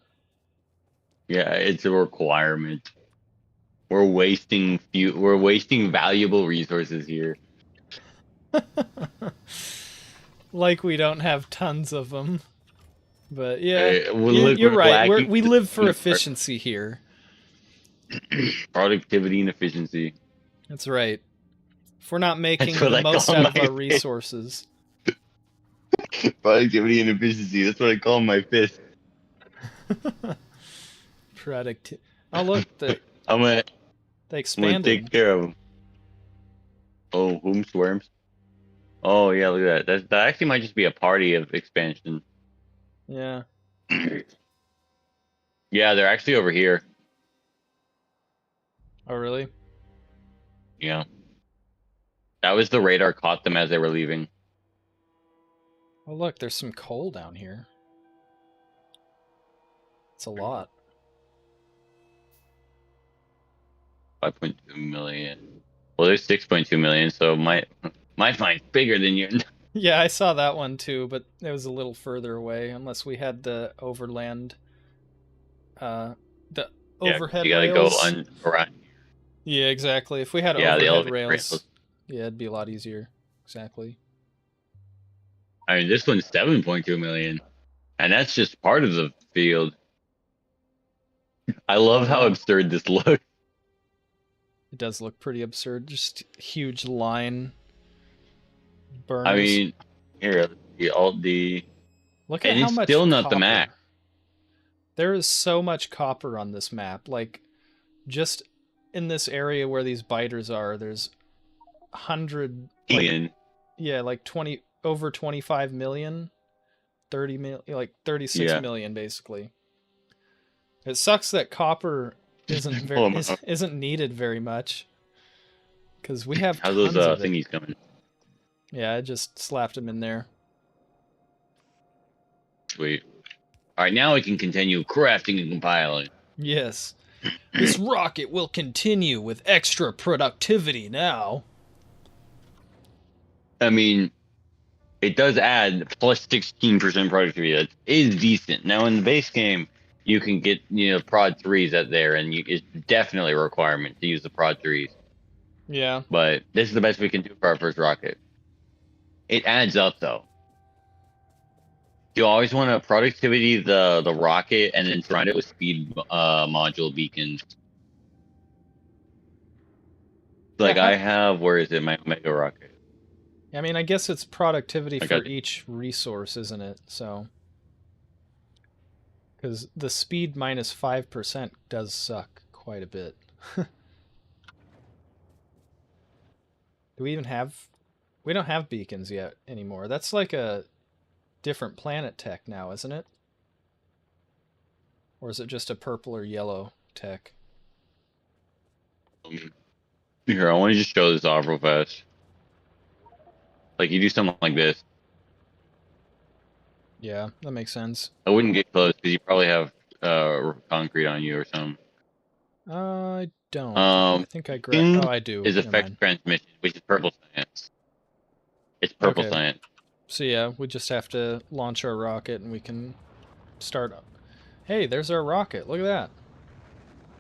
Yeah, it's a requirement. we're wasting valuable resources here. Like we don't have tons of them. But yeah, you're We're right. lacking We live for the efficiency here. productivity and efficiency. That's right. If we're not making That's what the I most call out of my our fist. resources. Productivity and efficiency. That's what I call my fist. Productivity. Oh look, they I'm gonna expanded. take care of them. Oh, whom swarms? Oh yeah, look at that. That actually might just be a party of expansion. Yeah. Yeah, they're actually over here. Oh really? Yeah. That was the radar caught them as they were leaving. Oh look, there's some coal down here. It's a lot. 5.2 million. Well, there's 6.2 million, so my mine's bigger than yours. Yeah, I saw that one too, but it was a little further away. Unless we had the overland, the Yeah, overhead you gotta rails. go around. Yeah, exactly. If we had Yeah, the overhead elevator rails, rails. yeah, it'd be a lot easier. Exactly. I mean, this one's 7.2 million, and that's just part of the field. I love how Yeah. absurd this looks. It does look pretty absurd. Just huge line burners. I mean, here, the Alt D, look at and how it's much still not copper. the max. There is so much copper on this map. Like, just in this area where these biters are, there's 100, like, And yeah, like 20, over 25 million, 30 million, like 36 Yeah. million basically. It sucks that copper isn't needed very much, because we have how's tons those of it. thingies coming? Yeah, I just slapped them in there. Sweet. All right, now we can continue crafting and compiling. Yes. This rocket will continue with extra productivity now. I mean, it does add plus 16% productivity. That is decent. Now in the base game, you can get prod 3s at there, and it's definitely a requirement to use the prod 3s. Yeah. But this is the best we can do for our first rocket. It adds up though. You always want to productivity the rocket and then surround it with speed module beacons. Like Yeah, I have, where is it? My Omega rocket. I mean, I guess it's productivity I for got it. each resource, isn't it? So, because the speed minus 5% does suck quite a bit. Do we even have? We don't have beacons yet anymore. That's like a different planet tech now, isn't it? Or is it just a purple or yellow tech? Here, I want to just show this off real fast. Like you do something like this. Yeah, that makes sense. I wouldn't get close because you probably have concrete on you or something. I don't. I think I grabbed. Oh, I do. Is Never effect mind. transmission, which is purple science. It's purple Okay. science. So yeah, we just have to launch our rocket and we can start up. Hey, there's our rocket. Look at that.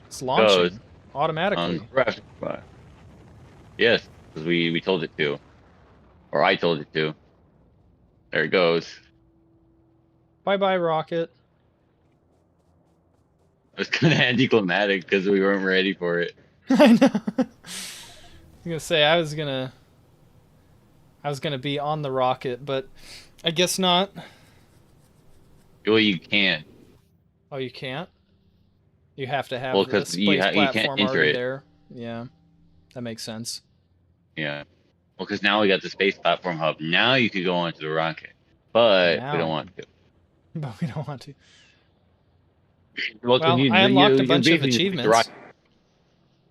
It's launching Goes automatically. graphic spot. Yes, because we told it to, or I told it to. There it goes. Bye-bye, rocket. It was kind of anticlimactic because we weren't ready for it. I know. I was gonna say I was gonna be on the rocket, but I guess not. Well, you can't. Oh, you can't? You have to have Well, the 'cause space you can't platform enter already it. there. Yeah, that makes sense. Yeah. Well, because now we got the space platform hub. Now you could go onto the rocket, but Now we I don't want to. But we don't want to. Well, 'cause Well, I unlocked a you bunch of basically just push the achievements. rocket.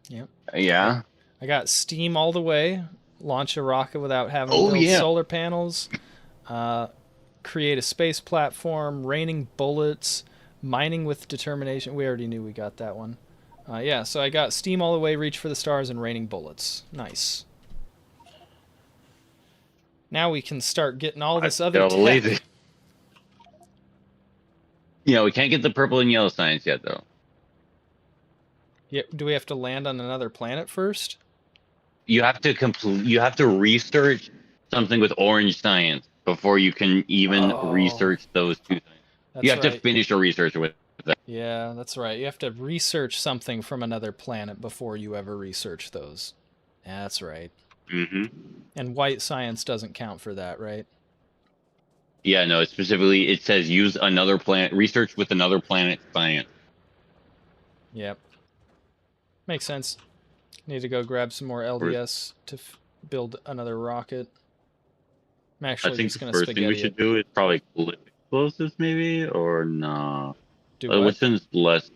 Yep. Yeah. I got steam all the way. Launch a rocket without having Oh, to build yeah. solar panels. Create a space platform. Raining bullets. Mining with determination. We already knew we got that one. Yeah, so I got steam all the way, reach for the stars, and raining bullets. Nice. Now we can start getting all this other They're tech. lazy. We can't get the purple and yellow science yet, though. Yeah. Do we have to land on another planet first? You have to complete. You have to research something with orange science before you can even Oh, research those two things. You that's have to right. finish your research with that. Yeah, that's right. You have to research something from another planet before you ever research those. That's right. Hmm. And white science doesn't count for that, right? Yeah, no. Specifically, it says use another planet. Research with another planet science. Yep. Makes sense. Need to go grab some more LDS to build another rocket. I'm I actually think just the gonna first thing we spaghetti it. should do is probably clip explosives, maybe, or nah. Do what? Which one's less?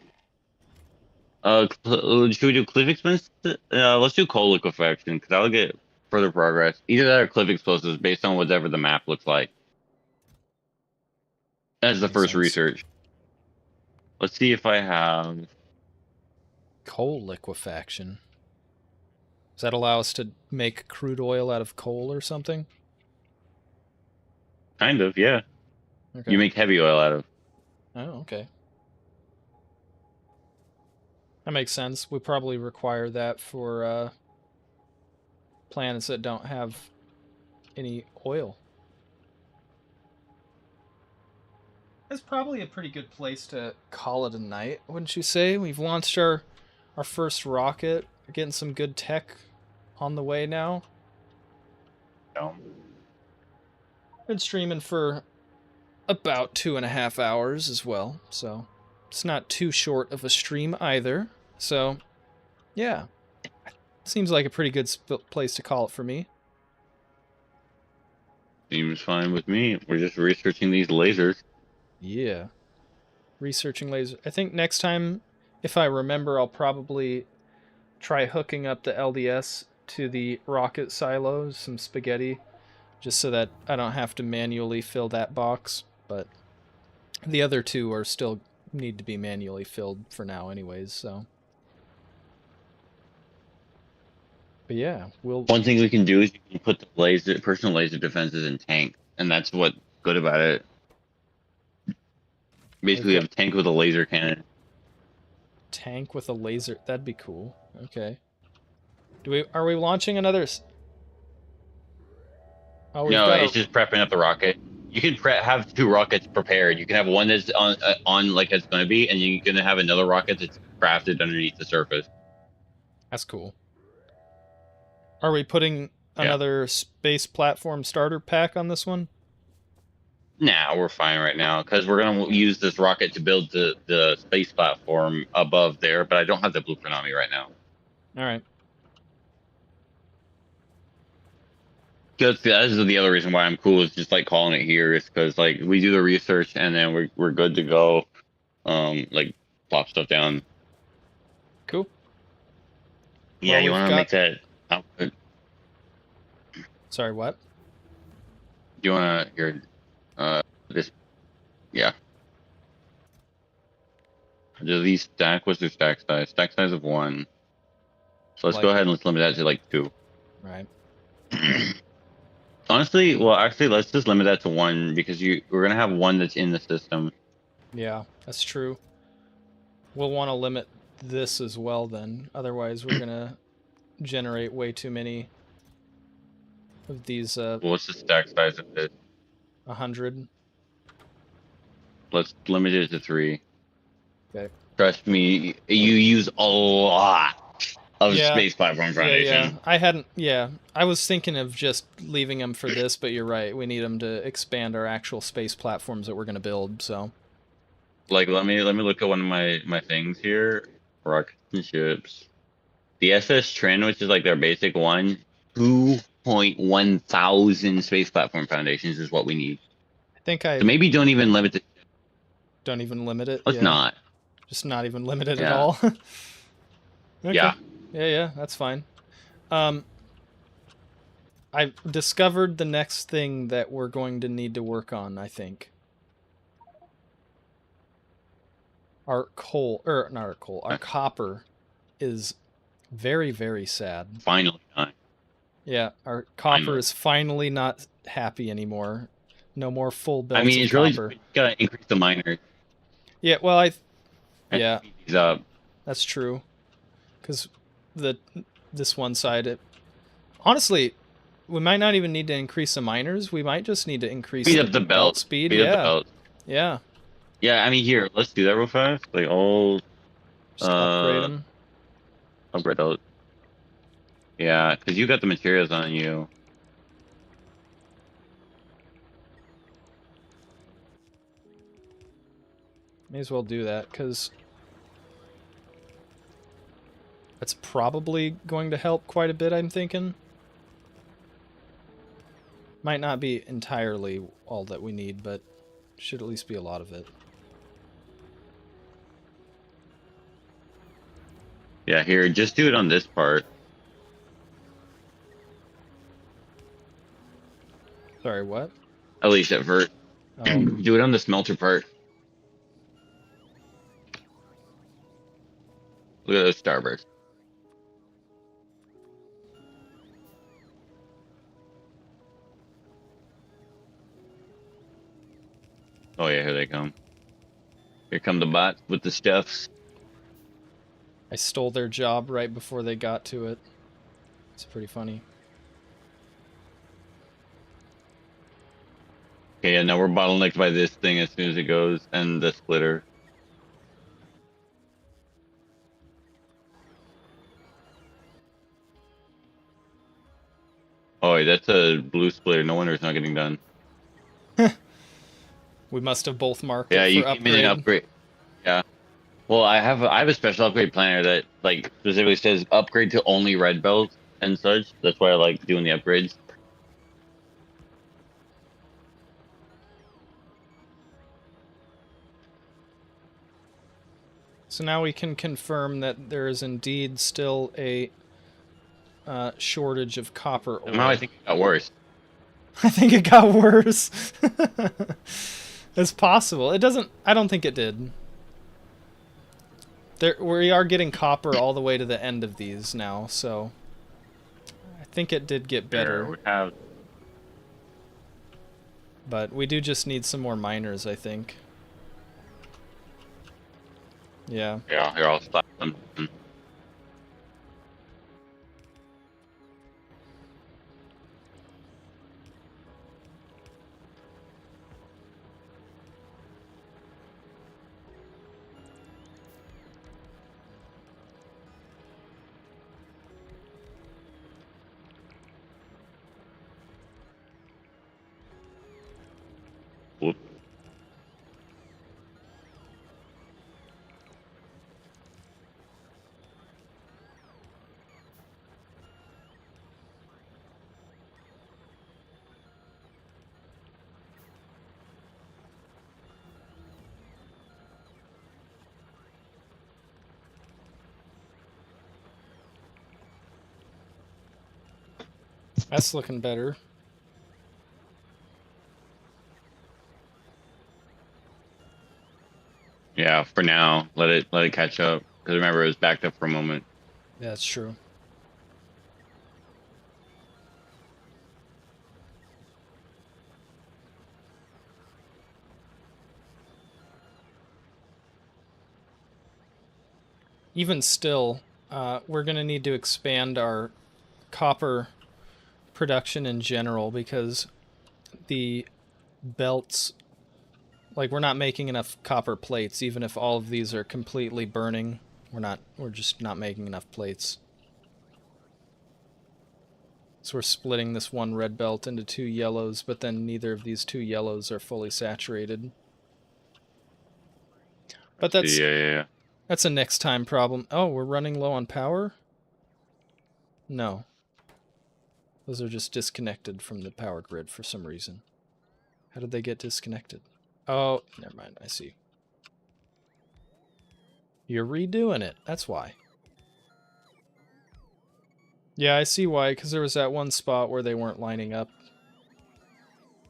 Should we do cliff explosives? Let's do coal liquefaction because that'll get further progress. Either that or cliff explosives, based on whatever the map looks like. As the Makes first sense. research. Let's see if I have. Coal liquefaction. Does that allow us to make crude oil out of coal or something? Kind of, yeah. Okay. You make heavy oil out of. Oh, okay. That makes sense. We probably require that for planets that don't have any oil. That's probably a pretty good place to call it a night, wouldn't you say? We've launched our first rocket. We're getting some good tech on the way now. No. Been streaming for about 2.5 hours as well, so it's not too short of a stream either. So, yeah, seems like a pretty good place to call it for me. Seems fine with me. We're just researching these lasers. Yeah. Researching laser. I think next time, if I remember, I'll probably try hooking up the LDS to the rocket silos, some spaghetti, just so that I don't have to manually fill that box. But the other two are still need to be manually filled for now anyways, so. But yeah, we'll... One thing we can do is you can put the personal laser defenses in tank, and that's what's good about it. Basically, you have a tank with a laser cannon. Tank with a laser. That'd be cool. Okay. Are we launching another... Oh, we've No, got it's just prepping up the rocket. You can have two rockets prepared. You can have one that's on like it's going to be, and you're going to have another rocket that's crafted underneath the surface. That's cool. Are we putting Yeah. another space platform starter pack on this one? Nah, we're fine right now because we're going to use this rocket to build the space platform above there, but I don't have the blueprint on me right now. All right. That's the other reason why I'm cool is just like calling it here is because like we do the research and then we're good to go. Like plop stuff down. Cool. Yeah, Well, you we've want to got- make that output? Sorry, what? Do you want to hear this? Yeah. Do these stack? What's their stack size? Stack size of 1. So let's go ahead and let's limit that to like 2. Right. Honestly, well, actually, let's just limit that to 1 because we're gonna have 1 that's in the system. Yeah, that's true. We'll want to limit this as well then. Otherwise, we're going to generate way too many of these Well, what's the stack size of this? 100. Let's limit it to 3. Okay. Trust me, you use a lot of Yeah. space platform foundation. I was thinking of just leaving them for this, but you're right. We need them to expand our actual space platforms that we're going to build, so. Like, let me look at one of my things here. Rockets and ships. The SS Trend, which is like their basic one, 2.1 thousand space platform foundations is what we need. I think I So maybe don't even limit it. don't even limit it. Let's Yeah. not. Just not even limit it at Yeah. all. Okay. Yeah. Yeah, that's fine. I discovered the next thing that we're going to need to work on, I think. Our copper is very, very sad. Finally done. Yeah, our copper Finally. is finally not happy anymore. No more full belts I mean, of it's really copper. just gotta increase the miners. Yeah, well, and yeah, speed these up. that's true. because this one side, honestly, we might not even need to increase the miners. We might just need to increase Speed the up the belt belt. speed. Speed up the Yeah, belt. yeah. Yeah, I mean, here, let's do that real fast. Like, all Just upgrade them. upgrade those. Yeah, because you got the materials on you. May as well do that because that's probably going to help quite a bit. I'm thinking. Might not be entirely all that we need, but should at least be a lot of it. Yeah, here, just do it on this part. Sorry, what? At least at first. Oh, Do it on the smelter part. Look at those starbursts. Oh yeah, here they come. Here come the bots with the stuffs. I stole their job right before they got to it. It's pretty funny. Okay, yeah, now we're bottlenecked by this thing as soon as it goes, and the splitter. Oh, wait, that's a blue splitter. No wonder it's not getting done. We must have both marked Yeah, it you for gave me an upgrade. upgrade. Yeah. Well, I have a special upgrade planner that like specifically says upgrade to only red belts and such. That's why I like doing the upgrades. So now we can confirm that there is indeed still a shortage of copper ore. Somehow I think it got worse. I think it got worse. It's possible. It doesn't. I don't think it did. We are getting copper all the way to the end of these now, so I think it did get better. Here, we have But we do just need some more miners, I think. Yeah. here, I'll stop them. Whoop. That's looking better. Yeah, for now, let it catch up. Because remember, it was backed up for a moment. Yeah, that's true. Even still, we're going to need to expand our copper production in general because the belts, like, we're not making enough copper plates. Even if all of these are completely burning, we're just not making enough plates. So we're splitting this one red belt into two yellows, but then neither of these two yellows are fully saturated. But Yeah. that's a next time problem. Oh, we're running low on power? No. Those are just disconnected from the power grid for some reason. How did they get disconnected? Oh, never mind. I see. You're redoing it. That's why. Yeah, I see why, because there was that one spot where they weren't lining up.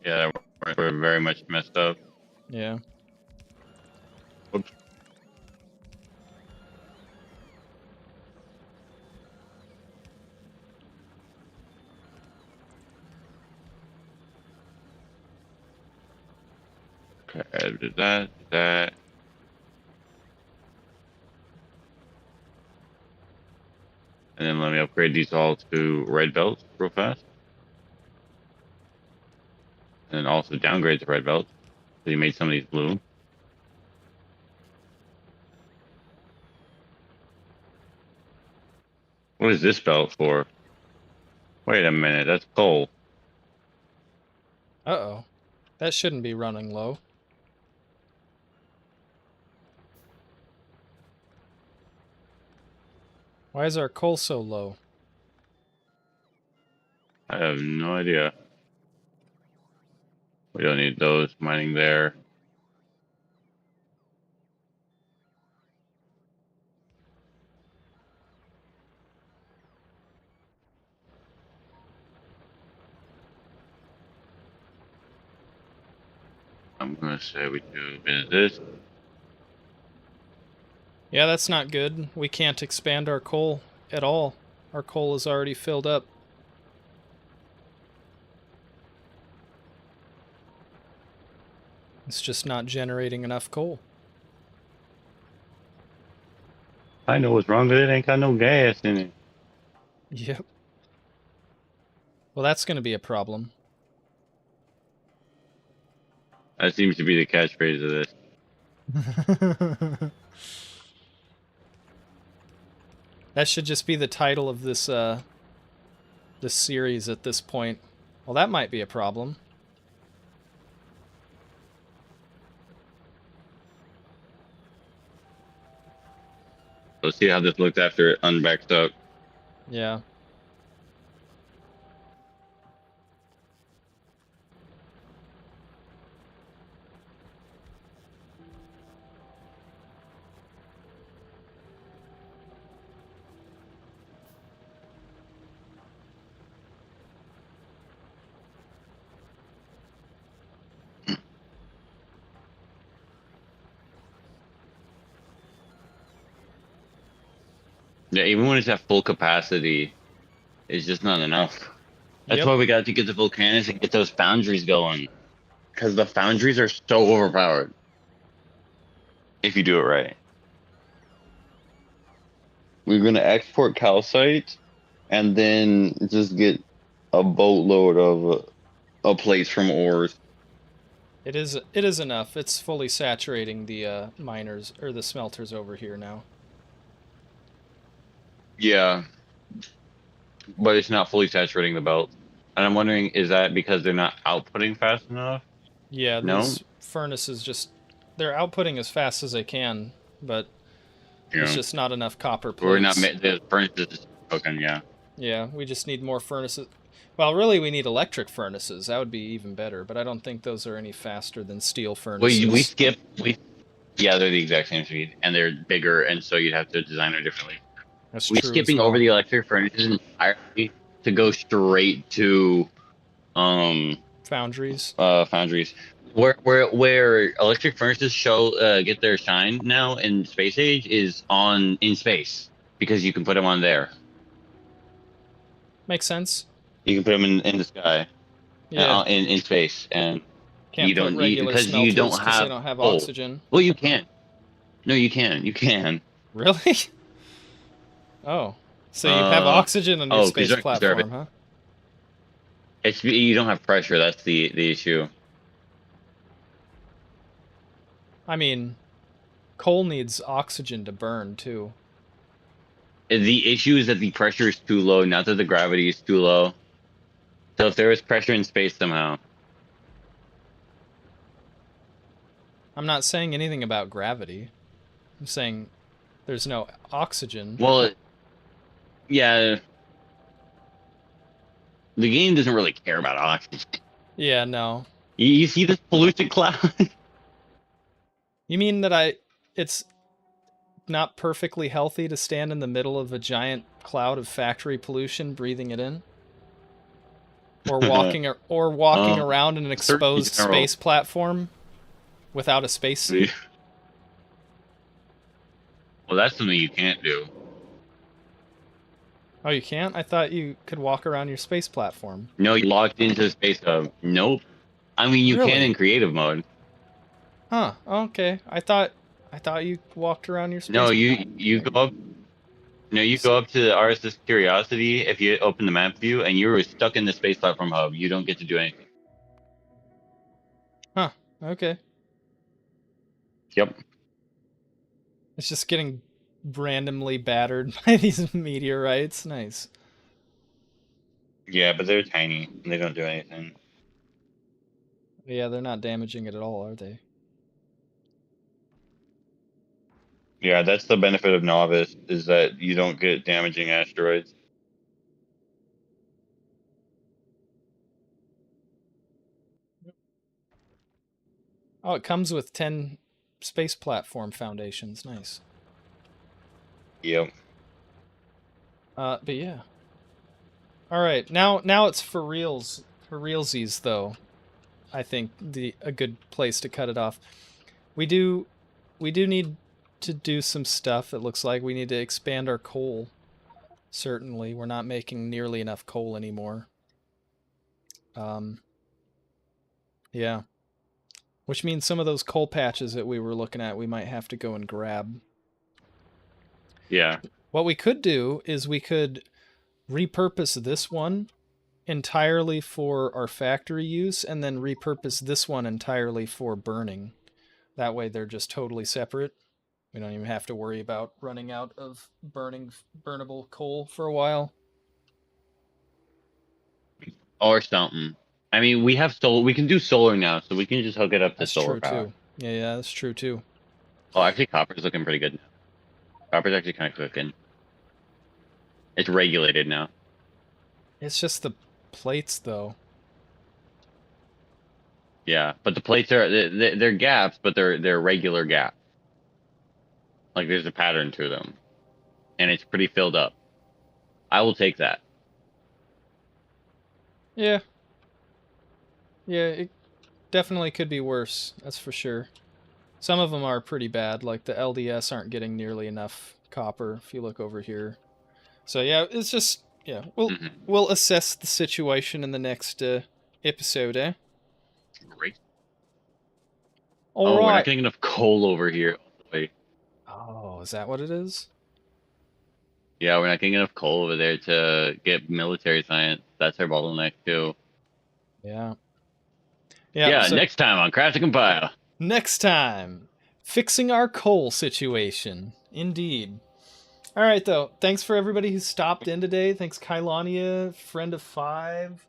Yeah, we're very much messed up. Yeah. Oops. Okay, did that. And then let me upgrade these all to red belts real fast. And then also downgrade to red belts. So you made some of these blue. What is this belt for? Wait a minute, that's coal. Uh-oh. That shouldn't be running low. Why is our coal so low? I have no idea. We don't need those mining there. I'm gonna say we do a bit of this. Yeah, that's not good. We can't expand our coal at all. Our coal is already filled up. It's just not generating enough coal. I know what's wrong with it. Ain't got no gas in it. Yep. Well, that's going to be a problem. That seems to be the catchphrase of this. That should just be the title of this this series at this point. Well, that might be a problem. Let's see how this looks after it unbacked up. Yeah. Yeah, even when it's at full capacity, it's just not enough. That's Yep. why we got to get the volcanics and get those foundries going. Because the foundries are so overpowered. If you do it right. We're gonna export calcite, and then just get a boatload of plates from ores. It is enough. It's fully saturating the miners or the smelters over here now. Yeah. But it's not fully saturating the belt. And I'm wondering, is that because they're not outputting fast enough? Yeah, No? these furnaces just they're outputting as fast as they can, but there's Yeah. just not enough copper plates. We're not the furnaces is broken, yeah. Yeah, we just need more furnaces. Well, really, we need electric furnaces. That would be even better, but I don't think those are any faster than steel furnaces. Yeah, they're the exact same speed, and they're bigger, and so you'd have to design them differently. That's We're true as skipping well. over the electric furnaces entirely to go straight to Foundries. foundries. Where electric furnaces get their shine now in space age is in space, because you can put them on there. Makes sense. You can put them in the sky, Yeah. in space, and Can't you put don't regular because smelters you don't because have they don't have coal. oxygen. Well, you can. No, you can. You can. Really? Oh. So you have oxygen on your 'cause space you don't conserve platform, huh? You don't have pressure. That's the issue. I mean, coal needs oxygen to burn, too. The issue is that the pressure is too low, not that the gravity is too low. So if there was pressure in space somehow. I'm not saying anything about gravity. I'm saying there's no oxygen. Well, yeah. The game doesn't really care about oxygen. Yeah, no. You see this polluted cloud? You mean that it's not perfectly healthy to stand in the middle of a giant cloud of factory pollution breathing it in? Or walking around in an exposed general. space platform without a spacesuit? Well, that's something you can't do. Oh, you can't? I thought you could walk around your space platform. No, you're locked into the space hub. Nope. I mean, you Really? can in creative mode. Huh, okay. I thought you walked around your space No, you go up. You know, you go up to the RSS Curiosity if you open the map view, and you're stuck in the space platform hub. You don't get to do anything. Huh. Okay. Yep. It's just getting randomly battered by these meteorites. Nice. Yeah, but they're tiny. And they don't do anything. Yeah, they're not damaging it at all, are they? Yeah, that's the benefit of Novice, is that you don't get damaging asteroids. Oh, it comes with 10 space platform foundations. Nice. Yep. But yeah. All right, now it's for realsies though. I think a good place to cut it off. We do need to do some stuff. It looks like we need to expand our coal. Certainly, we're not making nearly enough coal anymore. Yeah. Which means some of those coal patches that we were looking at, we might have to go and grab. Yeah. What we could do is we could repurpose this one entirely for our factory use and then repurpose this one entirely for burning. That way they're just totally separate. We don't even have to worry about running out of burnable coal for a while. Or something. I mean, we have solar. We can do solar now, so we can just hook it up to That's solar true power. too. Yeah, that's true too. Oh, actually, copper's looking pretty good now. Copper's actually kind of cooking. It's regulated now. It's just the plates though. Yeah, but the plates are they're gaps, but they're regular gaps. Like there's a pattern to them, and it's pretty filled up. I will take that. Yeah. Yeah, it definitely could be worse. That's for sure. Some of them are pretty bad, like the LDS aren't getting nearly enough copper if you look over here. So yeah, it's just yeah, we'll assess the situation in the next episode, eh? Great. All Oh, we're not right. getting enough coal over here. Wait. Oh, is that what it is? Yeah, we're not getting enough coal over there to get military science. That's our bottleneck too. Yeah. Yeah, So next time on Craft and Compile. next time, fixing our coal situation. Indeed. All right, though. Thanks for everybody who stopped in today. Thanks, Kylania, friend of five,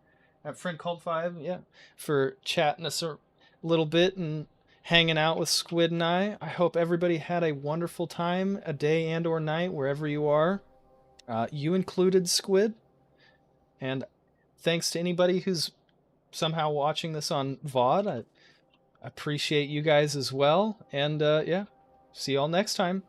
friend called five, yeah, for chatting us a little bit and hanging out with Squid and I. I hope everybody had a wonderful time, a day and or night, wherever you are. You included, Squid. And thanks to anybody who's somehow watching this on VOD. I appreciate you guys as well. And yeah, see you all next time.